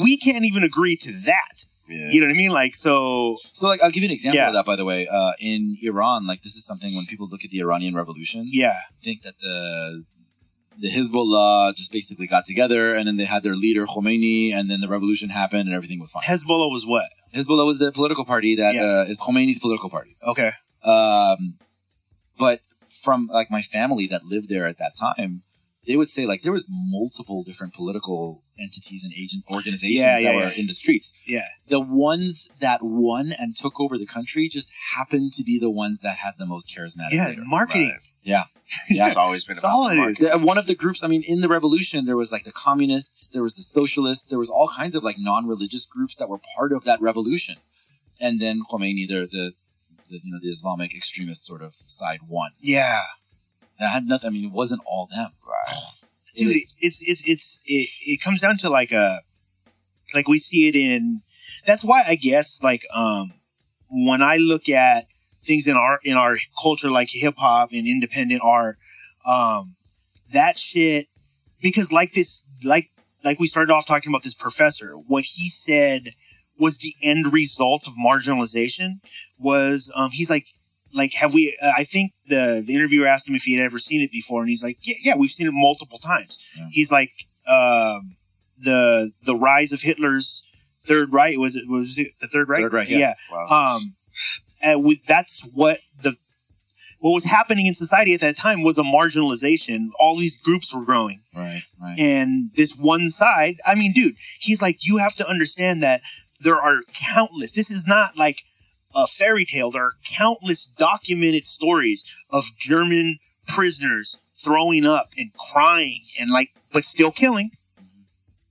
we can't even agree to that.
Yeah.
You know what I mean? Like, so
like, I'll give you an example
Yeah.
of that, by the way. In Iran, like, this is something when people look at the Iranian Revolution,
yeah,
think that the Hezbollah just basically got together, and then they had their leader Khomeini, and then the revolution happened, and everything was fine.
Hezbollah was what?
Hezbollah was the political party that is Khomeini's political party.
Okay.
But from like my family that lived there at that time, they would say like there was multiple different political entities and agent organizations that were in the streets.
Yeah.
The ones that won and took over the country just happened to be the ones that had the most charismatic leader.
Marketing.
Right.
Yeah.
It's always been
That's
about
all
the
it
market.
is.
One of the groups, I mean, in the revolution, there was like the communists, there was the socialists, there was all kinds of like non-religious groups that were part of that revolution. And then Khomeini, the Islamic extremist sort of side won.
Yeah.
That had nothing. I mean, it wasn't all them.
Right.
Dude, it comes down to like we see it in. That's why I guess like when I look at things in our culture like hip hop and independent art, that shit, because like we started off talking about this professor, what he said was the end result of marginalization was he's like have we I think the interviewer asked him if he had ever seen it before, and he's like yeah we've seen it multiple times. Yeah. He's like the rise of Hitler's Third Reich, was it the Third Reich?
Third Reich, yeah.
Wow. That's what was happening in society at that time was a marginalization. All these groups were growing.
Right.
And this one side, I mean, dude, he's like, you have to understand that there are countless, this is not like a fairy tale. There are countless documented stories of German prisoners throwing up and crying and but still killing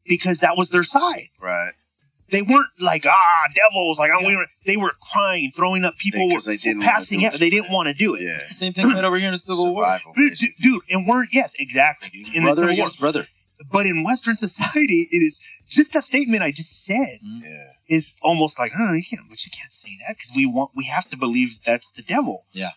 because that was their side.
Right.
They weren't like, devils. Like, they were crying, throwing up. People were passing out. They didn't want to do it.
Yeah.
Same thing right over here in the Civil War.
Dude, and yes, exactly, dude. In
brother
the Civil
against
War.
brother.
But in Western society, it is just that statement I just said is almost like, you can't say that because we have to believe that's the devil.
Yeah.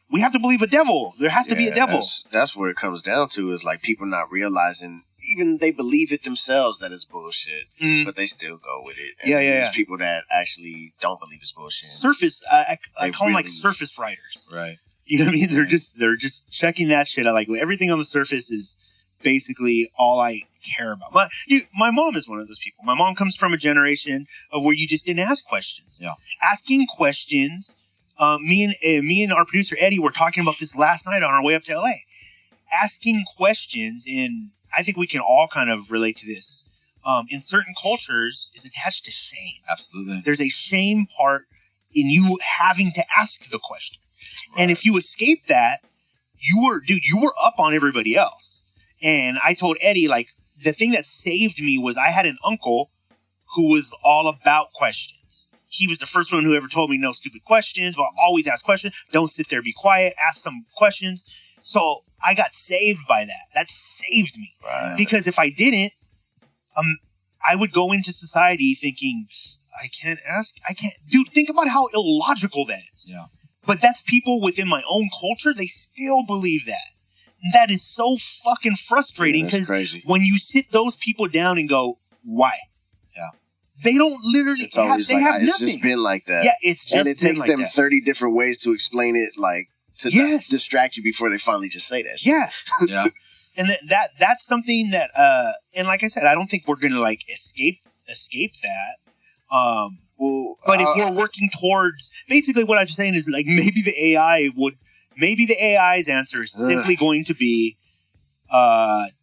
We have to believe a devil. There has to be a devil.
That's where it comes down to, is like people not realizing, even they believe it themselves that it's bullshit, but they still go with it. And there's people that actually don't believe it's bullshit.
Surface, I call them like surface writers.
Right.
You know what I mean? They're just checking that shit out. Like everything on the surface is basically all I care about. My mom is one of those people. My mom comes from a generation of where you just didn't ask questions.
Yeah.
Asking questions. Me and our producer Eddie were talking about this last night on our way up to LA. Asking questions, and I think we can all kind of relate to this. In certain cultures, is attached to shame.
Absolutely.
There's a shame part in you having to ask the question, and if you escape that, you were up on everybody else. And I told Eddie, like, the thing that saved me was I had an uncle who was all about questions. He was the first one who ever told me no stupid questions, but always ask questions. Don't sit there, be quiet, ask some questions. So I got saved by that. That saved me.
Right.
Because if I didn't, I would go into society thinking, I can't. Dude, think about how illogical that is.
Yeah.
But that's people within my own culture. They still believe that. That is so fucking frustrating because when you sit those people down and go, why?
Yeah.
They don't literally
it's always
have
it's
nothing.
just been like that.
Yeah, it's just
and it
been
takes
like
them
that.
30 different ways to explain it, like to distract you before they finally just say that shit.
Yeah.
Yeah.
And that's something that and like I said, I don't think we're gonna like escape that. But if we're working towards, basically what I'm saying is like maybe the AI's answer is simply going to be,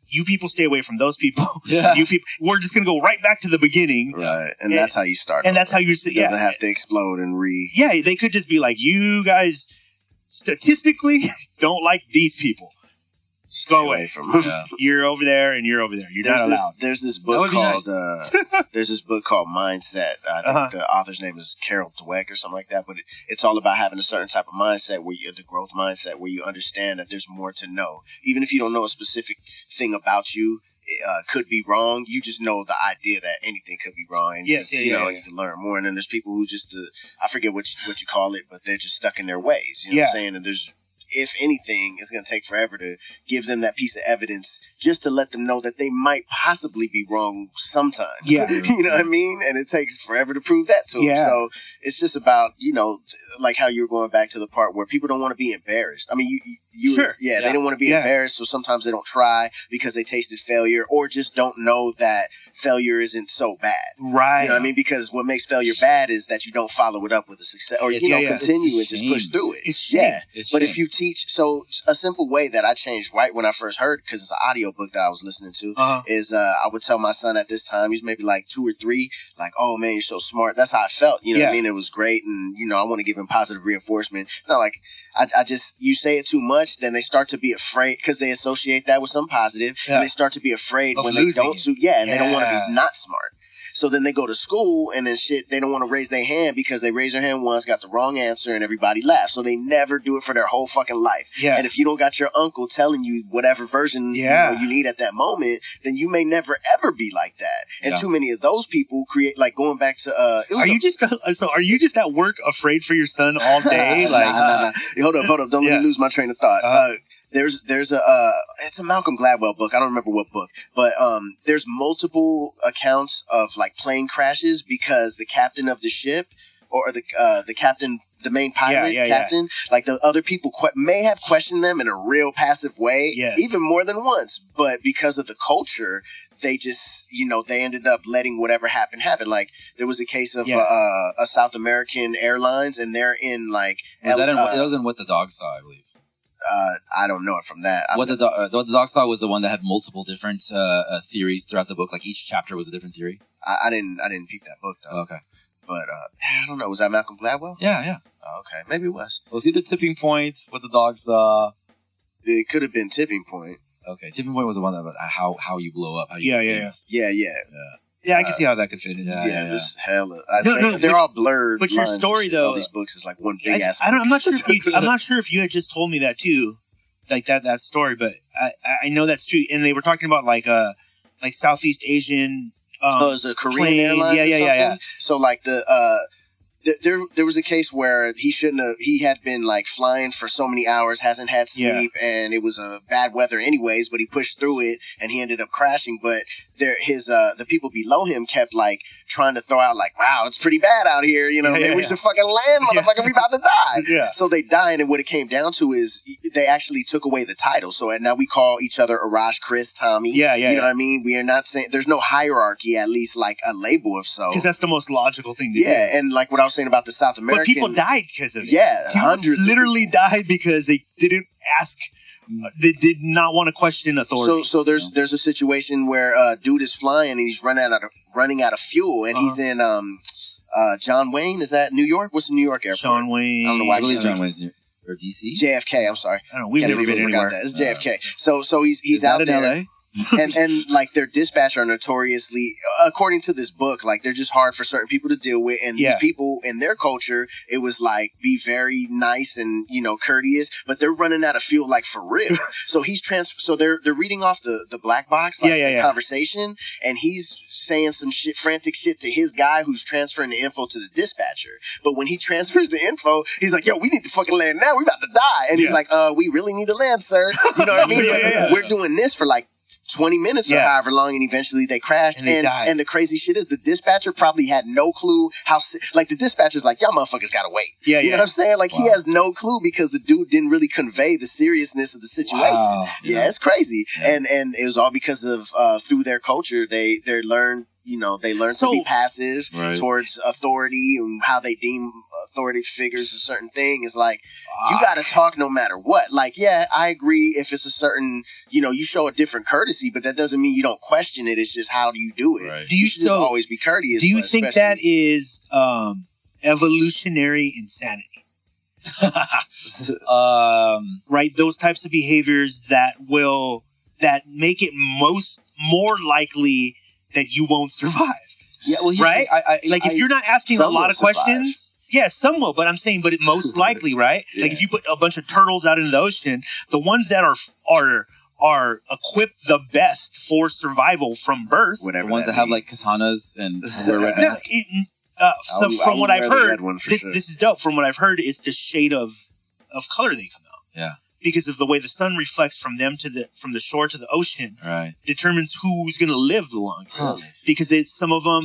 you people stay away from those people.
Yeah.
You people, we're just going to go right back to the beginning.
Right. And that's how you start.
And that's how you,
It doesn't have to explode and
Yeah, they could just be like, you guys statistically don't like these people. Go away
from them.
Yeah.
You're over there and you're over there. You're not allowed.
There's this book called there's this book called Mindset. I think the author's name is Carol Dweck or something like that. But it's all about having a certain type of mindset, where the growth mindset, where you understand that there's more to know. Even if you don't know a specific thing about you, could be wrong. You just know the idea that anything could be wrong. And you can learn more. And then there's people who just I forget what you call it, but they're just stuck in their ways. You know what I'm saying? And there's, if anything, it's going to take forever to give them that piece of evidence just to let them know that they might possibly be wrong sometimes.
Yeah.
You know what I mean? And it takes forever to prove that to them.
Yeah.
So it's just about, like how you're going back to the part where people don't want to be embarrassed. I mean,
Sure.
they don't want to be embarrassed, so sometimes they don't try because they tasted failure or just don't know that failure isn't so bad.
Right.
You know what I mean? Because what makes failure bad is that you don't follow it up with a success or, continue and just push through it.
It's shame.
But if you teach, so a simple way that I changed right when I first heard, because it's an audio book that I was listening to, is I would tell my son at this time, he's maybe like 2 or 3, like, oh man, you're so smart. That's how I felt. You know what I mean? It was great. And, I want to give him positive reinforcement. It's not like you say it too much, then they start to be afraid because they associate that with something positive, and they start to be afraid
of
when they don't. And they don't want to be not smart. So then they go to school and then they don't want to raise their hand because they raised their hand once, got the wrong answer, and everybody laughs. So they never do it for their whole fucking life. Yeah. And if you don't got your uncle telling you whatever version you need at that moment, then you may never ever be like that. And too many of those people create, like going back to
are you just at work afraid for your son all day?
Nah. Hold up. Don't let me lose my train of thought. There's it's a Malcolm Gladwell book. I don't remember what book, but there's multiple accounts of like plane crashes because the captain of the ship or the captain, the main pilot, captain, like the other people may have questioned them in a real passive way, even more than once, but because of the culture, they just, they ended up letting whatever happen. Like there was a case of a South American Airlines, and they're in like
it was in What the Dog Saw, I believe.
I don't know it from that.
What the Dog Saw was the one that had multiple different theories throughout the book. Like each chapter was a different theory.
I didn't peep that book though.
Okay,
but I don't know. Was that Malcolm Gladwell?
Yeah.
Oh, okay, maybe it was.
Well, it's either Tipping Point, What the Dog Saw.
It could have been Tipping Point.
Okay, Tipping Point was the one that how you blow up. How you
Yeah, I can see how that could fit in.
There's hella. They're all blurred.
But your story, though,
all these books is like one big ass.
I'm not sure if you had just told me that too, like that story. But I know that's true. And they were talking about like Southeast Asian.
It's a Korean airline.
Yeah.
So like there was a case where he had been like flying for so many hours, hasn't had sleep, and it was bad weather anyways, but he pushed through it and he ended up crashing. But the people below him kept like trying to throw out like, wow, it's pretty bad out here, maybe we should fucking land, motherfucker, we about to die. So they died, and what it came down to is they actually took away the title. So now we call each other Arash, Chris, Tommy. You know what I mean? We are not saying there's no hierarchy, at least like a label of so.
Because that's the most logical thing to do.
Yeah, and like what I was saying about the South American.
But people died because of it.
Yeah,
hundreds literally died because they didn't ask. They did not want to question authority.
So there's a situation where dude is flying and he's running out of fuel, and he's in John Wayne. Is that New York? What's the New York airport?
John Wayne.
I don't know why.
I believe John Wayne's or DC.
JFK. I'm sorry.
I don't know. We've never been anywhere.
It's JFK. So he's out there.
LA?
and like their dispatch are notoriously, according to this book, like they're just hard for certain people to deal with. And these people in their culture, it was like be very nice and courteous, but they're running out of fuel like for real. So so they're reading off the black box the conversation, and he's saying some frantic shit to his guy who's transferring the info to the dispatcher. But when he transfers the info, he's like, yo, we need to fucking land now. We about to die. And he's like, we really need to land, sir. You know what I mean? We're doing this for like 20 minutes or however long, and eventually they crashed, and died. And the crazy shit is the dispatcher probably had no clue how, like the dispatcher's like, y'all motherfuckers gotta wait. You know what I'm saying? Like he has no clue because the dude didn't really convey the seriousness of the situation. It's crazy. And it was all because of through their culture they learned to be passive towards authority, and how they deem authority figures a certain thing is like, you got to talk no matter what. Like, I agree if it's a certain, you show a different courtesy, but that doesn't mean you don't question it. It's just how do you do it?
Right.
You should just always be courteous.
Do you think that is evolutionary insanity? Right? Those types of behaviors that make it more likely that you won't survive.
Yeah, well,
right? If you're not asking a lot of questions, some will, but I'm saying, but it most likely, right? Like if you put a bunch of turtles out into the ocean, the ones that are equipped the best for survival from birth,
whatever, the ones that have like katanas and wear red masks.
So from what I've heard, this is dope. From what I've heard, it's the shade of color they come out.
Yeah.
because of the way the sun reflects from the shore to the ocean,
Right.
determines who's going to live the longest. Because some of them,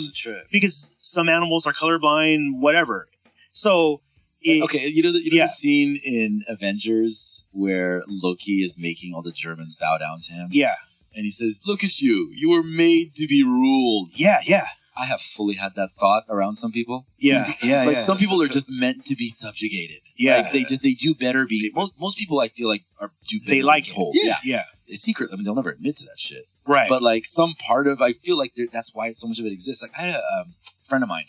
because some animals are colorblind, whatever. So,
Okay, you know the scene in Avengers where Loki is making all the Germans bow down to him?
Yeah.
And he says, "Look at you. You were made to be ruled."
Yeah, yeah.
I have fully had that thought around some people.
Yeah, yeah,
like
yeah.
some people are just meant to be subjugated.
Yeah.
Like they do better be. Most people I feel like do better
They like
being
it.
told.
Yeah. Yeah.
Secretly, I mean, they'll never admit to that shit.
Right.
But like some part of, I feel like that's why so much of it exists. Like I had a friend of mine,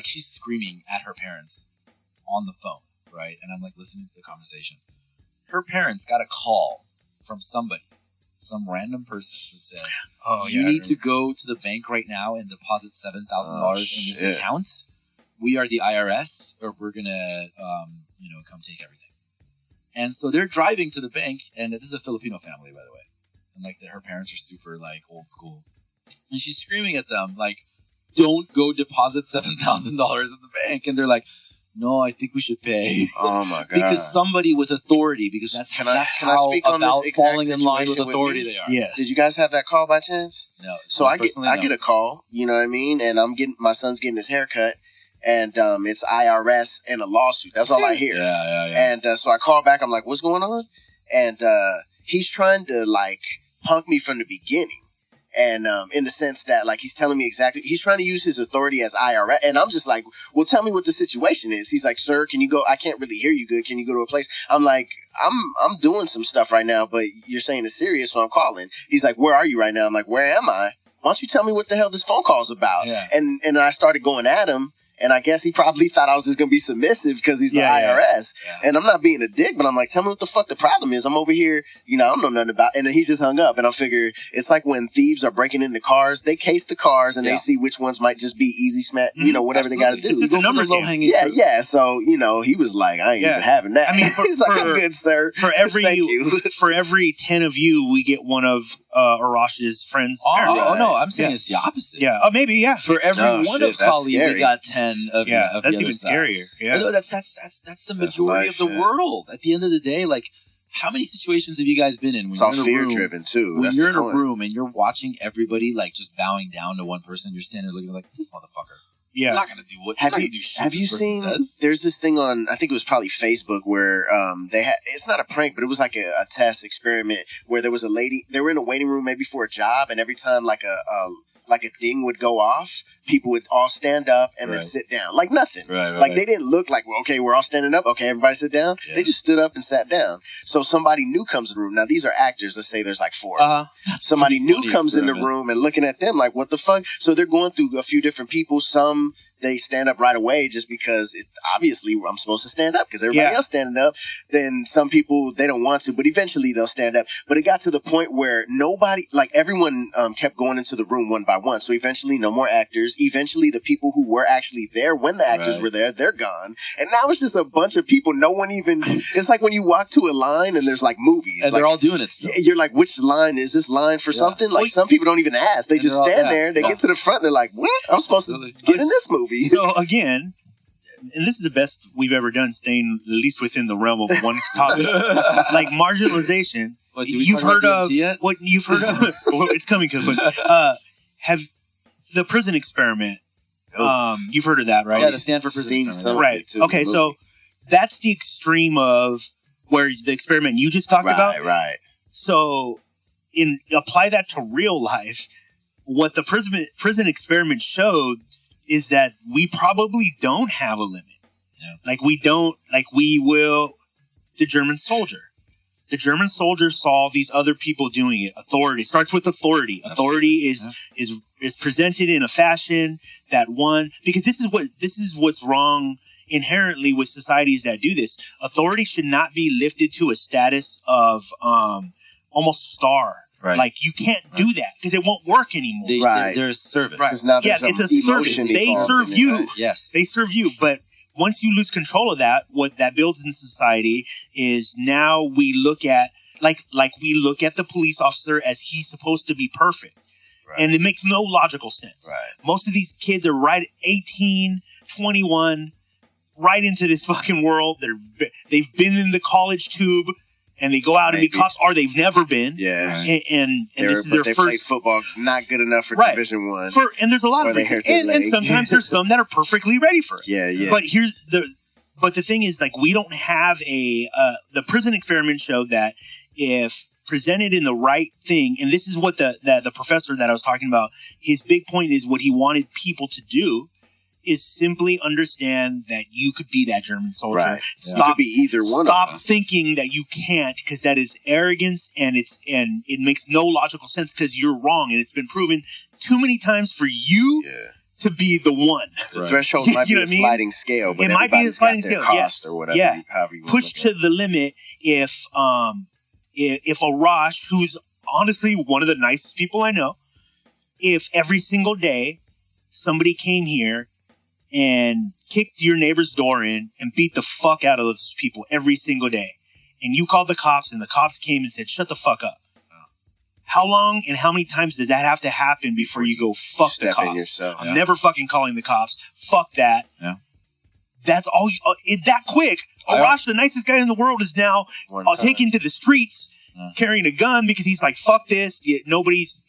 she's screaming at her parents on the phone, right? And I'm like listening to the conversation. Her parents got a call from somebody, some random person that said, "You need to go to the bank right now and deposit $7,000 in this account. We are the IRS, or we're gonna, come take everything." And so they're driving to the bank, and this is a Filipino family, by the way, and like her parents are super like old school, and she's screaming at them like, "Don't go deposit $7,000 at the bank," and they're like, "No, I think we should pay."
Oh my god!
Because somebody with authority, because that's
Can I
how
speak on this
about
exact
falling in line with
situation with
authority
you?
they are.
Yeah.
Did you guys have that call by chance?
No.
So I get a call, you know what I mean, and my son's getting his haircut, and it's IRS and a lawsuit. That's all I hear.
Yeah.
And so I call back. I'm like, "What's going on?" And he's trying to like punk me from the beginning. And in the sense that, like, he's telling me exactly, he's trying to use his authority as IRS. And I'm just like, "Well, tell me what the situation is." He's like, "Sir, can you go? I can't really hear you good. Can you go to a place?" I'm like, I'm doing some stuff right now, but you're saying it's serious, so I'm calling. He's like, "Where are you right now?" I'm like, "Where am I? Why don't you tell me what the hell this phone call's about?"
Yeah.
And I started going at him. And I guess he probably thought I was just going to be submissive because he's the IRS.
Yeah.
And I'm not being a dick, but I'm like, "Tell me what the fuck the problem is. I'm over here, I don't know nothing about." And then he just hung up. And I figure it's like when thieves are breaking into cars, they case the cars and they see which ones might just be easy smack, whatever they got to do.
It's just a numbers game.
Yeah. So, he was like, "I ain't even having that."
I mean,
he's like, "I'm good, sir."
For every
Thank you.
For every 10 of you, we get one of Arash's friends.
Oh, no, I'm saying it's the opposite.
Yeah. Oh, maybe, yeah.
For every one of
that's
Kahlee,
scary.
we got 10 of
Yeah,
of
that's
the
even
other side.
scarier. Yeah.
No, that's the majority of the
life,
world. At the end of the day, like, how many situations have you guys been in when
It's
you're
all
in a
fear
room?
driven too.
When
That's
you're
the
in a
point.
room and you're watching everybody like just bowing down to one person, you're standing there looking like, "This motherfucker.
Yeah.
You're not gonna do what?
Have
you're
you
not gonna do shit
have
this
you
person
seen?
says."
There's this thing on, I think it was probably Facebook, where they had, it's not a prank, but it was like a test experiment where there was a lady. They were in a waiting room maybe for a job, and every time like a ding would go off, people would all stand up and then
Right.
sit down, like nothing.
Right.
Like they didn't look like, "Well, okay, we're all standing up. Okay, everybody sit down."
Yeah.
They just stood up and sat down. So somebody new comes in the room. Now these are actors. Let's say there's like 4. Somebody
pretty
new
funny
comes in the
experiment.
room and looking at them like, "What the fuck?" So they're going through a few different people. Some they stand up right away just because obviously I'm supposed to stand up because everybody else standing up. Then some people, they don't want to, but eventually they'll stand up. But it got to the point where nobody, like everyone kept going into the room one by one. So eventually no more actors. Eventually the people who were actually there when the actors were there, they're gone. And now it's just a bunch of people. No one even, it's like when you walk to a line and there's like movies.
And
like,
they're all doing it still.
you're like, which line is this line for something? Like some people don't even ask. They
And
just
they're all-
stand there. They get to the front and they're like, "What? I'm supposed to get in this movie."
So again, and this is the best we've ever done, staying at least within the realm of one topic, like marginalization.
What, did we
You've
talk about
heard of
DMT yet?
what you've heard of. Well, it's coming, but have the prison experiment. You've heard of that, right?
Yeah, the Stanford prison
Seen
experiment.
some-
Right.
too,
Okay,
the
so that's the extreme of where the experiment you just talked about.
Right.
So, apply that to real life. What the prison experiment showed is that we probably don't have a limit.
Yeah.
Like we will. The German soldier. The German soldier saw these other people doing it. Authority starts with authority. Authority is presented in a fashion that because this is what's wrong inherently with societies that do this. Authority should not be lifted to a status of almost star.
Right.
Like you can't do that because it won't work anymore.
There's service.
Right. Now
Yeah,
there's
it's a
some
service.
emotion
They
involved
serve
in it,
you.
right?
Yes.
They serve you, but once you lose control of that, what that builds in society is now we look at we look at the police officer as he's supposed to be perfect.
Right.
And it makes no logical sense.
Right.
Most of these kids are right at 18, 21, right into this fucking world. They've been in the college tube, and they go out and be cops, or they've never been.
Yeah.
And this is their
they
first.
play football, not good enough for Division I.
And there's a lot of reasons. And sometimes there's some that are perfectly ready for it.
Yeah, yeah.
But the thing is, like, we don't have the prison experiment showed that if presented in the right thing, and this is what the professor that I was talking about, his big point is what he wanted people to do is simply understand that you could be that German soldier.
Right.
Stop,
you could be either one.
Stop thinking that you can't, because that is arrogance, and it makes no logical sense because you're wrong, and it's been proven too many times for you to be the one.
The threshold might be a sliding scale, but
it might be a sliding scale.
Cost or whatever.
Yeah.
However you
push to the limit. If Arash, who's honestly one of the nicest people I know, if every single day somebody came here and kicked your neighbor's door in and beat the fuck out of those people every single day, and you called the cops and the cops came and said, shut the fuck up. How long and how many times does that have to happen before you go, fuck the cops?
Yourself,
I'm never fucking calling the cops. Fuck that.
Yeah.
That's all. That quick. Arash, the nicest guy in the world, is now taken to the streets carrying a gun because he's like, fuck this. Nobody's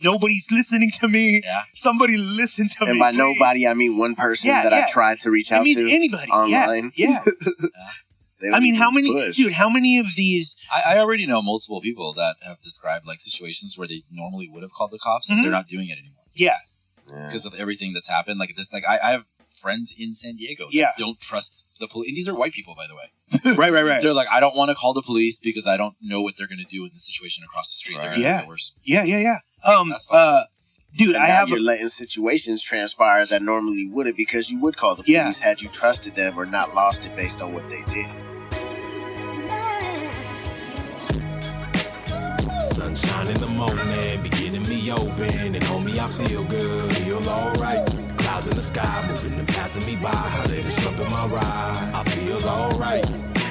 listening to me.
Yeah.
Somebody listen to me.
And by
please.
nobody, I mean one person that I tried to reach out to.
Anybody.
Online.
Yeah. I mean, how many of these?
I already know multiple people that have described like situations where they normally would have called the cops and they're not doing it anymore.
Yeah.
Because of everything that's happened. Like this, like I have friends in San Diego that don't trust the police. And these are white people, by the way.
Right.
They're like, I don't want to call the police because I don't know what they're going to do in the situation across the street. They're going to make it worse.
Yeah. Dude,
you're letting situations transpire that normally wouldn't, because you would call the police had you trusted them or not lost it based on what they did.
Sunshine in the morning, beginning me open, and homie, I feel good, feel alright. Clouds in the sky, moving and passing me by, I let it slump in my ride, I feel alright.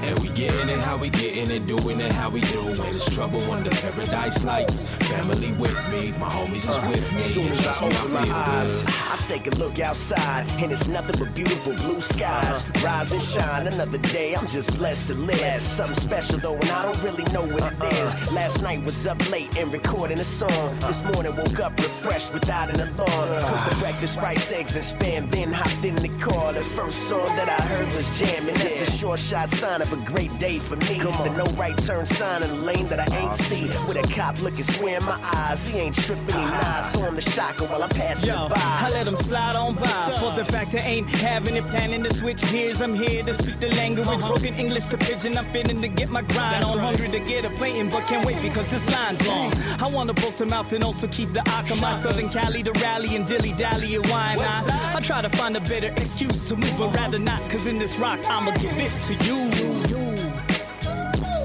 And we getting it how we getting it, doing it how we do. When it's trouble under paradise lights, family with me, my homies is with me. Soon as I open my eyes,
I take a look outside, and it's nothing but beautiful blue skies. Rise and shine, another day, I'm just blessed to live. Something special though, and I don't really know what it is. Last night was up late and recording a song. This morning woke up refreshed without an alarm. Cooked the breakfast, rice, eggs, and spam, then hopped in the car. The first song that I heard was jamming. That's a short shot sign of a great day for me. The no right turn sign in the lane that I ain't see. With a cop looking square in my eyes. He ain't tripping, he nods. So I'm the shocker while I'm passing by.
I let him slide on by. For the fact I ain't having it, planning to switch gears. I'm here to speak the language. Broken English to pidgin. I'm fitting to get my grind on. Hungry to get a plating, but can't wait because this line's long. I want to book the mouth and also keep the eye of my Southern Cali to rally and dilly dally and wine. I try to find a better excuse to move, but rather not, cause in this rock I'ma give it to you.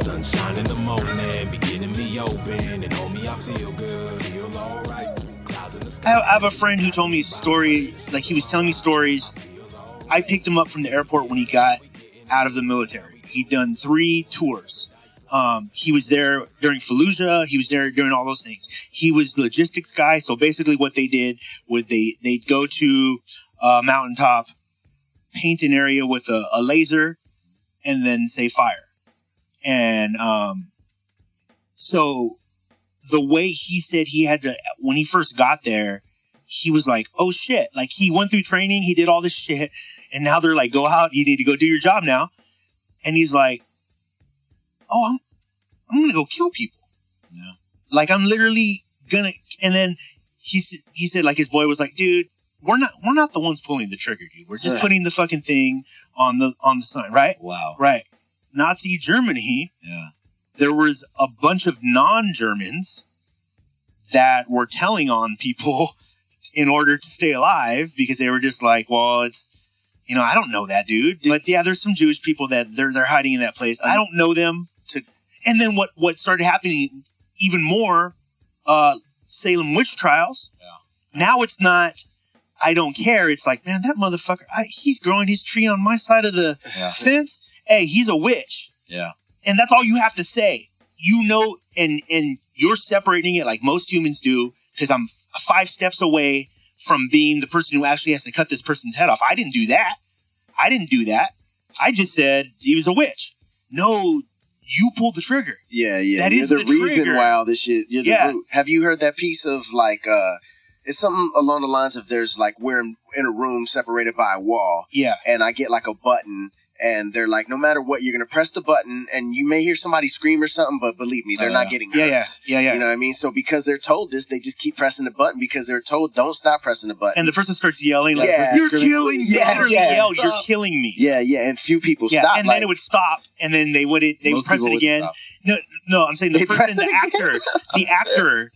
Sunshine in the morning, beginning me open, and homie, I feel good, feel alright. Clouds in the sky.
I have a friend who told me a story, like he was telling me stories. I picked him up from the airport when he got out of the military. He'd done 3 tours. He was there during Fallujah. He was there during all those things. He was the logistics guy. So basically what they did was they'd go to a mountaintop, paint an area with a laser, and then say fire. And so the way he said he had to, when he first got there, he was like, oh shit. Like he went through training, he did all this shit, and now they're like, go out, you need to go do your job now. And he's like, oh, I'm gonna go kill people.
Yeah.
Like I'm literally gonna. And then he said like his boy was like, dude, we're not the ones pulling the trigger, dude. We're just putting the fucking thing on the sign, right?
Wow.
Right. Nazi Germany.
Yeah.
There was a bunch of non-Germans that were telling on people in order to stay alive because they were just like, well, it's, I don't know that dude. But yeah, there's some Jewish people that they're hiding in that place. I don't know them. And then what started happening even more, Salem witch trials. Yeah. Now it's not, I don't care. It's like, man, that motherfucker, he's growing his tree on my side of the fence. Hey, he's a witch.
Yeah.
And that's all you have to say. And you're separating it like most humans do, because I'm 5 steps away from being the person who actually has to cut this person's head off. I didn't do that. I just said he was a witch. No, you pulled the trigger.
Yeah.
That
you're
is
the
the
reason
trigger.
why all this shit. You're the root. Have you heard that piece of like, it's something along the lines of there's like, we're in a room separated by a wall.
Yeah.
And I get like a button. And they're like, no matter what, you're going to press the button and you may hear somebody scream or something, but believe me, they're not getting hurt.
Yeah.
You know what I mean? So because they're told this, they just keep pressing the button because they're told don't stop pressing the button.
And the person starts yelling like,
Yeah.
you're killing me.
Yeah,
Literally
yeah.
yell, you're killing me.
Yeah. And few people
Yeah,
stop.
and
like,
then it would stop, and then they would press it again. No, I'm saying the actor,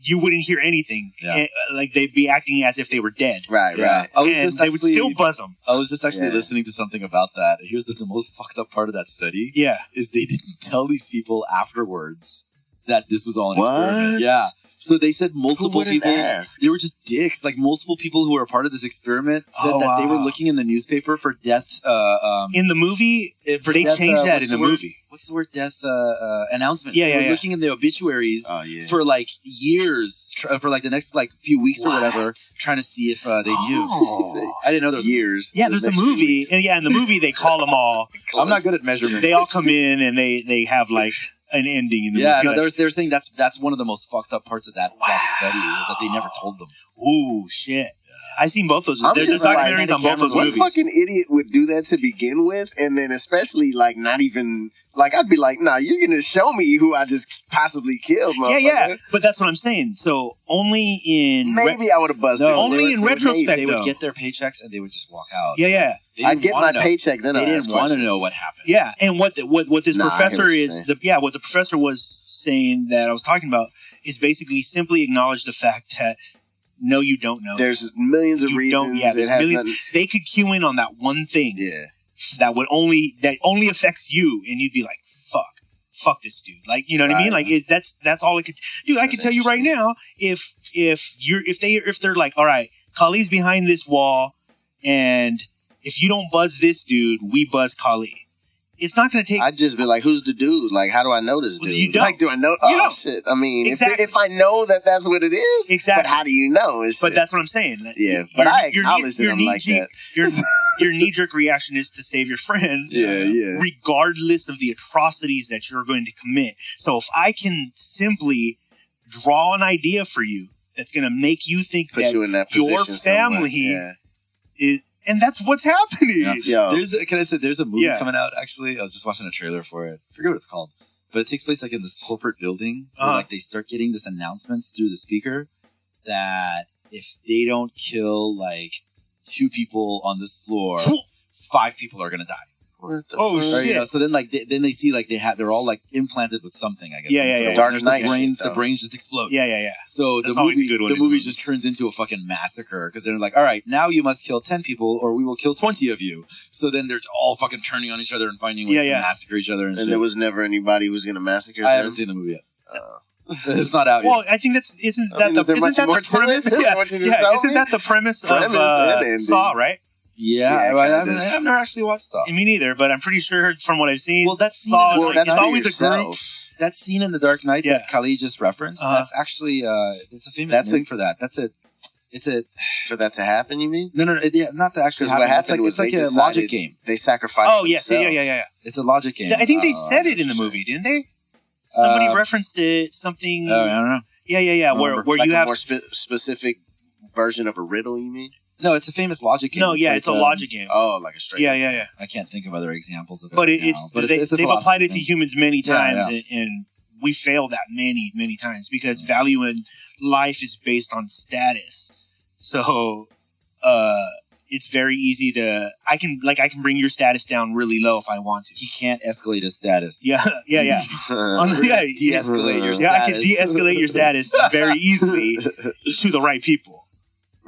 you wouldn't hear anything.
Yeah.
And, like they'd be acting as if they were dead.
Right.
And they would still buzz them.
I was just actually listening to something about that. Here's the most fucked up part of that study.
Yeah.
Is they didn't tell these people afterwards that this was all an
What?
experiment. Yeah. So they said multiple
wouldn't
people.
ask?
They were just dicks. Like multiple people who were a part of this experiment said that they were looking in the newspaper for death.
In the movie, they
death,
changed that in the
word?
movie.
What's the word? Death announcement.
Yeah,
they were
yeah.
looking in the obituaries for like years, for like the next like few weeks or whatever, trying to see if they knew. I didn't know there was
years.
Yeah, there's a movie, and in the movie they call them all.
I'm not good at measurement.
They all come in and they have like an ending in the movie.
No, they're saying that's one of the most fucked up parts of that study that they never told them.
Ooh, shit. I've seen both those.
I'm
There's
just
documentaries on both those
what
movies.
fucking idiot would do that to begin with, and then especially like not even like I'd be like, nah, you're gonna show me who I just possibly killed, motherfucker.
Yeah. But that's what I'm saying. So only in
maybe I would have buzzed.
only in retrospect
they
though.
would get their paychecks and they would just walk out.
Yeah.
I'd get my paycheck, then
they
I'd
didn't want to know what happened.
Yeah, and what this professor is
what
the professor was saying that I was talking about is basically simply acknowledge the fact that no, you don't know.
There's millions of reasons.
There's millions. They could cue in on that one thing.
Yeah.
That only affects you, and you'd be like, fuck this dude. Like, you know what I mean? Like that's all it could. Dude, I can tell you right now, if they're like, all right, Kahlee's behind this wall, and if you don't buzz this dude, we buzz Kahlee. It's not going to take.
I'd just be like, "Who's the dude? Like, how do I know this dude?
You don't.
Like, do I know?
You don't.
Shit! I mean,
Exactly.
if I know that that's what it is,
exactly.
But how do you know?
But that's what I'm saying.
Yeah, but I acknowledge that I'm like that.
Your knee-jerk reaction is to save your friend.
Yeah.
Regardless of the atrocities that you're going to commit. So if I can simply draw an idea for you that's going to make you think
Put you in that
your family is. And that's what's happening.
Yeah.
There's a movie coming out, actually. I was just watching a trailer for it. I forget what it's called. But it takes place like in this corporate building where like they start getting this announcements through the speaker that if they don't kill like 2 people on this floor, 5 people are going to die.
What the
fuck?
Shit. You know, so then like they see like they're all like implanted with something, I guess.
Yeah.
Dark Knight.
The brains just explode.
Yeah.
So
That's
the movie just turns into a fucking massacre because they're like, all right, now you must kill 10 people or we will kill 20 of you. So then they're all fucking turning on each other and finding ways to massacre each other. And
there was never anybody who was going to massacre them?
I haven't seen the movie yet. It's not out yet.
Well, I think isn't that the premise? Isn't that the premise of Saw, right?
Yeah, I've never actually watched Saw.
Me neither, but I'm pretty sure from what I've seen.
Well, that's
Saw. It's always a group.
That scene in The Dark Knight that Kahlee just referenced. That's actually it's a famous name for that. That's it. It's a
for that to happen. You mean?
No, not to actually happen.
What happened
it's like a logic game.
They sacrificed.
Oh yes, yeah.
It's a logic game.
I think they said it in the movie, didn't they? Somebody referenced it. Something.
Oh, I don't know.
Yeah. Where
like
you have
a more specific version of a riddle. You mean?
No, it's a famous logic game.
No, it's a logic game.
Oh, like a straight.
Yeah.
I can't think of other examples of it.
But
they've
applied it to humans many times, and we failed that many times because value in life is based on status. So, it's very easy to. I can bring your status down really low if I want to.
He can't escalate his status.
Yeah.
De-escalate your status.
Yeah, I can de-escalate your status very easily to the right people.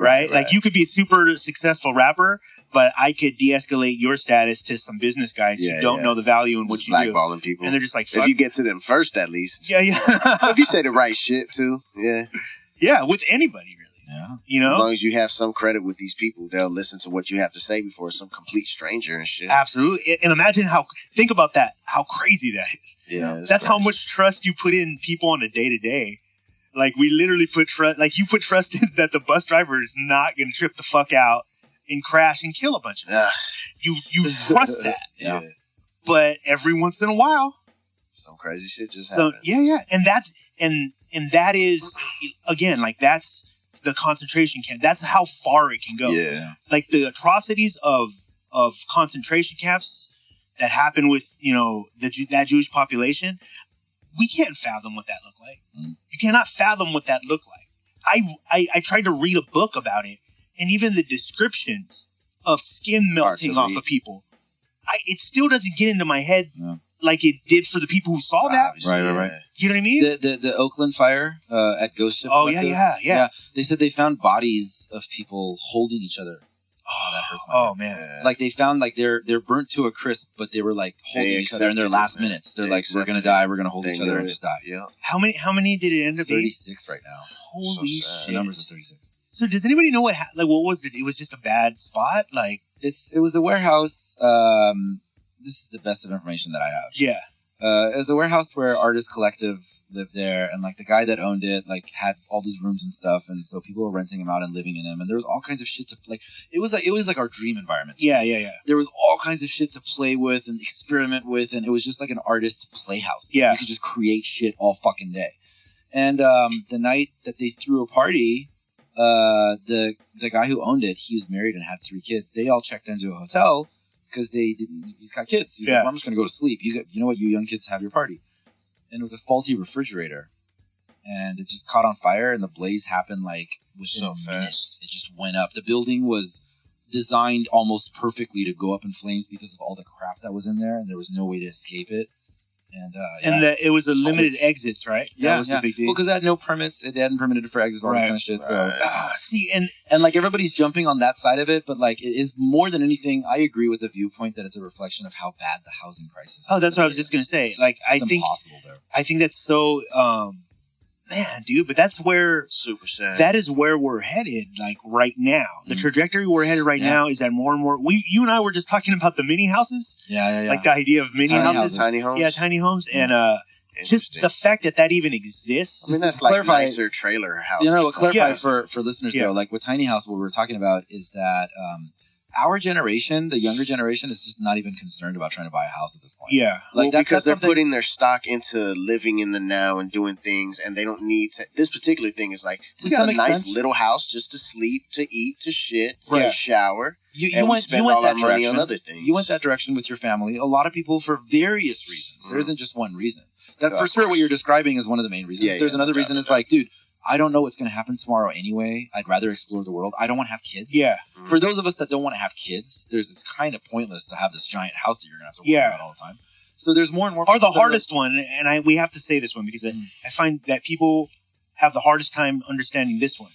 Right? Like you could be a super successful rapper, but I could de-escalate your status to some business guys who don't know the value in what you do.
Blackballing people.
And they're just like,
fuck. If you get to them first, at least.
Yeah.
If you say the right shit, too. Yeah.
Yeah, with anybody, really.
Yeah.
You know?
As long as you have some credit with these people, they'll listen to what you have to say before some complete stranger and shit.
Absolutely. And imagine think about that, how crazy that is.
Yeah.
That's how much trust you put in people on a day-to-day. Like, we literally put trust, like, you put trust in that the bus driver is not going to trip the fuck out and crash and kill a bunch of people. You trust that.
Yeah.
But every once in a while,
some crazy shit just happens.
Yeah. And that is, again, like, that's the concentration camp. That's how far it can go.
Yeah.
Like, the atrocities of concentration camps that happen with, that Jewish population, we can't fathom what that looked like. You cannot fathom what that looked like. I tried to read a book about it, and even the descriptions of skin melting off of people, it still doesn't get into my head like it did for the people who saw that.
Right.
You know what I mean?
The Oakland fire at Ghost Ship.
Oh, yeah.
They said they found bodies of people holding each other. Oh, that hurts my head.
Man.
Like, they found, like, they're burnt to a crisp, but they were, like, holding each other in their last minutes. They're like, we're going to die, we're going to hold each other and just die.
Yeah.
How many did it end up being?
36 right now.
Holy shit.
The numbers are 36.
So does anybody know what was it? It was just a bad spot? Like,
it was a warehouse. This is the best of information that I have.
Yeah.
It was a warehouse where Artist Collective lived there, and, like, the guy that owned it, like, had all these rooms and stuff, and so people were renting him out and living in them, and there was all kinds of shit to, like, it was like our dream environment.
Yeah.
There was all kinds of shit to play with and experiment with, and it was just like an artist playhouse.
Yeah.
You could just create shit all fucking day. And the night that they threw a party, the guy who owned it, he was married and had 3 kids. They all checked into a hotel because he's got kids. He's like, well, I'm just going to go to sleep. You know what? You young kids have your party. And it was a faulty refrigerator. And it just caught on fire, and the blaze happened, like, within minutes. It just went up. The building was designed almost perfectly to go up in flames because of all the crap that was in there, and there was no way to escape it. And
it was a limited exits, right? That was the big deal.
Well, because they had no permits. They hadn't permitted it for exits, all that kind of shit. So,
see,
and like, everybody's jumping on that side of it, but, like, it is more than anything, I agree with the viewpoint that it's a reflection of how bad the housing crisis is.
Oh, that's what I was just going to say. Like, I think
impossible there.
I think that's so, man, dude, but that's where
super sad.
That is where we're headed, like, right now. The trajectory we're headed right now is that more and more. You and I were just talking about the mini houses.
Yeah.
Like, the idea of mini houses.
Tiny homes.
Yeah, tiny homes. And just the fact that even exists.
I mean, that's like nicer trailer house.
What clarify for listeners, though, like, with tiny house, what we're talking about is that our generation, the younger generation, is just not even concerned about trying to buy a house at this point.
Yeah.
Like, because they're putting their stock into living in the now and doing things, and they don't need to. This particular thing is like, we got a nice little house just to sleep, to eat, to shit, to shower.
You went that
money on other things.
You went that direction with your family. A lot of people, for various reasons. There isn't just one reason. That for sure, what you're describing is one of the main reasons. There's another reason. Is like, dude, I don't know what's going to happen tomorrow anyway. I'd rather explore the world. I don't want to have kids.
Yeah.
For those of us that don't want to have kids, it's kind of pointless to have this giant house that you're going to have to worry about all the time. So there's more and more.
Or the hardest one, and we have to say this one because I find that people have the hardest time understanding this one.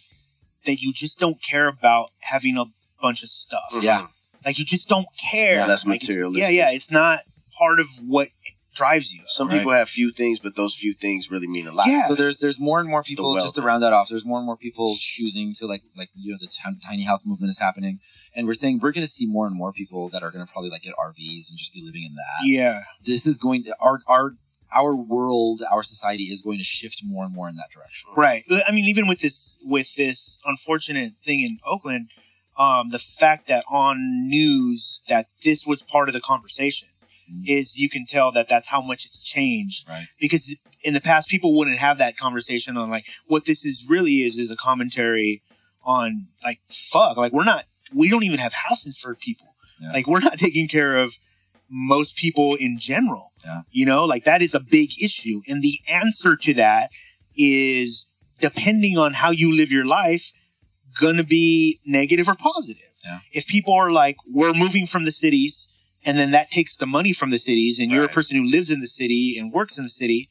That you just don't care about having a bunch of stuff.
Yeah.
Like, you just don't care.
Yeah, that's
like,
materialistic.
It's not part of what drives you.
Some people have few things, but those few things really mean a lot.
Yeah.
So there's more and more people, just to round that off, there's more and more people choosing to, like the tiny house movement is happening. And we're saying we're going to see more and more people that are going to probably, like, get RVs and just be living in that.
Yeah.
This is going to, our world, our society is going to shift more and more in that direction.
Right. I mean, even with this unfortunate thing in Oakland, the fact that on news that this was part of the conversation is, you can tell that that's how much it's changed.
Right.
Because in the past, people wouldn't have that conversation on, like, what this really is a commentary on, like, fuck, like, we don't even have houses for people. Yeah. Like, we're not taking care of most people in general.
Yeah.
Like, that is a big issue. And the answer to that is, depending on how you live your life, gonna be negative or positive.
Yeah.
If people are like, we're moving from the cities, and then that takes the money from the cities, and you're a person who lives in the city and works in the city,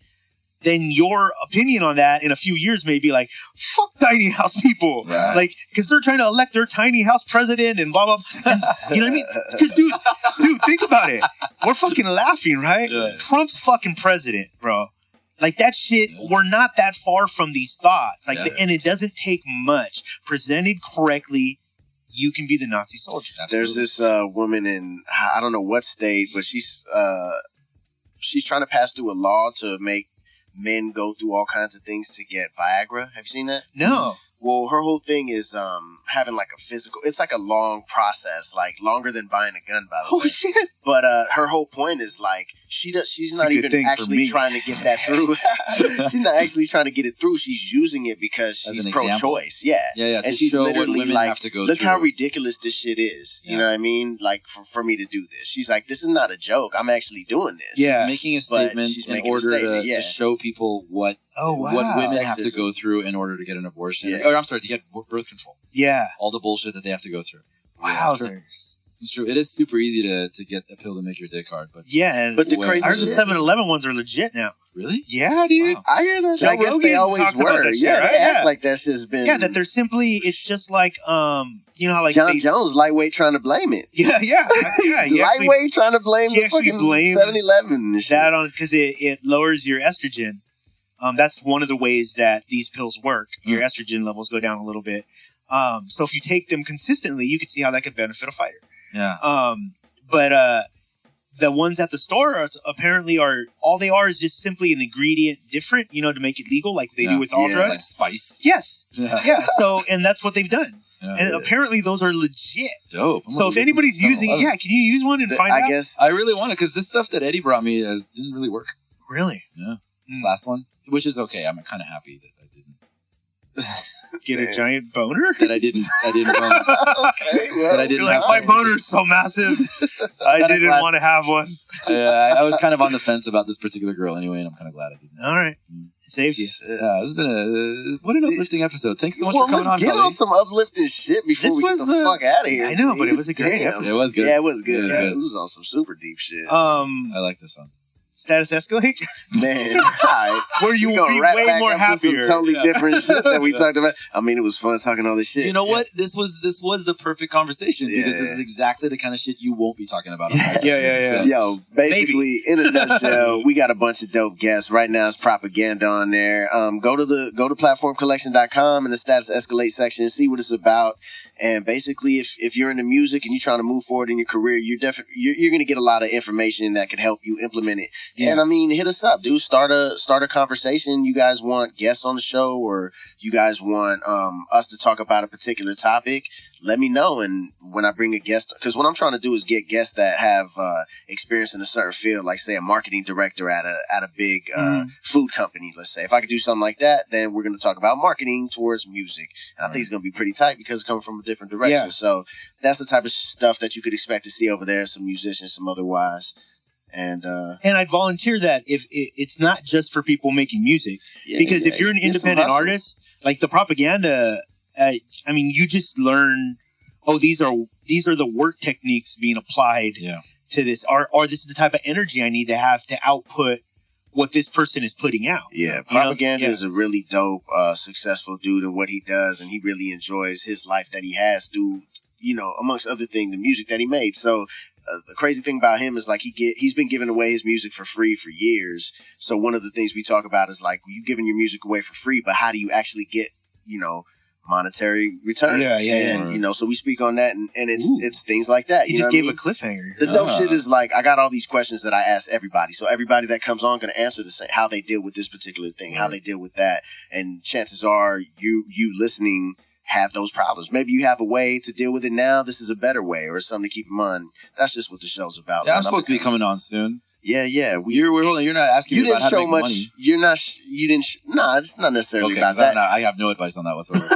then your opinion on that in a few years may be like, fuck tiny house people.
Right.
Like, because they're trying to elect their tiny house president and blah, blah, blah. And, you know what I mean? Because, dude, think about it. We're fucking laughing, right?
Yeah.
Trump's fucking president, bro. Like, that shit, we're not that far from these thoughts. Like, and it doesn't take much. Presented correctly, you can be the Nazi soldier.
There's this woman in, I don't know what state, but she's trying to pass through a law to make men go through all kinds of things to get Viagra. Have you seen that?
No.
Well, her whole thing is having like a physical. It's like a long process, like longer than buying a gun, by the way.
Oh shit!
But her whole point is like she's not even actually trying to get that through. She's not actually trying to get it through. She's using it because she's pro-choice. Yeah.
And she's literally like, have to go
look how ridiculous this shit is. You know what I mean? Like for me to do this, she's like, this is not a joke. I'm actually doing this.
Yeah, making a statement in order to show people what women have to go through in order to get an abortion.
Yeah.
Or I'm sorry, to get birth control.
Yeah.
All the bullshit that they have to go through.
Wow.
It's true. It is super easy to get a pill to make your dick hard, but
but
the crazy
I heard the 7-Eleven ones are legit now.
Really?
Yeah, dude.
Wow.
I hear that.
Joe
I guess
Rogan
they always
talks about
were.
that shit,
Yeah,
right?
they act like that shit's been.
Yeah, that they're simply. It's just like you know how like
John Jones lightweight trying to blame it.
Yeah.
Lightweight trying to blame the fucking 7-Eleven.
That on because it lowers your estrogen. That's one of the ways that these pills work. Your estrogen levels go down a little bit. So if you take them consistently, you can see how that could benefit a fighter.
Yeah.
But the ones at the store apparently are all they are is just simply an ingredient different, to make it legal, like they do with all drugs.
Like spice.
Yes. Yeah. So and that's what they've done.
Yeah,
and apparently those are legit.
Dope.
So if anybody's using it, can you use one and find out?
I guess
I really want it because this stuff that Eddie brought me didn't really work.
Really?
Yeah. This last one, which is okay. I'm kind of happy that I didn't.
Get a giant boner?
That I didn't
okay, well,
that I didn't have
my boner's so massive. I didn't want to have one.
I was kind of on the fence about this particular girl anyway, and I'm kind of glad I didn't.
All right. It saved you.
Yeah, this has been what an uplifting episode. Thanks so much for coming on,
let's get
Kahlee.
on some uplifting shit before we get the fuck out of here.
I know, but it was a great episode.
It was good.
Yeah, it was good. It was on some super deep shit.
I like this one.
Status escalate?
Man, right.
Where you will be way more happier.
Some totally different shit that we talked about. I mean, it was fun talking all this shit.
You know what? This was the perfect conversation because this is exactly the kind of shit you won't be talking about.
Yeah.
Yo, basically, in a nutshell, we got a bunch of dope guests. Right now, it's propaganda on there. Go to PlatformCollection.com in the Status Escalate section and see what it's about. And basically, if you're into music and you're trying to move forward in your career, you're going to get a lot of information that can help you implement it. Yeah. And I mean, hit us up, dude. Start a conversation. You guys want guests on the show, or you guys want us to talk about a particular topic? Let me know. And when I bring a guest, because what I'm trying to do is get guests that have experience in a certain field, like say a marketing director at a big food company. Let's say if I could do something like that, then we're going to talk about marketing towards music. And I think it's going to be pretty tight because it's coming from a different direction. Yeah. So that's the type of stuff that you could expect to see over there. Some musicians, some otherwise. And
I'd volunteer that if it's not just for people making music, because if you're an independent artist, like the propaganda, I mean, you just learn, these are the work techniques being applied to this, or this is the type of energy I need to have to output what this person is putting out.
Yeah, propaganda is a really dope, successful dude in what he does, and he really enjoys his life that he has through, amongst other things, the music that he made. So the crazy thing about him is like he's been giving away his music for free for years. So one of the things we talk about is like, you giving your music away for free, but how do you actually get, monetary return?
Yeah.
And, so we speak on that, and it's things like that.
You just gave a cliffhanger.
The dope shit is like, I got all these questions that I ask everybody. So everybody that comes on going to answer the same, how they deal with this particular thing, how they deal with that. And chances are you listening have those problems. Maybe you have a way to deal with it now. This is a better way, or something to keep in mind. That's just what the show's about.
Yeah, I'm supposed to be coming on soon.
Yeah.
You're not asking me about how to make money.
Nah, it's not necessarily about that.
I have no advice on that whatsoever.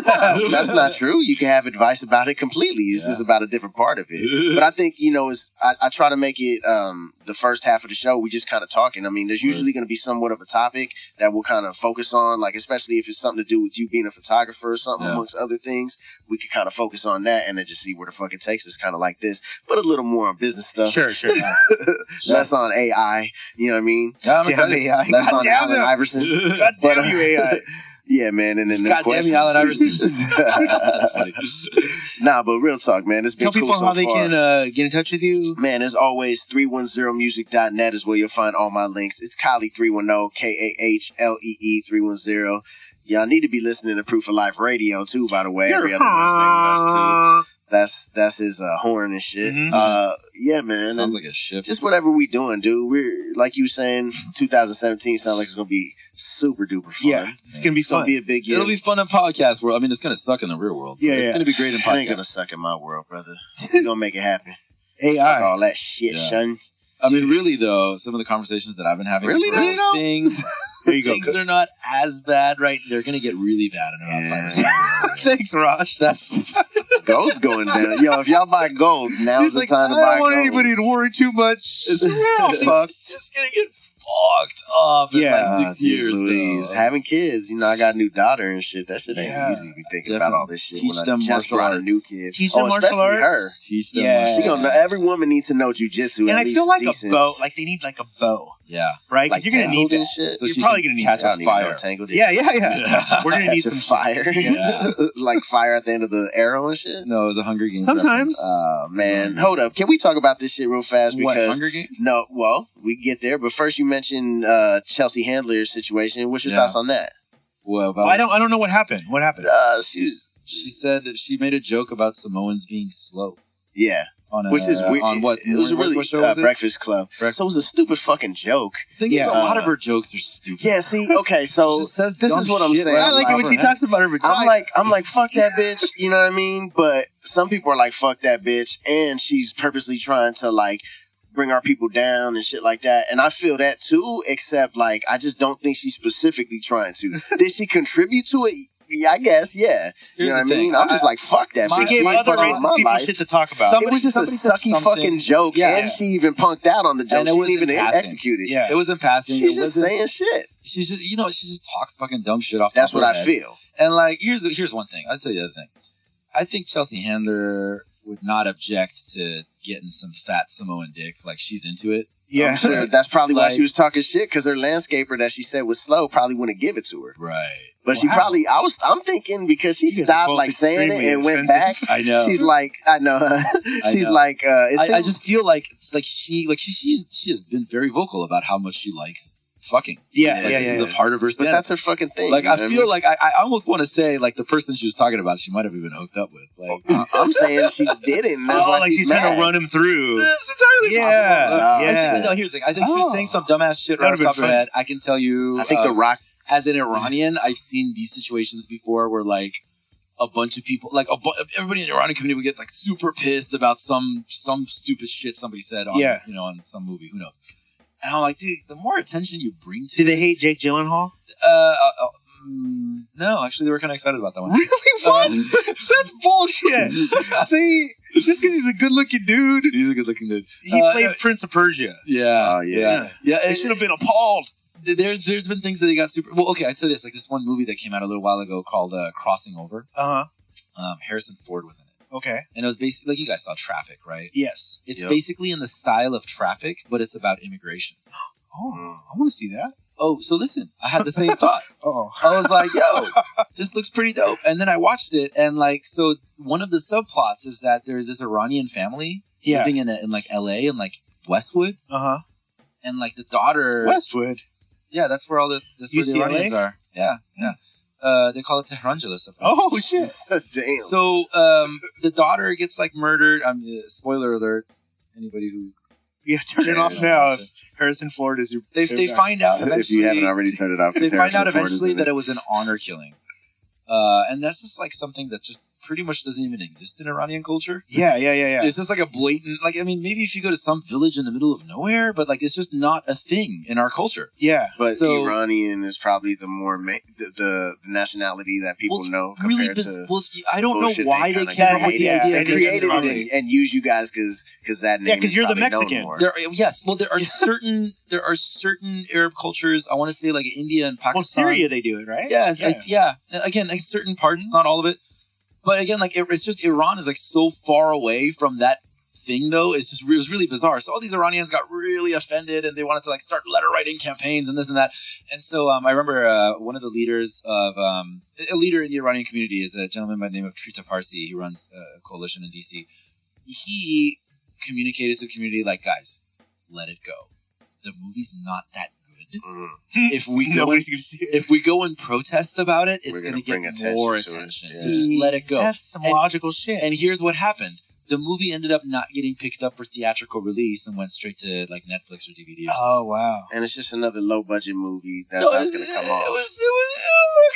That's not true. You can have advice about it completely. It's just about a different part of it. But I think, I try to make it the first half of the show, we just kind of talking. I mean, there's usually going to be somewhat of a topic that we'll kind of focus on, like especially if it's something to do with you being a photographer or something, amongst other things. We could kind of focus on that and then just see where the fuck it takes us, kind of like this, but a little more on business stuff.
Sure.
Less on AI, you know what I mean?
Yeah, I'm excited.
AI. Less on Allen Iverson.
God damn you, AI.
Yeah, man, and then
God damn you, Allen Iverson.
That's funny. Nah, but real talk, man. It's been
Tell
cool
people
so
how they
far.
can get in touch with you.
Man, as always, 310music.net is where you'll find all my links. It's Kahlee 310, KAHLEE 310. Y'all need to be listening to Proof of Life Radio too, by the way. Every other Wednesday with us too. That's his horn and shit.
Mm-hmm.
Yeah, man.
Sounds like a ship.
Just whatever we doing, dude. We're like you saying, 2017 sounds like it's gonna be super duper fun.
Yeah, it's gonna be
It's
fun.
gonna be a big year.
It'll be fun in podcast world. I mean, it's gonna suck in the real world.
Yeah,
It's
yeah.
gonna be great in
It ain't gonna
podcast.
suck in my world, brother. We're gonna make it happen. Fuck
AI.
all that shit,
Yeah.
son.
I mean, really though, some of the conversations that I've been having,
Really,
bro,
though?
things
There you go.
things are not as bad, right? They're gonna get really bad in around 5 or 6 years.
Thanks, Arash.
That's
Gold's going down. Yo, if y'all buy gold, now's
He's
the
like,
time to
I
buy
don't want
gold.
anybody to worry too much.
it's
fucked.
It's gonna get fucked up in
Yeah.
like 6 years.
Louise.
Though.
Having kids, I got a new daughter and shit. That shit ain't
Yeah.
easy to be thinking
Definitely.
about all this shit
Teach
when I
them
just
martial
brought a
arts.
new kid.
Teach them martial
especially
arts?
her.
Teach them.
Yeah.
martial
She gonna know,
arts.
every woman needs to know jujitsu.
And
at
I
least
feel like
decent.
a bow. Like they need like a bow,
Yeah.
right? Because
Like
you're gonna need
tangled and
that.
shit.
So
You're
she
probably
can
gonna need
catch
that.
I
on
don't even know
fire.
tangled is.
Yeah. We're gonna need
Catch
some
a fire.
Yeah.
Like fire at the end of the arrow and shit.
No, it was a Hunger Games.
Sometimes.
Man, hold up. Can we talk about this shit real fast?
What,
Because
Hunger Games?
no, well, we get there, but first you mentioned Chelsea Handler's situation. What's your
Yeah.
thoughts on that?
Well,
Well, I don't know what happened. What happened?
She said that she made a joke about Samoans being slow.
Yeah,
On a,
which is weird.
on what?
It was a really
what show was it?
Breakfast Club.
Breakfast.
So it was a stupid fucking joke.
I think
Yeah.
a lot of her jokes are stupid.
Yeah, see, okay, so
She just says
this
dumb
is what I'm
shit
saying.
right
I
off
like
the
it
top
when
of
she
her head.
talks about her vagina.
I'm like, fuck that bitch. You know what I mean? But some people are like, fuck that bitch, and she's purposely trying to like bring our people down and shit like that. And I feel that too, except like I just don't think she's specifically trying to. Did she contribute to it? Yeah, I guess, yeah. You
Here's
know what I
the
mean?
thing.
I'm just like, fuck that
She
bitch.
gave
You ain't
other
fucking with my
racist people
life.
shit to talk about.
Somebody-
It was just a
somebody said
sucky
something-
fucking joke,
Yeah.
and she even punked out on the joke.
And it
She
was
didn't even
in passing.
execute it.
Yeah.
It was in passing.
She's
It
just
wasn't-
saying shit.
She's just, she just talks fucking dumb shit off.
That's
top
what
of her
I
head.
feel.
And like, here's one thing. I'll tell you the other thing. I think Chelsea Handler would not object to getting some fat Samoan dick. Like, she's into it.
Yeah.
I'm sure that's probably why
Like-
she was talking shit, because her landscaper that she said was slow probably wouldn't give it to her.
Right.
But she
Wow.
probably, I'm thinking because she
You guys are
stopped
both
like saying it
extremely
and went back.
offensive.
I know.
She's like, I know. She's
know.
like,
I just feel like it's like she has been very vocal about how much she likes fucking.
Yeah,
Like,
yeah,
this
yeah,
is
yeah.
a part of her
but
stand.
that's her fucking thing.
Like,
you know
I
what
feel
mean?
like I almost want to say like the person she was talking about, she might have even hooked up with. Like,
I'm saying she didn't. and That's
Oh,
why
like she's
mad.
trying to run him through.
it's entirely
Yeah,
possible.
yeah.
No, here's the thing. I think she was saying some dumbass shit right
That'd
off the top
have
of her
been
head. I can tell you.
I think The Rock.
As an Iranian, I've seen these situations before where like a bunch of people, like everybody in the Iranian community would get like super pissed about some stupid shit somebody said on,
Yeah.
on some movie. Who knows? And I'm like, dude, the more attention you bring to
Do they hate Jake Gyllenhaal?
no, actually, they were kind of excited about that one.
Really? What? That's bullshit. See, just because he's a good-looking dude,
He's a good-looking dude.
he played Prince of Persia.
Yeah.
Oh, yeah.
Yeah.
They should have been appalled.
There's been things that they got super. Well, okay, I tell you this. Like this one movie that came out a little while ago called Crossing Over. Harrison Ford was in it,
Okay.
and it was basically like you guys saw Traffic, right?
Yes.
It's
Yep.
basically in the style of Traffic, but it's about immigration.
Oh, I want to see that.
Oh, so listen, I had the same thought.
Oh.
I was like, yo, this looks pretty dope. And then I watched it, and like, so one of the subplots is that there's this Iranian family
Yeah.
living in like LA and like Westwood,
Uh-huh.
and like the daughter.
Westwood.
Yeah, that's where the
UCLA?
Iranians are. Yeah, yeah. They call it Tehranjala.
Oh, shit.
Damn.
So the daughter gets like murdered. Spoiler alert. Anybody who
Yeah, turn it off now if Harrison Ford is your...
they find out
if
eventually.
you haven't already turned it off.
They find out
Harrison Ford is
eventually
in
that it was an honor killing, and that's just like something that just pretty much doesn't even exist in Iranian culture.
Yeah.
It's just like a blatant, like, I mean, maybe if you go to some village in the middle of nowhere, but like, it's just not a thing in our culture.
Yeah.
But
So-
Iranian is probably the more the nationality that people
Well,
know
it's really
compared to.
I don't know
bullshit
why
they
they
kinda
came up with the
yeah,
idea.
They
of
created it
Iranians.
and use you guys because that name.
Yeah, 'cause
is
you're the
probably known
Mexican.
more.
There are certain Arab cultures. I want to say like India and
Well,
Pakistan.
Syria, they do it, right?
Yeah, Again, like certain parts, not all of it. But again, like it's just Iran is like so far away from that thing, though. It was really bizarre. So all these Iranians got really offended, and they wanted to like start letter writing campaigns and this and that. And so I remember one of the leaders of a leader in the Iranian community is a gentleman by the name of Trita Parsi. He runs a coalition in DC. He communicated to the community like, guys, let it go. The movie's not that good. If we go
Nobody's going to see it.
if we go and protest about it, it's
We're
going to
gonna
get
bring
more
attention to it.
attention.
Yeah.
So just let it go.
That's some
And-
logical shit.
And here's what happened. the movie ended up not getting picked up for theatrical release and went straight to like Netflix or DVD.
Oh wow!
And it's just another low budget movie that's
No,
going to come off.
It was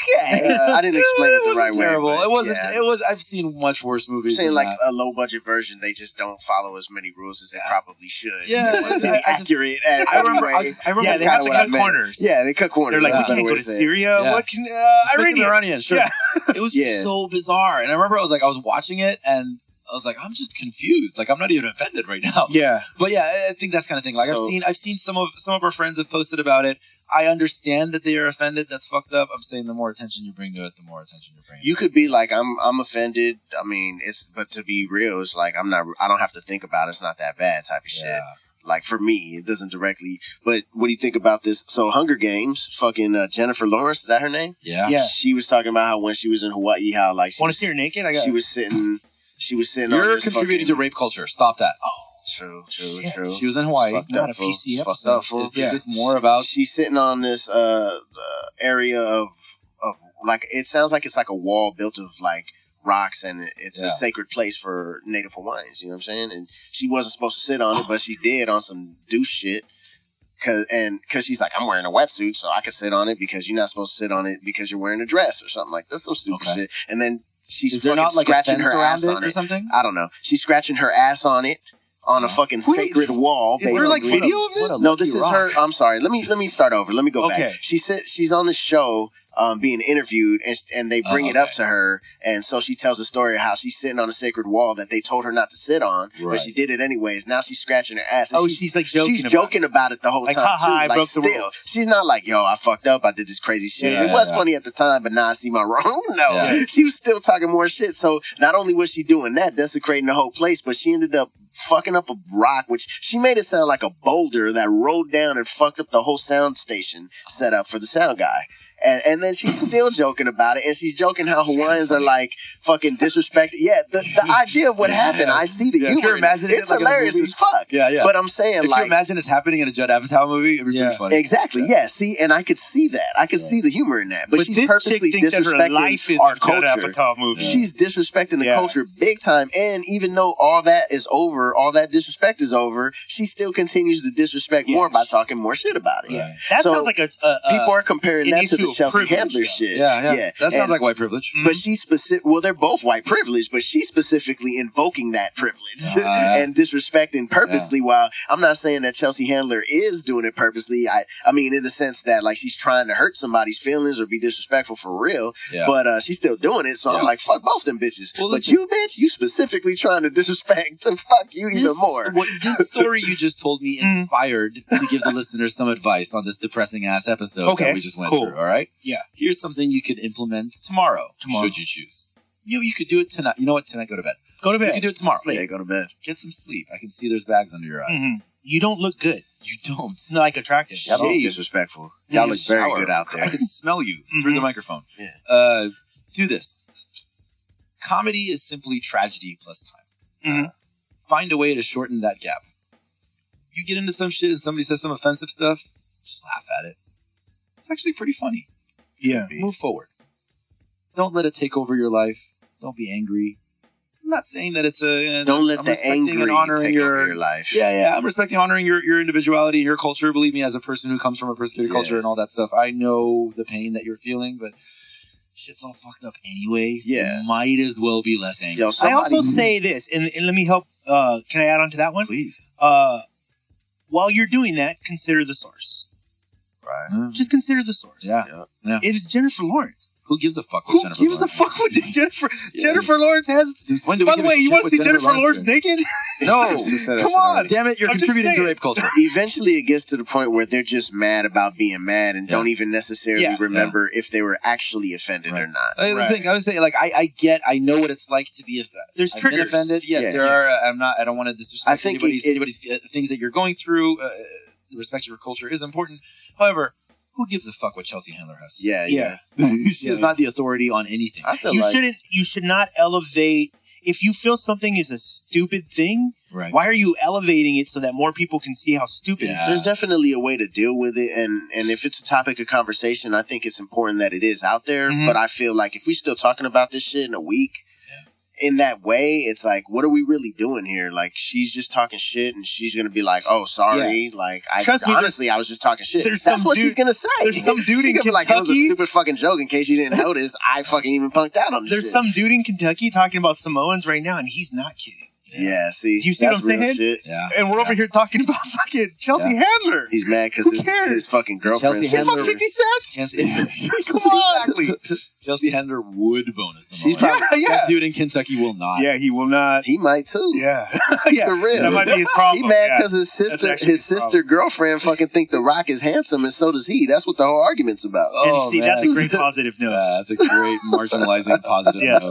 okay.
I didn't explain it the right way.
Terrible.
but
It wasn't.
yeah.
It was. I've seen much worse movies.
I'm saying
than
like
that.
a low budget version, they just don't follow as many rules as they probably should.
Yeah,
They want to be accurate.
I remember.
Anyway.
I remember.
Yeah, they
kinda
have to
what I
cut
meant.
corners.
Yeah, they cut corners.
They're like,
That's
we
a better
can't go
way
to
say it.
Syria.
Yeah.
What can
Iranian.
Iranian?
Sure.
Yeah.
It was
Yeah.
so bizarre, and I remember I was watching it, and I was like, I'm just confused. Like, I'm not even offended right now.
Yeah.
But yeah, I think that's kind of thing. Like,
So-
I've seen some of our friends have posted about it. I understand that they are offended. That's fucked up. I'm saying the more attention you bring to it, the more attention you're bringing.
You could be like, I'm offended. I mean, but to be real, it's like I don't have to think about it. It's not that bad type of shit.
Yeah.
Like for me, it doesn't directly. But what do you think about this? So Hunger Games, fucking Jennifer Lawrence, is that her name?
Yeah.
Yeah.
She was talking about how when she was in Hawaii, how like
Want to see her naked?
she was sitting. She was sitting.
You're
on this
contributing
fucking,
to rape culture. Stop that.
True.
She was in Hawaii.
Fucked
not
up,
a
fool.
PC
Fucked
episode.
up, fool.
Is this more about?
She's sitting on this area of like, it sounds like it's like a wall built of like rocks, and it's a sacred place for Native Hawaiians. You know what I'm saying? And she wasn't supposed to sit on it, but she did on some douche shit. Cause she's like, I'm wearing a wetsuit, so I can sit on it because you're not supposed to sit on it because you're wearing a dress or something like that's some stupid shit. And then she's
Is there
fucking
not like a
scratching
fence
her
around
ass
it
on
or
it.
something?
I don't know. She's scratching her ass on it on a fucking sacred wall.
Is there like
basically.
video of this?
No, this is her. I'm sorry. Let me start over. Let me go
Okay.
back. She's on this show being interviewed, and they bring it up to her, and so she tells a story of how she's sitting on a sacred wall that they told her not to sit on, but she did it anyways. Now she's scratching her ass. And
She's like joking.
She's joking about it the whole
Like,
time.
haha,
too.
I
Like,
broke the
still,
rules.
she's not like, yo, I fucked up. I did this crazy shit.
Yeah,
it was
yeah.
funny at the time, but now I see my wrong. No,
Yeah.
she was still talking more shit. So not only was she doing that, desecrating the whole place, but she ended up fucking up a rock, which she made it sound like a boulder that rolled down and fucked up the whole sound station setup for the sound guy. And then she's still joking about it, and she's joking how Hawaiians are like fucking disrespected. Yeah, the idea of what happened, I see the
Yeah, if
humor.
you're imagining
It's
it like in a
hilarious
movie.
as fuck.
Yeah.
But I'm saying,
If
like,
you imagine this happening in a Judd Apatow movie, it'd be pretty funny.
exactly. Yeah. See, and I could see that. I could see the humor in that. But she's
this
purposely
chick thinks that her life
disrespecting
is
our
a Judd
culture.
Apatow movie.
She's disrespecting the
Yeah.
culture big time. And even though all that is over, all that disrespect is over, she still continues to disrespect more by talking more shit about it.
Right.
That
So,
sounds like
people are comparing
an
that to
issue
the
of
Chelsea
privilege,
Handler
though.
shit.
Yeah. That sounds
And-
like white privilege.
But she's specific. Well, they're both white privilege, but she's specifically invoking that privilege and disrespecting purposely. While I'm not saying that Chelsea Handler is doing it purposely. I mean, in the sense that like she's trying to hurt somebody's feelings or be disrespectful for real.
Yeah.
But she's still doing it. So I'm like, fuck both them bitches.
Well,
but
listen.
you, bitch, you specifically trying to disrespect and fuck you even more.
This story you just told me inspired to give the listeners some advice on this depressing ass episode that we just went through. All right.
Yeah.
Here's something you could implement tomorrow. Should you choose. You could do it tonight. You know what? Tonight, go to bed.
Go to bed.
You can do it tomorrow.
Yeah, go to bed.
Get some sleep. I can see there's bags under your eyes.
You don't look good.
You don't.
It's not like attractive.
Y'all look
Shave.
disrespectful. Y'all look very
Shower.
good out there.
I can smell you through the microphone.
Yeah.
Do this. Comedy is simply tragedy plus time. Find a way to shorten that gap. You get into some shit and somebody says some offensive stuff, just laugh at it. It's actually pretty funny.
Yeah.
Move forward. Don't let it take over your life. Don't be angry. I'm not saying that it's a...
Don't let
I'm
the
respecting
angry
and honoring
take over your life.
Yeah. I'm respecting, honoring your individuality and your culture. Believe me, as a person who comes from a persecuted culture and all that stuff, I know the pain that you're feeling, but shit's all fucked up anyways. You might as well be less angry.
Yo,
I also say this, and let me help. Can I add on to that one?
Please.
While you're doing that, consider the source.
Right.
Just consider the source.
Yeah.
It is Jennifer Lawrence.
Who gives a fuck
Who
with Jennifer
gives
Lawrence?
a fuck what Jennifer? Jennifer Lawrence has.
Since when do
By
we
the
give a
way, you
shit
want to
what
see Jennifer Lawrence
doing?
naked?
No.
Come on.
Damn it, you're
I'm just
contributing to
saying.
rape culture.
Eventually, it gets to the point where they're just mad about being mad and don't even necessarily remember if they were actually offended or not.
The thing I was saying, like, I know what it's like to be.
There's
I've
triggers.
been offended. Yes, there are. I don't want to disrespect
I think
anybody's things that you're going through. The respect of your culture is important. However, who gives a fuck what Chelsea Handler has to say?
Yeah.
She is not the authority on anything.
I feel
You should not elevate. If you feel something is a stupid thing, why are you elevating it so that more people can see how stupid it is?
There's definitely a way to deal with it, and if it's a topic of conversation, I think it's important that it is out there. But I feel like if we're still talking about this shit in a week, in that way, it's like, what are we really doing here? Like, she's just talking shit, and she's gonna be like, "Oh, sorry." Yeah. Like, honestly, I was just talking shit. That's what she's gonna say.
There's some dude in Kentucky.
Like, it was a stupid fucking joke. In case you didn't notice, I fucking even punked out on this.
There's some dude in Kentucky talking about Samoans right now, and he's not kidding.
Yeah, see.
Do you see what I'm saying?
Shit.
Yeah.
And we're over here talking about fucking Chelsea Handler.
He's mad because his fucking girlfriend.
Chelsea Handler.
50 cents?
Come on. Exactly. Chelsea Handler would bonus them. That dude in Kentucky will not.
Yeah, he will not.
He might too.
Yeah.
That
might be his problem.
He mad because his sister girlfriend fucking think The Rock is handsome, and so does he. That's what the whole argument's about.
And see, that's a great positive note.
Yeah, that's a great marginalizing positive note.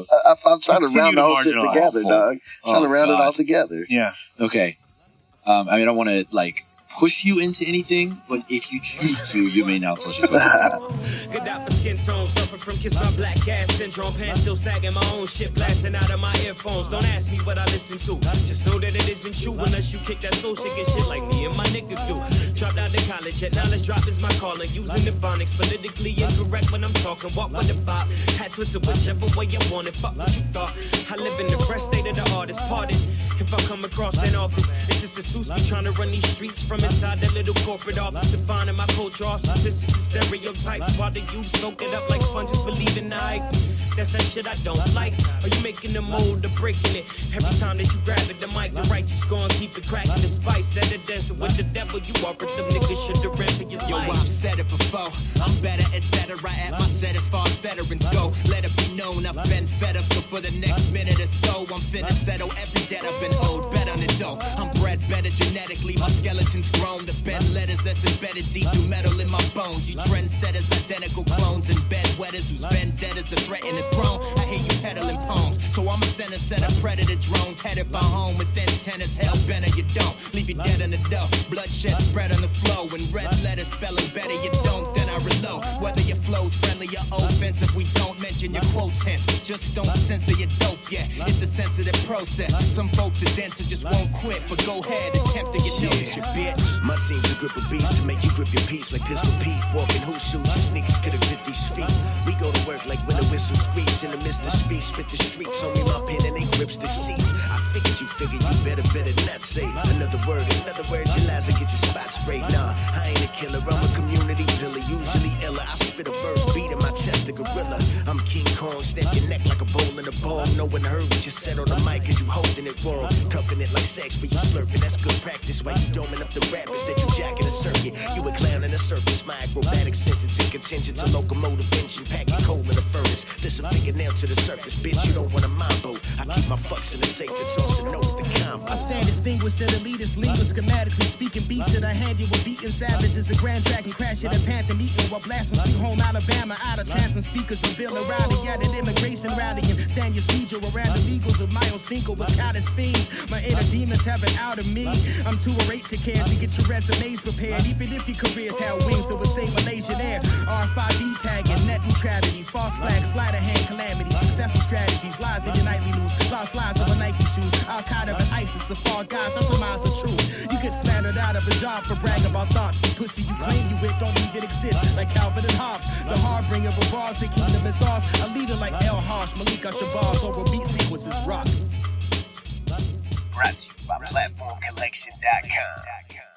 I'm trying to round the whole shit together, dog. Trying to round it all together.
Yeah.
Okay. I mean, I don't want to, like, push you into anything, but if you choose to, you may now push it.
Good out for skin tone, suffer from kiss my black gas syndrome, pants still sagging, my own shit blasting out of my earphones. Don't ask me what I listen to, just know that it isn't true unless you kick that soul shaking shit like me and my niggas do. Dropped out of college, yet knowledge drop is my calling. Using the phonics, politically incorrect when I'm talking. Walk with the bop, hat twisted whichever way you want it. Fuck what you thought. I live in the fresh state of the artist. Pardon if I come across that office. It's just a suits be trying to run these streets from inside that little corporate office, defining my culture off statistics and stereotypes. While the youth soak it up like sponges, believing that's that shit I don't like. Are you making the mold or breaking it? Every time that you grab it, the mic, the righteous gon' keep it cracking. The spice that it dancing with the devil. You are with them niggas should've ran for your life. Yo, I've said it before. I'm better, etc. At my set as far as veterans go. Let it be known I've been fed up. So for the next minute or so, I'm finna settle every debt I've been owed. Bet on the dough. I'm bred better genetically. My skeleton's grown. The bed letters that's embedded deep through metal in my bones. You trendsetters, identical clones, and bedwetters whose vendettas are threatened and prone. I hear you peddling poems, so I'ma send a set of predator drones headed for home with antennas. Hell bent or you don't, leave you dead in the dough. Bloodshed spread on the flow, and red letters spelling better. You don't, then I reload. Whether your flow's friendly or offensive, we don't mention your quotes. Hence, just don't censor your dope yet. It's a sensitive process. Some folks are dense and just won't quit, but go ahead, attempt to get noticed, you bitch.
My team's a grip of beast to make you grip your piece like Pistol Pete. Walking whose shoes, your sneakers could've fit these feet. We go to work like when the whistle screams. In the midst of speech, spit the streets. On me, my pen and they grips the sheets. I figured you better not say another word. Your lies will get your spot sprayed. Nah, I ain't a killer, I'm a community pillar. Usually iller, I spit a verse, beat in my chest, a gorilla. I'm King Kong, snap your neck like a bowl in a ball. No one heard what you said on the mic, cause you holding it wrong. Cuffing it like sex, but you slurping, that's good practice. Why you doming up the rappers that you jacking a circuit? You a clown in a circus, my acrobatic sentence in contention to locomotive engine, packing coal in a furnace. This a fingernail to the surface, bitch, you don't want a mambo. I keep my fucks in the safe and toss the note with the combo.
I stand distinguished at elitist legal, schematically speaking beats that I hand you with beating savages. A grand dragon crash at a panther meeting while blasting Sweet Home Alabama out of transom speakers of Bill O'Reilly at an immigration rally in San Ysidro around the legals of Mayo Cinco with Cottage speed. My inner demons have it out of me. I'm too irate to care, so get your resumes prepared. Even if your careers had wings, it would say Malaysian Air. R5D tagging, net neutrality, false flag, sleight of hand calamity, successful strategies, lies in your nightly news, lost lives over Nike shoes, Al-Qaeda and ISIS, of fall guys, that's a miles of truth. You get slandered out of a job for bragging about thoughts. The pussy you claim you with don't even exist, like Calvin and Hobbes. The harbinger of bars, the kingdom is ours. A leader like El Harsh, Malika Shabazz, over beat sequences rock.
Brought to you by PlatformCollection.com.